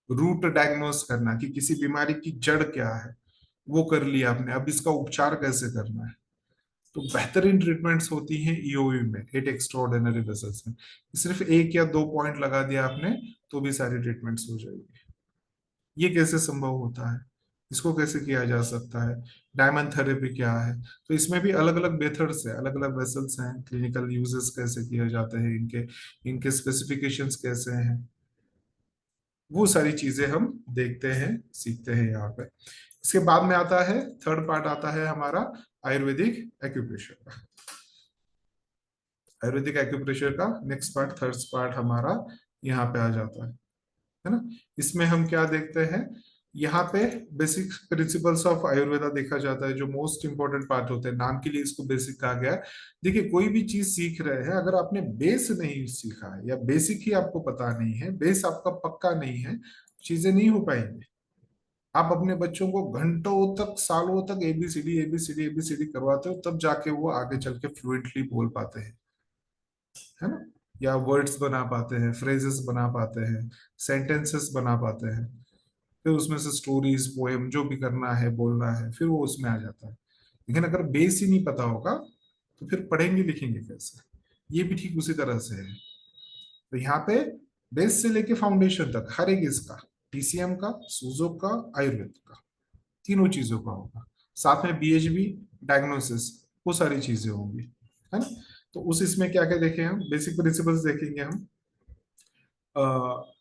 रूट डायग्नोस करना कि किसी बीमारी की जड़ क्या है, वो कर लिया आपने, अब इसका उपचार कैसे करना है। तो बेहतरीन ट्रीटमेंट्स होती हैं ईओवी में, एट एक्स्ट्राऑर्डिनरी वेसल्स में। सिर्फ 1 या 2 पॉइंट लगा दिया आपने तो भी सारी ट्रीटमेंट्स हो जाएगी। ये कैसे संभव होता है, इसको कैसे किया जा सकता है, डायमंड थेरेपी क्या है। तो इसमें भी अलग अलग मेथड्स है, अलग अलग वेसल्स हैं, क्लिनिकल यूजेस कैसे किए जाते हैं इनके, इनके स्पेसिफिकेशंस कैसे हैं, वो सारी चीजें हम देखते हैं, सीखते हैं यहाँ पे। इसके बाद में आता है थर्ड पार्ट, आता है हमारा आयुर्वेदिक एक्यूप्रेशर का। आयुर्वेदिक एक्यूप्रेशर का नेक्स्ट पार्ट, थर्ड पार्ट हमारा यहाँ पे आ जाता है ना। इसमें हम क्या देखते हैं, यहाँ पे बेसिक प्रिंसिपल्स ऑफ आयुर्वेदा देखा जाता है, जो मोस्ट इंपॉर्टेंट पार्ट होते हैं, नाम के लिए इसको बेसिक कहा गया है। देखिए कोई भी चीज सीख रहे हैं, अगर आपने बेस नहीं सीखा है या बेसिक ही आपको पता नहीं है, बेस आपका पक्का नहीं है, चीजें नहीं हो पाएंगी। आप अपने बच्चों को घंटों तक, सालों तक एबीसीडी एबीसीडी एबीसीडी करवाते हो, तब जाके वो आगे चल के फ्लुएंटली बोल पाते हैं, है ना, या वर्ड्स बना पाते हैं, फ्रेजेस बना पाते हैं, सेंटेंसेस बना पाते हैं। फिर उसमें से स्टोरीज, पोएम, जो भी करना है, बोलना है, फिर वो उसमें आ जाता है। लेकिन अगर बेस ही नहीं पता होगा तो फिर पढ़ेंगे लिखेंगे कैसे। ये भी ठीक उसी तरह से है। तो यहाँ पे बेस से लेके फाउंडेशन तक हर एक इसका, टीसीएम का, सूजो का, आयुर्वेद का, तीनों चीजों का होगा। साथ में बीएचबी, डायग्नोसिस, वो सारी चीजें होंगी, है ना। तो उस इसमें क्या क्या देखें हम, बेसिक प्रिंसिपल्स देखेंगे हम। अ,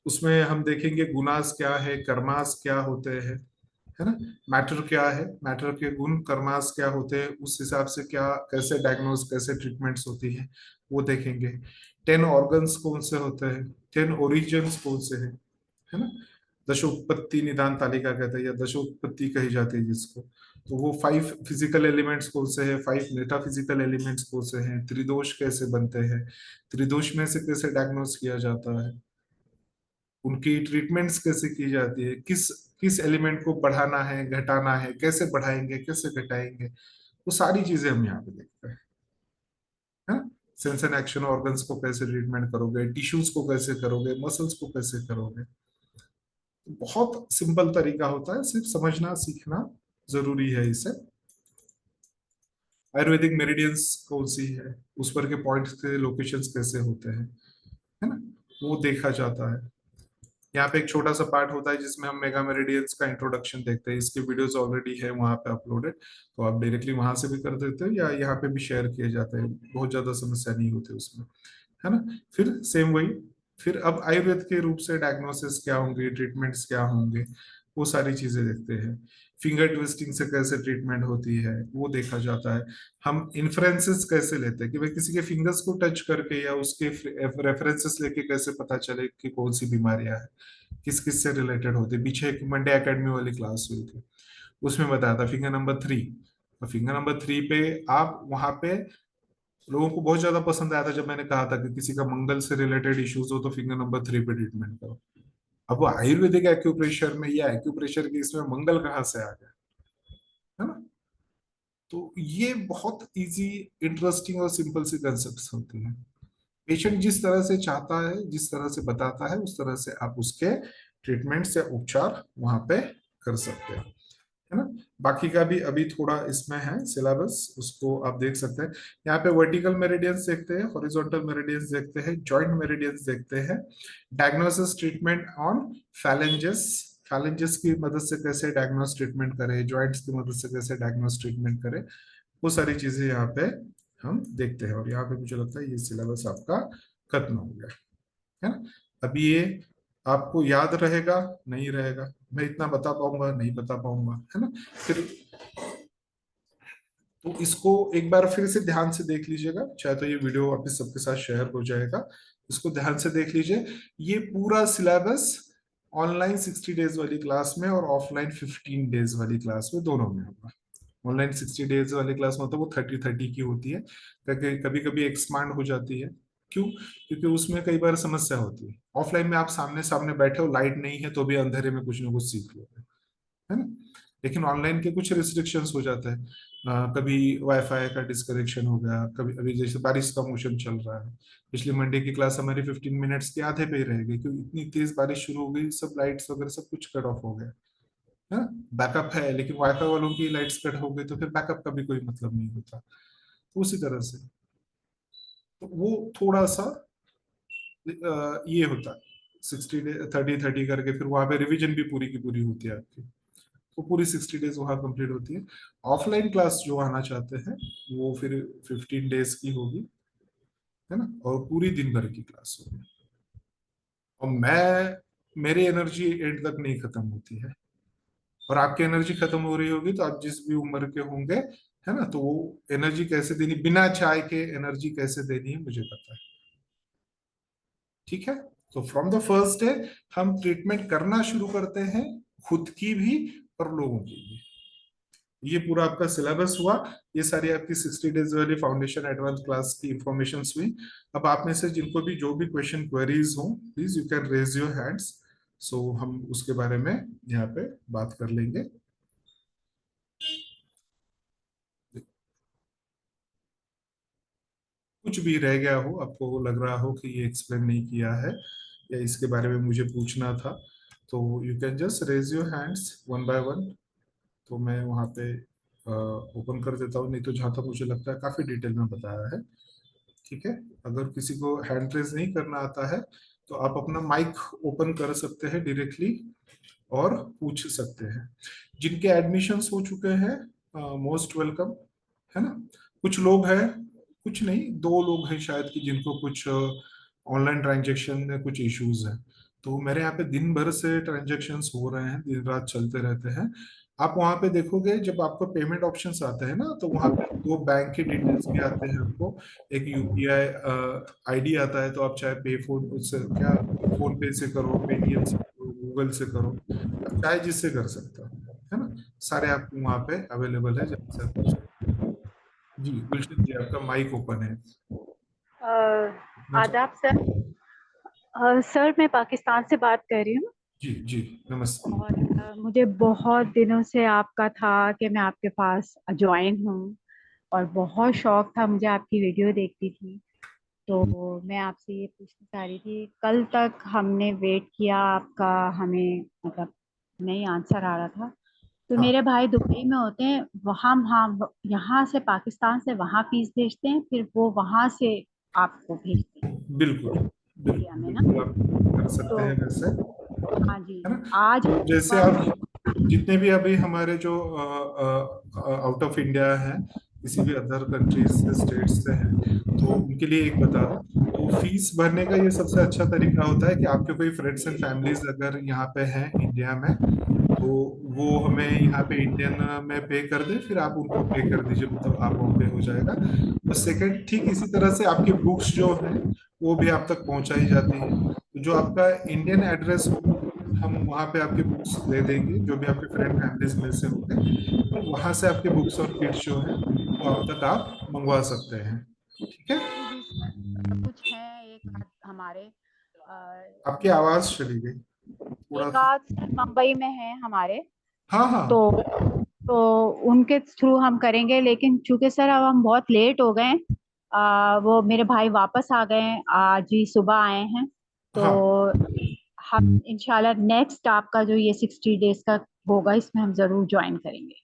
उसमें हम देखेंगे गुनास क्या है, कर्मास क्या होते हैं, है ना। मैटर क्या है, मैटर के गुण, कर्मास क्या होते हैं, उस हिसाब से क्या, कैसे डायग्नोस, कैसे ट्रीटमेंट्स होती है, वो देखेंगे। 10 ऑर्गन्स कौन से होते हैं, 10 ओरिजिन्स कौन से हैं, है ना। दशोत्पत्ति निदान तालिका कहते हैं या दशोत्पत्ति कही जाती है जिसको। तो वो 5 फिजिकल एलिमेंट्स कौन से हैं, 5 मेटाफिजिकल एलिमेंट्स कौन से हैं, त्रिदोष कैसे बनते हैं, त्रिदोष में से कैसे डायग्नोस किया जाता है, उनकी ट्रीटमेंट्स कैसे की जाती है, किस किस एलिमेंट को बढ़ाना है घटाना है, कैसे बढ़ाएंगे कैसे घटाएंगे, वो सारी चीजें हम यहाँ पे देखते हैं। है सेंस एंड एक्शन ऑर्गन्स को कैसे ट्रीटमेंट करोगे, टिश्यूज को कैसे करोगे, मसल्स को कैसे करोगे। बहुत सिंपल तरीका होता है, सिर्फ समझना सीखना जरूरी है इसे। आयुर्वेदिक मेरिडियंस कौन सी है, उस पर के पॉइंट्स के लोकेशंस कैसे होते हैं, है ना, वो देखा जाता है। यहाँ पे एक छोटा सा पार्ट होता है जिसमें हम मेगा मेरिडियंस का इंट्रोडक्शन देखते हैं, इसके वीडियोस ऑलरेडी है वहाँ पे अपलोडेड, तो आप डायरेक्टली वहां से भी कर देते हो या यहाँ पे भी शेयर किए जाते हैं, बहुत ज्यादा समस्या नहीं होती उसमें, है ना। फिर सेम वही, फिर अब आयुर्वेद के रूप से डायग्नोसिस क्या होंगे, ट्रीटमेंट्स क्या होंगे, वो सारी चीजें देखते हैं। फिंगर ट्विस्टिंग से कैसे ट्रीटमेंट होती है वो देखा जाता है। हम इन्फ्रेंसेस कैसे लेते हैं कि भाई किसी के फिंगर्स को टच करके या उसके रेफरेंसेस लेके कैसे पता चले कि कौन सी बीमारियां है, किस किस से रिलेटेड होती है। पीछे एक मंडे एकेडमी वाली क्लास हुई थी, उसमें बताया था फिंगर नंबर 3। फिंगर नंबर 3 पे आप वहां पे, लोगों को बहुत ज्यादा पसंद आया था जब मैंने कहा था कि किसी का मंगल से रिलेटेड इश्यूज हो तो फिंगर नंबर 3 पे ट्रीटमेंट करो। अब वो आयुर्वेदिक एक्यूप्रेशर में या एक्यूप्रेशर के इसमें मंगल कहाँ से आ गया, है ना। तो ये बहुत इजी, इंटरेस्टिंग और सिंपल सी कंसेप्ट होती हैं। पेशेंट जिस तरह से चाहता है, जिस तरह से बताता है, उस तरह से आप उसके ट्रीटमेंट या उपचार वहां पे कर सकते हैं, है ना। बाकी का भी अभी थोड़ा इसमें है सिलेबस, उसको आप देख सकते हैं। यहाँ पे वर्टिकल मेरिडियंस देखते हैं, हॉरिजॉन्टल मेरिडियंस देखते हैं, जॉइंट मेरिडियंस देखते हैं, diagnosis treatment on phalanges, phalanges की मदद से कैसे डायग्नोस ट्रीटमेंट करें, जॉइंट्स की मदद से कैसे डायग्नोस ट्रीटमेंट करें, वो सारी चीजें यहाँ पे हम देखते हैं। और यहाँ पे मुझे लगता है ये सिलेबस आपका खत्म हो गया, है ना। अभी ये आपको याद रहेगा नहीं रहेगा, मैं इतना बता पाऊंगा नहीं बता पाऊंगा, है ना। फिर तो इसको एक बार फिर से ध्यान से देख लीजिएगा, चाहे तो ये वीडियो वापस सबके साथ शेयर हो जाएगा, इसको ध्यान से देख लीजिए। ये पूरा सिलेबस ऑनलाइन 60 डेज वाली क्लास में और ऑफलाइन 15 डेज वाली क्लास में दोनों में होगा। ऑनलाइन 60 डेज वाली क्लास में तो वो 30-30 की होती है, ताकि कभी कभी एक्सपांड हो जाती है। क्यों? क्योंकि उसमें कई बार समस्या होती है। ऑफलाइन में आप सामने सामने बैठे हो, लाइट नहीं है तो भी अंधेरे में कुछ ना कुछ सीख लोगे, है ना। लेकिन ऑनलाइन के कुछ रिस्ट्रिक्शंस हो जाते हैं, कभी वाईफाई का डिस्कनेक्शन हो गया, कभी अभी जैसे बारिश का मौसम चल रहा है, पिछले मंडे की क्लास हमारी 15 मिनट्स के आधे पे ही रह गई क्योंकि इतनी तेज बारिश शुरू हो गई, सब लाइट्स वगैरह सब कुछ कट ऑफ हो गया, है ना। बैकअप है लेकिन वाईफाई वालों की लाइट्स कट हो गई तो फिर बैकअप का भी कोई मतलब नहीं होता, तो उसी तरह से तो वो थोड़ा सा ये होता है। 60 डे 30-30 करके फिर वहां पे रिवीजन भी पूरी की पूरी होती है आपकी, तो पूरी 60 डेज वहां कंप्लीट होती है। ऑफलाइन क्लास जो आना चाहते हैं वो फिर 15 डेज की होगी, है ना, और पूरी दिन भर की क्लास होगी। और मेरी एनर्जी एंड तक नहीं खत्म होती है, और आपकी एनर्जी खत्म हो रही होगी तो आप जिस भी उम्र के होंगे, है ना, तो वो एनर्जी कैसे देनी, बिना चाय के एनर्जी कैसे देनी है मुझे पता है। ठीक है, तो फ्रॉम द फर्स्ट डे हम ट्रीटमेंट करना शुरू करते हैं, खुद की भी और लोगों की भी। ये पूरा आपका सिलेबस हुआ, ये सारी आपकी 60 डेज वाली फाउंडेशन एडवांस क्लास की इंफॉर्मेशन हुई। अब आप में से जिनको भी जो भी क्वेश्चन क्वेरीज हो, please you can raise your hands, so हम उसके बारे में यहाँ पे बात कर लेंगे। कुछ भी रह गया हो, आपको लग रहा हो कि ये एक्सप्लेन नहीं किया है या इसके बारे में मुझे पूछना था, तो you can just raise your hands one by one, तो मैं वहाँ पे ओपन कर देता हूँ, नहीं तो जहाँ तक मुझे लगता है काफी डिटेल में बताया है। ठीक है, अगर किसी को हैंड रेज नहीं करना आता है तो आप अपना माइक ओपन कर सकते हैं डायरेक्टली और पूछ सकते हैं। जिनके एडमिशंस हो चुके हैं मोस्ट वेलकम, है ना। कुछ लोग हैं, कुछ नहीं, 2 लोग हैं शायद कि जिनको कुछ ऑनलाइन ट्रांजेक्शन में कुछ इश्यूज हैं, तो मेरे यहाँ पे दिन भर से ट्रांजेक्शन्स हो रहे हैं, दिन रात चलते रहते हैं। आप वहां पे देखोगे जब आपको पेमेंट ऑप्शंस आते हैं ना, तो वहां पे 2 बैंक के डिटेल्स भी आते हैं आपको, एक यूपीआई आईडी आता है, तो आप चाहे पे फोन उससे क्या, फोन पे से करो, पेटीएम से करो, गूगल से करो, आप चाहे जिससे कर सकते हो, है ना। सारे आपको वहाँ पे अवेलेबल है जहाँ से आप कर सकते हो। जी गुलशन जी, आपका माइक ओपन है। अ, अच्छा, आदाब सर। सर मैं पाकिस्तान से बात कर रही हूँ। जी जी, नमस्ते। और मुझे बहुत दिनों से आपका था कि मैं आपके पास ज्वाइन हूँ, और बहुत शौक था मुझे, आपकी वीडियो देखती थी। तो मैं आपसे ये पूछना चाह रही थी, कल तक हमने वेट किया आपका, हमें मतलब नहीं आंसर आ रहा था। तो हाँ, मेरे भाई दुबई में होते हैं, वहाँ हम यहाँ से पाकिस्तान से वहाँ फीस भेजते हैं, फिर वो वहाँ से आपको भेजते हैं बिल्कुल इंडिया बिल्कुल में ना। बिल्कुल, आप कर सकते तो हैं वैसे, हाँ जी, है ना। आज तो जैसे पर आप जितने भी अभी हमारे जो आउट ऑफ इंडिया हैं, किसी भी अदर कंट्रीज से, स्टेट से हैं, तो उनके लिए एक बता दूं, तो फीस भरने का ये सबसे अच्छा तरीका होता है कि आपके कोई फ्रेंड्स एंड फैमिलीज अगर यहाँ पे हैं इंडिया में, तो वो हमें यहाँ पे इंडियन में पे कर दे, फिर आप उनको पे कर दीजिए, मतलब आप वहाँ पे हो जाएगा। और सेकंड, ठीक इसी तरह से आपकी बुक्स जो हैं वो भी आप तक पहुंचाई जाती है। तो जो आपका इंडियन एड्रेस होगा, हम वहाँ पे आपके बुक्स दे देंगे, जो भी आपके फ्रेंड फैमिलीज में से होंगे, तो वहां से आपके बुक्स और किट्स जो है वो आप तक आप मंगवा सकते हैं। ठीक है। जी जी सर, कुछ है एक आध हमारे आपकी आवाज चली गई थोड़ा एक सा। आध सर मुंबई में है हमारे। हाँ हाँ। तो तो उनके थ्रू हम करेंगे, लेकिन चूंकि सर अब हम बहुत लेट हो गए हैं, वो मेरे भाई वापस आ गए हैं, आज ही सुबह आए हैं। तो हाँ, हम इंशाल्लाह नेक्स्ट आपका जो ये 60 डेज का होगा, इसमें हम जरूर ज्वाइन करेंगे।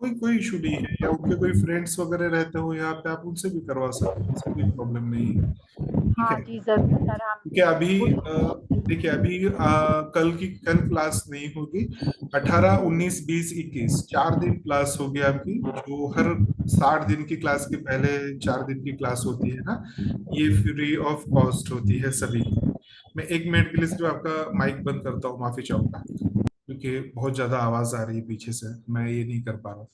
कोई कोई इशू नहीं है, या उनके कोई फ्रेंड्स वगैरह रहते हो यहाँ पे, आप उनसे भी करवा सकते हैं, इसमें कोई प्रॉब्लम नहीं है। ठीक हाँ है। जी जरूर सर, हम क्योंकि अभी पूरी देखिए, अभी कल क्लास नहीं होगी। 18 19 20 21 4 दिन क्लास होगी आपकी, जो हर 60 दिन की क्लास के पहले 4 दिन की क्लास होती है ना, ये फ्री ऑफ कॉस्ट होती है सभी की। मैं 1 मिनट के लिए सिर्फ आपका माइक बंद करता हूँ, माफी चाहूंगा, क्योंकि बहुत ज्यादा आवाज आ रही है पीछे से, मैं ये नहीं कर पा रहा हूँ।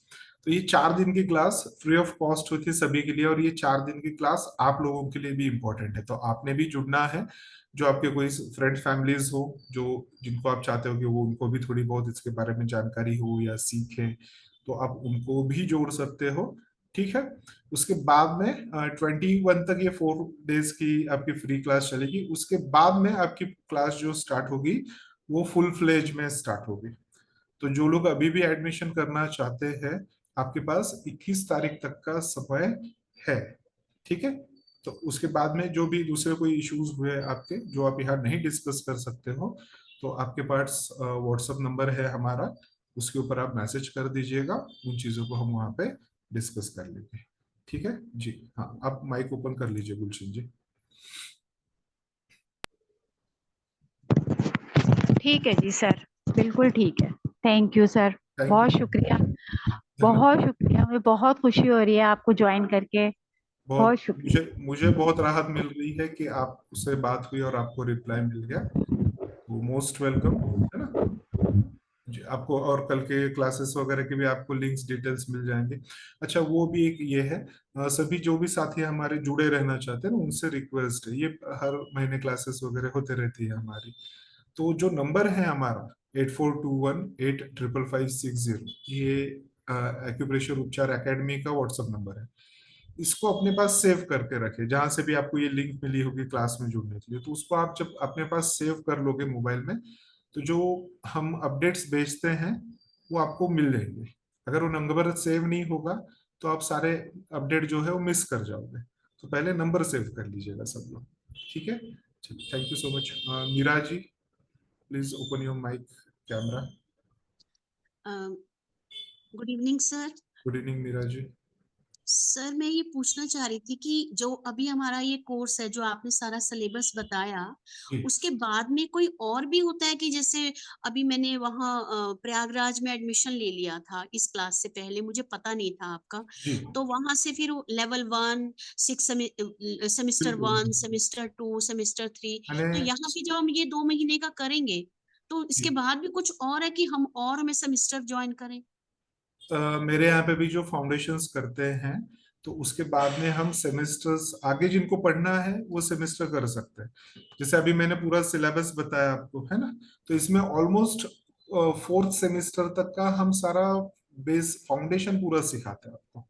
तो ये 4 दिन की क्लास फ्री ऑफ कॉस्ट होती है सभी के लिए, और ये 4 दिन की क्लास आप लोगों के लिए भी इम्पोर्टेंट है, तो आपने भी जुड़ना है। जो आपके कोई फ्रेंड फैमिलीज हो, जो जिनको आप चाहते हो कि वो, उनको भी थोड़ी बहुत इसके बारे में जानकारी हो या सीखें, तो आप उनको भी जोड़ सकते हो। ठीक है। उसके बाद में 21 तक ये 4 डेज की आपकी फ्री क्लास चलेगी, उसके बाद में आपकी क्लास जो स्टार्ट होगी वो फुल फ्लेज में स्टार्ट होगी। तो जो लोग अभी भी एडमिशन करना चाहते हैं, आपके पास 21 तारीख तक का समय है। ठीक है। तो उसके बाद में जो भी दूसरे कोई इश्यूज हुए आपके, जो आप यहाँ नहीं डिस्कस कर सकते हो, तो आपके पास व्हाट्सएप नंबर है हमारा, उसके ऊपर आप मैसेज कर दीजिएगा, उन चीजों को हम वहाँ पे डिस्कस कर लेंगे। ठीक है जी। हाँ, आप माइक ओपन कर लीजिए गुलशन जी। ठीक है जी सर, बिल्कुल ठीक है। थैंक यू सर, थैंक बहुत यू। शुक्रिया। धन्यवाद। बहुत शुक्रिया, मुझे बहुत खुशी हो रही है आपको ज्वाइन करके। बहुत, बहुत मुझे शुक्रिया। मुझे बहुत राहत मिल रही है कि आपसे बात हुई और आपको रिप्लाई मिल गया, तो मोस्ट वेलकम, है ना जी। आपको और कल के क्लासेस वगैरह के भी आपको लिंक्स डिटेल्स मिल जाएंगे। अच्छा, वो भी एक ये है, सभी जो भी साथी हमारे जुड़े रहना चाहते हैं ना, उनसे रिक्वेस्ट है, ये हर महीने क्लासेस वगैरह होते रहती है हमारी, तो जो नंबर है हमारा 8421 85550, ये एक्यूप्रेशर उपचार एकेडमी का व्हाट्सएप नंबर है। इसको अपने पास सेव करके रखे, जहां से भी आपको ये लिंक मिली होगी क्लास में जुड़ने के लिए, तो उसको आप जब अपने पास सेव कर लोगे मोबाइल में, तो जो हम अपडेट्स भेजते हैं वो आपको मिल जाएंगे। अगर वो नंबर सेव नहीं होगा, तो आप सारे अपडेट जो है वो मिस कर जाओगे। तो पहले नंबर सेव कर लीजिएगा सब लोग। ठीक है। Thank you so much. Meera ji, please open your mic, camera. Good evening sir. Good evening Meera ji. Sir मैं ये पूछना चाह रही थी कि जो अभी हमारा ये कोर्स है, जो आपने सारा सिलेबस बताया, जी उसके बाद में कोई और भी होता है कि जैसे अभी मैंने वहाँ प्रयागराज में एडमिशन ले लिया था इस क्लास से पहले, मुझे पता नहीं था आपका, जी, तो वहां से फिर लेवल 1 सिक्स सेमिस्टर बिल्कुल। 1 सेमिस्टर 2 सेमिस्टर 3, मैंने तो यहाँ पे जब हम ये 2 महीने का करेंगे, तो इसके जी, बाद भी कुछ और है कि हम और हमें सेमिस्टर ज्वाइन करें? मेरे यहाँ पे भी जो फाउंडेशंस करते हैं, तो उसके बाद में हम सेमेस्टर्स आगे जिनको पढ़ना है वो सेमेस्टर कर सकते हैं। जैसे अभी मैंने पूरा सिलेबस बताया आपको, है ना, तो इसमें ऑलमोस्ट फोर्थ सेमेस्टर तक का हम सारा बेस फाउंडेशन पूरा सिखाते हैं आपको।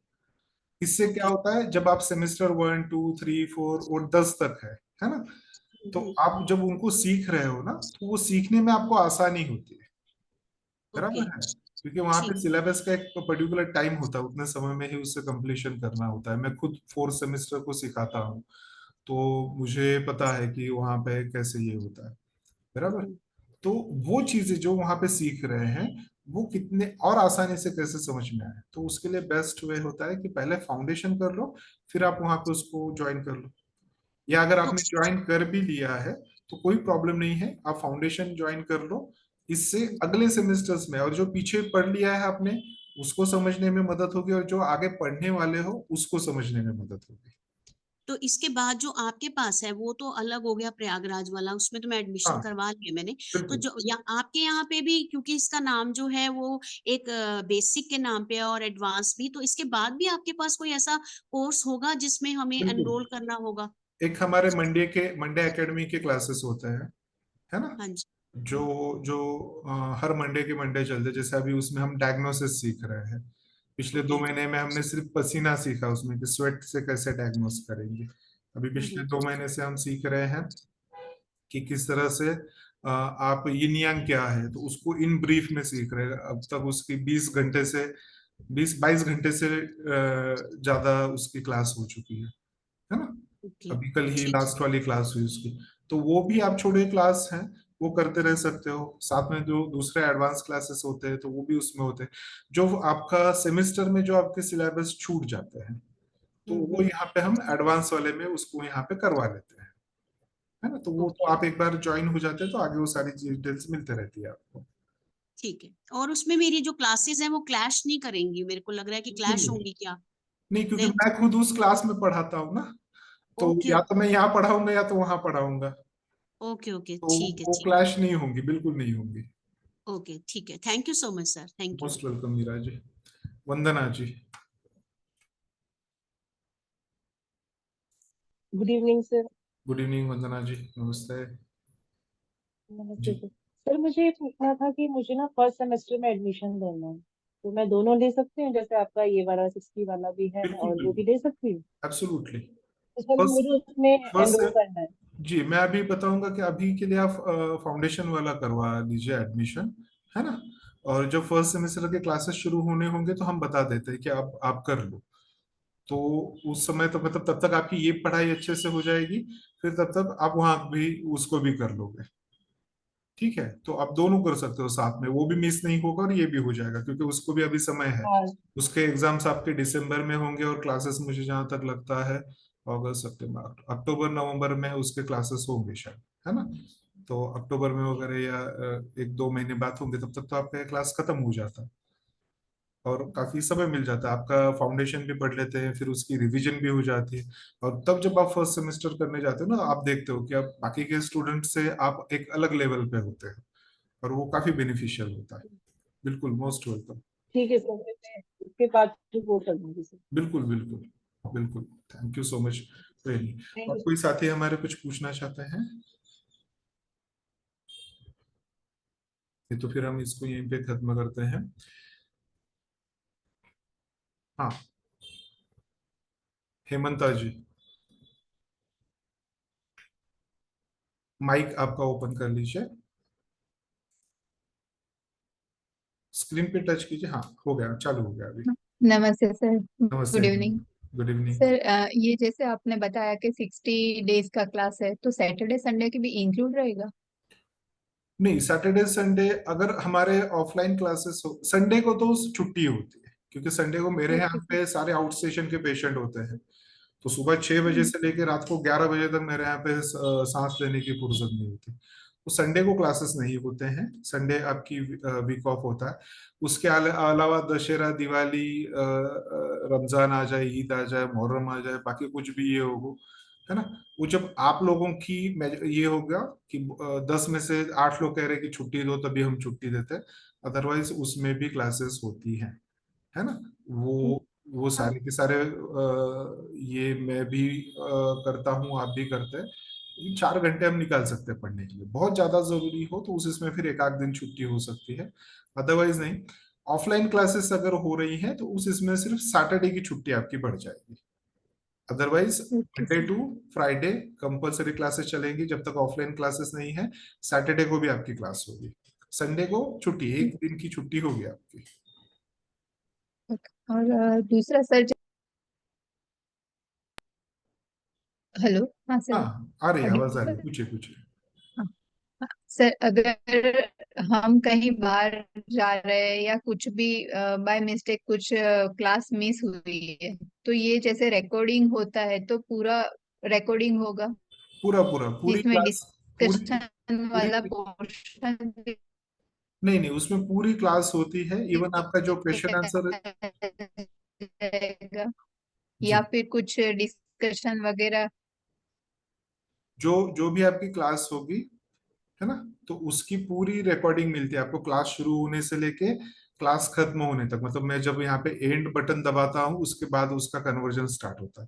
इससे क्या ओके। होता है, जब आप सेमेस्टर 1 2 3 4 और 10 तक है ना, तो आप जब उनको सीख रहे हो ना, तो वो सीखने में आपको आसानी होती है, ओके। बराबर है। क्योंकि वहां पे ठीक। सिलेबस का एक पर्टिकुलर टाइम होता है, उतने समय में ही उससे कंप्लीशन करना होता है। मैं खुद फोर्थ सेमेस्टर को सिखाता हूँ, तो मुझे पता है कि वहां पे कैसे ये होता है, बराबर। तो वो चीजें जो वहां पे सीख रहे हैं, वो कितने और आसानी से कैसे समझ में आए, तो उसके लिए बेस्ट वे होता है कि पहले फाउंडेशन कर लो, फिर आप वहां पे उसको ज्वाइन कर लो। या अगर तो आपने ज्वाइन कर भी लिया है तो कोई प्रॉब्लम नहीं है, आप फाउंडेशन ज्वाइन कर लो। इससे अगले सेमेस्टर्स में और जो पीछे पढ़ लिया है आपने, उसको समझने में मदद होगी, और जो आगे पढ़ने वाले हो उसको समझने में मदद होगी। तो इसके बाद जो आपके पास है वो तो अलग हो गया, प्रयागराज वाला, उसमें तो मैं एडमिशन हाँ, करवा लिया मैंने। तो बिल्कुल। जो या आपके यहाँ पे भी, क्योंकि इसका नाम जो है वो एक बेसिक के नाम पे है और एडवांस भी, तो इसके बाद भी आपके पास कोई ऐसा कोर्स होगा जिसमें हमें बिल्कुल, एनरोल करना होगा? एक हमारे मंडे एकेडमी के क्लासेस होते हैं, है ना, हाँ जी। जो जो हर मंडे के मंडे चलते हैं। जैसे अभी उसमें हम डायग्नोसिस सीख रहे हैं। पिछले दो ओके। महीने में हमने सिर्फ पसीना सीखा उसमें, कि स्वेट से कैसे डायग्नोस करेंगे। अभी पिछले 2 महीने से हम सीख रहे हैं कि किस तरह से आप यिन यांग क्या है, तो उसको इन ब्रीफ में सीख रहे हैं। अब तक उसकी 20 घंटे से 20 22 घंटे से ज्यादा उसकी क्लास हो चुकी है ना। ओके। अभी कल ही ठीक। लास्ट वाली क्लास हुई उसकी। तो वो भी आप छोड़े क्लास हैं, वो करते रह सकते हो। साथ में जो दूसरे एडवांस क्लासेस होते हैं तो वो भी उसमें होते हैं। जो आपका सेमेस्टर में जो आपके सिलेबस छूट जाते हैं, तो वो हम्म। यहाँ पे हम एडवांस वाले में उसको यहाँ पे करवा लेते हैं, है ना। तो वो तो ओके। आप एक बार ज्वाइन हो जाते हैं तो आगे वो सारी डिटेल्स मिलते रहती है आपको। ठीक है। और उसमें मेरी जो क्लासेस हैं वो क्लैश नहीं करेंगी? मेरे को लग रहा है कि बिल्कुल क्लैश नहीं। होंगी क्या? नहीं, क्योंकि नहीं। मैं खुद उस क्लास में पढ़ाता हूँ ना, तो ओके। या तो मैं यहाँ पढ़ाऊंगा या तो वहां पढ़ाऊंगा। ओके। ओके। तो ठीक है। वो ठीक। क्लैश नहीं होंगी, बिल्कुल नहीं होंगी। ओके। ठीक है। Thank you so much sir. Thank you. Most welcome Meera ji. Vandana ji. Good evening sir. Good evening Vandana ji, नमस्ते। नमस्ते जी, सर। सर मुझे ये पूछना था कि मुझे ना फर्स्ट सेमेस्टर में एडमिशन लेना है, तो मैं दोनों ले सकती हूँ? जैसे आपका ये वाला 60 वाला भी है बिल्कुल और वो भी बिल्कुल, ले सकती हूँ? एब्सोल्युटली। तो सर फर्स्ट मुझे उसमें फर्स्ट एनरोल करना है। जी, मैं अभी बताऊंगा कि अभी के लिए आप फाउंडेशन वाला करवा लीजिए एडमिशन, है ना। और जब फर्स्ट सेमेस्टर के क्लासेस शुरू होने होंगे तो हम बता देते हैं कि आप कर लो। तो उस समय तो मतलब तब तक आपकी ये पढ़ाई अच्छे से हो जाएगी, फिर तब तक आप वहां भी उसको भी कर लोगे। ठीक है, तो आप दोनों कर सकते हो साथ में, वो भी मिस नहीं होगा और ये भी हो जाएगा, क्योंकि उसको भी अभी समय है। हाँ। उसके एग्जाम्स आपके दिसंबर में होंगे और क्लासेस मुझे जहां तक लगता है अगस्त सितंबर अक्टूबर नवंबर में उसके क्लासेस होंगे शायद, है ना। तो अक्टूबर में वगैरह या 1 2 महीने बाद होंगे, तब तक तो आपका क्लास खत्म हो जाता है और काफी समय मिल जाता है। आपका फाउंडेशन भी पढ़ लेते हैं, फिर उसकी रिवीजन भी हो जाती है। और तब जब आप फर्स्ट सेमेस्टर करने जाते हो ना, आप देखते हो कि आप बाकी के स्टूडेंट से आप एक अलग लेवल पे होते हैं, और वो काफी बेनिफिशियल होता है। बिल्कुल, मोस्ट वेलकम। ठीक है सर, मैं उसके बाद फिर वो कर दूंगी सर। बिल्कुल बिल्कुल बिल्कुल, थैंक यू सो मच। कोई थैंक और यू कोई सर। साथी हमारे कुछ पूछना चाहते हैं? ये तो फिर हम इसको यहीं पे खत्म करते हैं। हाँ, हेमंता जी, माइक आपका ओपन कर लीजिए, स्क्रीन पे टच कीजिए। हाँ, हो गया, चालू हो गया अभी। नमस्ते सर। नमस्ते। Good evening. Good evening. Sir ये जैसे आपने बताया कि 60 डेज का क्लास है, तो सैटरडे संडे की भी इंक्लूड रहेगा? नहीं, सैटरडे संडे अगर हमारे ऑफलाइन क्लासेस हो, संडे को तो छुट्टी होती है, क्योंकि संडे को मेरे यहाँ ओके सर। पे सारे आउट स्टेशन के पेशेंट होते हैं। तो सुबह 6 बजे से लेकर रात को 11 बजे तक मेरे यहाँ पे सांस लेने की फुर्सत नहीं होती। तो संडे को क्लासेस नहीं होते हैं, संडे आपकी वीक ऑफ होता है। उसके अलावा दशहरा, दिवाली, रमजान आ जाए, ईद आ जाए, मुहर्रम आ जाए, बाकी कुछ भी ये हो, है ना। वो जब आप लोगों की ये होगा कि 10 में से 8 लोग कह रहे हैं कि छुट्टी दो, तभी हम छुट्टी देते हैं। अदरवाइज उसमें भी क्लासेस होती हैं, है ना। वो वो सारे के सारे ये मैं भी करता हूँ, आप भी करते हैं। लेकिन 4 घंटे हम निकाल सकते हैं पढ़ने के लिए। बहुत ज्यादा जरूरी हो तो उस इसमें फिर एक आध दिन छुट्टी हो सकती है, अदरवाइज नहीं। ऑफलाइन क्लासेस अगर हो रही हैं तो उस इसमें सिर्फ सैटरडे की छुट्टी आपकी बढ़ जाएगी। Otherwise okay Monday sir. To Friday compulsory classes चलेंगी जब तक ऑफलाइन क्लासेस नहीं है। सैटरडे को भी आपकी क्लास होगी, संडे को छुट्टी, एक दिन की छुट्टी होगी आपकी। और दूसरा सर, हेलो, हाँ सर। हाँ आ रही है, आवाज आ रही है, ऑडिबल। पूछिए पूछिए। हाँ, हाँ, सर अगर हम कहीं बाहर जा रहे हैं या कुछ भी बाय मिस्टेक कुछ क्लास मिस हुई है, तो ये जैसे रिकॉर्डिंग होता है तो पूरा रिकॉर्डिंग होगा पूरा पूरा पूरी जिसमें क्लास, पूरी डिस्कशन पूरी वाला पोर्शन नहीं नहीं, उसमें पूरी क्लास होती है, इवन आपका जो क्वेश्चन आंसर। रहेगा या जी, फिर कुछ डिस्कशन वगैरह। जो जो भी आपकी क्लास होगी, है ना, तो उसकी पूरी रिकॉर्डिंग मिलती है आपको, क्लास शुरू होने से लेके क्लास खत्म होने तक। मतलब मैं जब यहाँ पे एंड बटन दबाता हूँ उसके बाद उसका कन्वर्जन स्टार्ट होता है,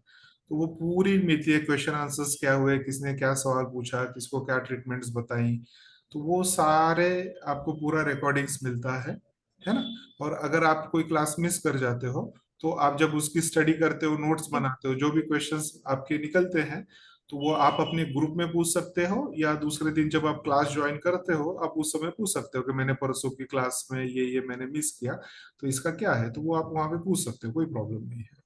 तो वो पूरी मिलती है। क्वेश्चन आंसर्स क्या हुए, किसने क्या सवाल पूछा, किसको क्या ट्रीटमेंट्स बताई, तो वो सारे आपको पूरा रिकॉर्डिंग्स मिलता है ना। और अगर आप कोई क्लास मिस कर जाते हो तो आप जब उसकी स्टडी करते हो, नोट्स बनाते हो, जो भी क्वेश्चंस आपके निकलते हैं, तो वो आप अपने ग्रुप में पूछ सकते हो, या दूसरे दिन जब आप क्लास ज्वाइन करते हो आप उस समय पूछ सकते हो कि मैंने परसों की क्लास में ये मैंने मिस किया, तो इसका क्या है, तो वो आप वहां पे पूछ सकते हो, कोई प्रॉब्लम नहीं है।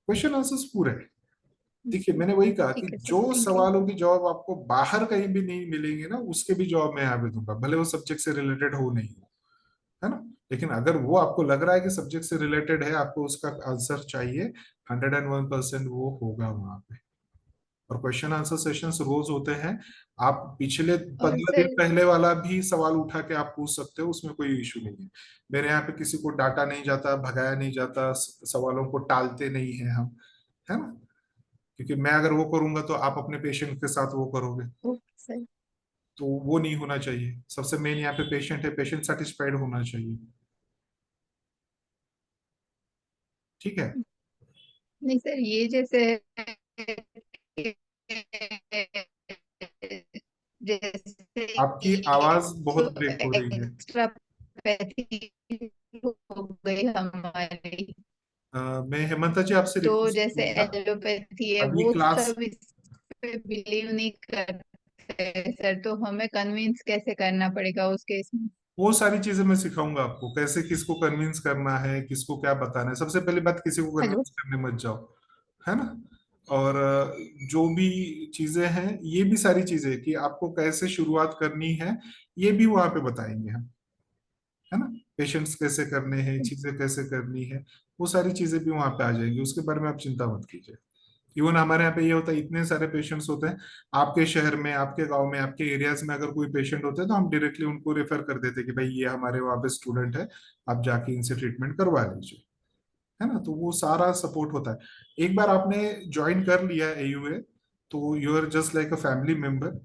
क्वेश्चन आंसर्स पूरे हैं। देखिए मैंने वही कहा कि ठीक है सर, जो थैंक यू। सवालों की जवाब आपको बाहर कहीं भी नहीं मिलेंगे ना, उसके भी जवाब मैं यहाँ पे दूंगा, भले वो सब्जेक्ट से रिलेटेड हो नहीं हो, है ना। लेकिन अगर वो आपको लग रहा है कि सब्जेक्ट से रिलेटेड है, आपको उसका आंसर चाहिए, 101% वो होगा वहां पे। और क्वेश्चन आंसर सेशंस रोज होते हैं। आप पिछले और 15 दिन सर, पहले वाला भी सवाल उठा के आप पूछ सकते हो, उसमें कोई इशू नहीं है। मेरे यहाँ पे किसी को डांटा नहीं जाता, भगाया नहीं जाता, सवालों को टालते नहीं है हम, है ना। क्योंकि मैं अगर वो करूंगा तो आप अपने पेशेंट के साथ वो करोगे, ओके सर। तो वो नहीं होना चाहिए। सबसे मेन यहाँ पे पेशेंट है, पेशेंट सेटिस्फाइड होना चाहिए। ठीक है। नहीं सर, ये जैसे जैसे आपकी कि आवाज बहुत ब्रेक हो रही है। एक्स्ट्रा पैथी हो गई हमारी, मैं हेमंता जी आपसे तो रिक्वेस्ट जैसे करूंगा, एलोपैथी है अगली वो क्लास, सब इस पे बिलीव नहीं करते सर, तो हमें कन्विंस कैसे करना पड़ेगा उस केस में? वो सारी चीजें मैं सिखाऊंगा आपको, कैसे किसको कन्विंस करना है, किसको क्या बताना है। सबसे पहली बात, किसी को हेलो। कन्विंस करने मत जाओ, है ना। और जो भी चीजें हैं, ये भी सारी चीजें कि आपको कैसे शुरुआत करनी है, ये भी वहां पे बताएंगे हम, है ना। पेशेंट्स कैसे करने हैं, चीजें कैसे करनी है, वो सारी चीजें भी वहां पे आ जाएंगी, उसके बारे में आप चिंता मत कीजिए। इवन हमारे यहाँ पे ये होता है, इतने सारे पेशेंट्स होते हैं, आपके शहर में, आपके गांव में, आपके एरियाज में अगर कोई पेशेंट होते हैं तो हम डायरेक्टली उनको रेफर कर देते हैं कि भाई ये हमारे वहाँ पे स्टूडेंट है, आप जाके इनसे ट्रीटमेंट करवा लीजिए, है ना। तो वो सारा सपोर्ट होता है। एक बार आपने ज्वाइन कर लिया एयूए तो you are just like a family member.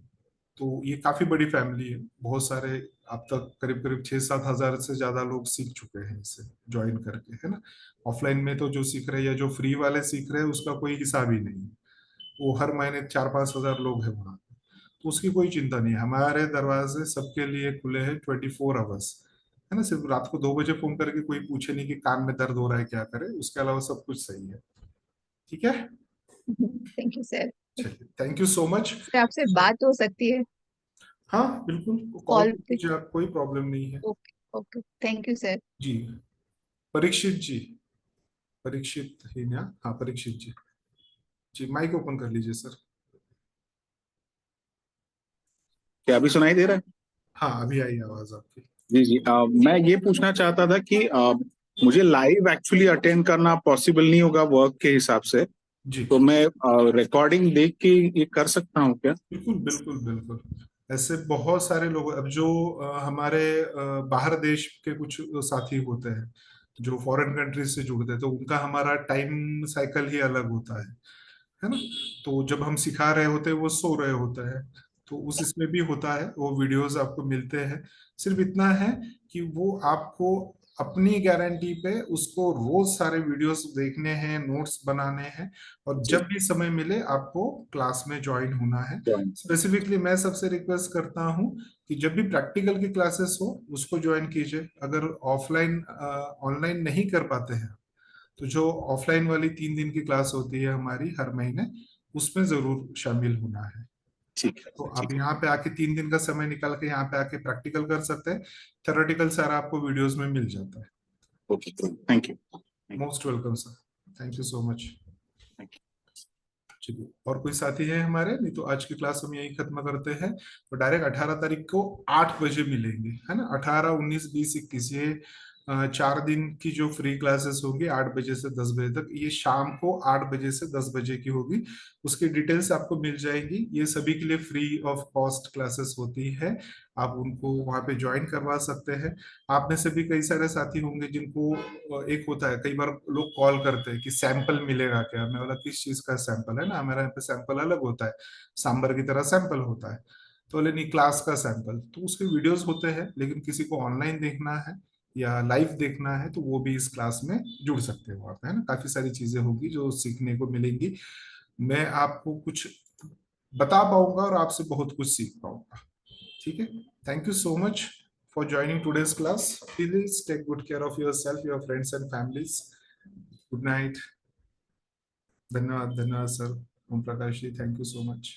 तो ये काफी बड़ी फैमिली है, बहुत सारे, अब तक करीब करीब 6-7 हजार से ज्यादा लोग सीख चुके हैं इससे ज्वाइन करके, है ना। ऑफलाइन में तो जो सीख रहे हैं या जो फ्री वाले सीख रहे हैं उसका कोई हिसाब ही नहीं है। वो हर महीने 4-5 हजार लोग हैं वहाँ, तो उसकी कोई चिंता नहीं है। हमारे दरवाजे सबके लिए खुले हैं 24 आवर्स, है ना। सिर्फ रात को 2 बजे फोन करके कोई पूछे नहीं कि कान में दर्द हो रहा है क्या करे, उसके अलावा सब कुछ सही है। ठीक है, थैंक यू सर। चलिए, thank you so much. Sir आपसे बात हो सकती है हाँ बिल्कुल, कॉल कॉल कर पे? लीजिए आप, कोई प्रॉब्लम नहीं है। Okay. Okay, thank you sir. जी, परीक्षित जी, परीक्षित ही ना, हाँ परीक्षित जी। जी माइक ओपन कर लीजिए सर। क्या अभी सुनाई दे रहा है? हाँ अभी आई आवाज आपकी। जी जी, मैं ये पूछना चाहता था कि मुझे लाइव एक्चुअली अटेंड करना पॉसिबल नहीं होगा वर्क के हिसाब से, जी तो मैं रिकॉर्डिंग देख के ये कर सकता हूँ क्या? बिल्कुल बिल्कुल बिल्कुल। ऐसे बहुत सारे लोग अब जो हमारे बाहर देश के कुछ साथी होते हैं जो फॉरेन कंट्रीज से जुड़ते हैं, तो उनका हमारा टाइम साइकिल ही अलग होता है ना। तो जब हम सिखा रहे होते हैं वो सो रहे होते हैं, तो उस इसमें भी होता है, वो वीडियोस आपको मिलते हैं। सिर्फ इतना है कि वो आपको अपनी गारंटी पे उसको रोज सारे वीडियोस देखने हैं, नोट्स बनाने हैं, और जब भी समय मिले आपको क्लास में ज्वाइन होना है। स्पेसिफिकली मैं सबसे रिक्वेस्ट करता हूँ कि जब भी प्रैक्टिकल की क्लासेस हो उसको ज्वाइन कीजिए। अगर ऑफलाइन ऑनलाइन नहीं कर पाते हैं तो जो ऑफलाइन वाली 3 दिन की क्लास होती है हमारी हर महीने, उसमें जरूर शामिल होना है। ठीक है, तो ठीक आप है। यहाँ पे आके 3 दिन का समय निकाल के यहाँ पे आके प्रैक्टिकल कर सकते हैं। थ्योरेटिकल सारा आपको वीडियोस में मिल जाता है। Okay, thank you. Most welcome sir, thank you so much. Thank you. चलिए, और कोई साथी है हमारे? नहीं तो आज की क्लास हम यही खत्म करते हैं। तो डायरेक्ट 18 तारीख को 8 बजे मिलेंगे, है ना? 18, 19, 20, 21 ये 4 दिन की जो फ्री क्लासेस होगी 8 बजे से 10 बजे तक, ये शाम को 8 बजे से 10 बजे की होगी। उसकी डिटेल्स आपको मिल जाएंगी। ये सभी के लिए फ्री ऑफ कॉस्ट क्लासेस होती है, आप उनको वहाँ पे ज्वाइन करवा सकते हैं। आप में से भी कई सारे साथी होंगे जिनको एक होता है, कई बार लोग कॉल करते हैं कि सैंपल मिलेगा क्या? मैं बोला किस चीज का सैंपल? है ना, हमारे यहाँ पे सैंपल अलग होता है, सांबर की तरह सैंपल होता है। तो बोले नहीं, क्लास का सैंपल। तो उसके वीडियोस होते हैं, लेकिन किसी को ऑनलाइन देखना है या लाइव देखना है तो वो भी इस क्लास में जुड़ सकते हो आप, है ना? काफी सारी चीजें होगी जो सीखने को मिलेंगी। मैं आपको कुछ बता पाऊंगा और आपसे बहुत कुछ सीख पाऊंगा। ठीक है, thank you so much for joining today's class. Please take good care of yourself, your friends and families. Good night. Dhanyawad sir. Om Prakash ji, thank you so much.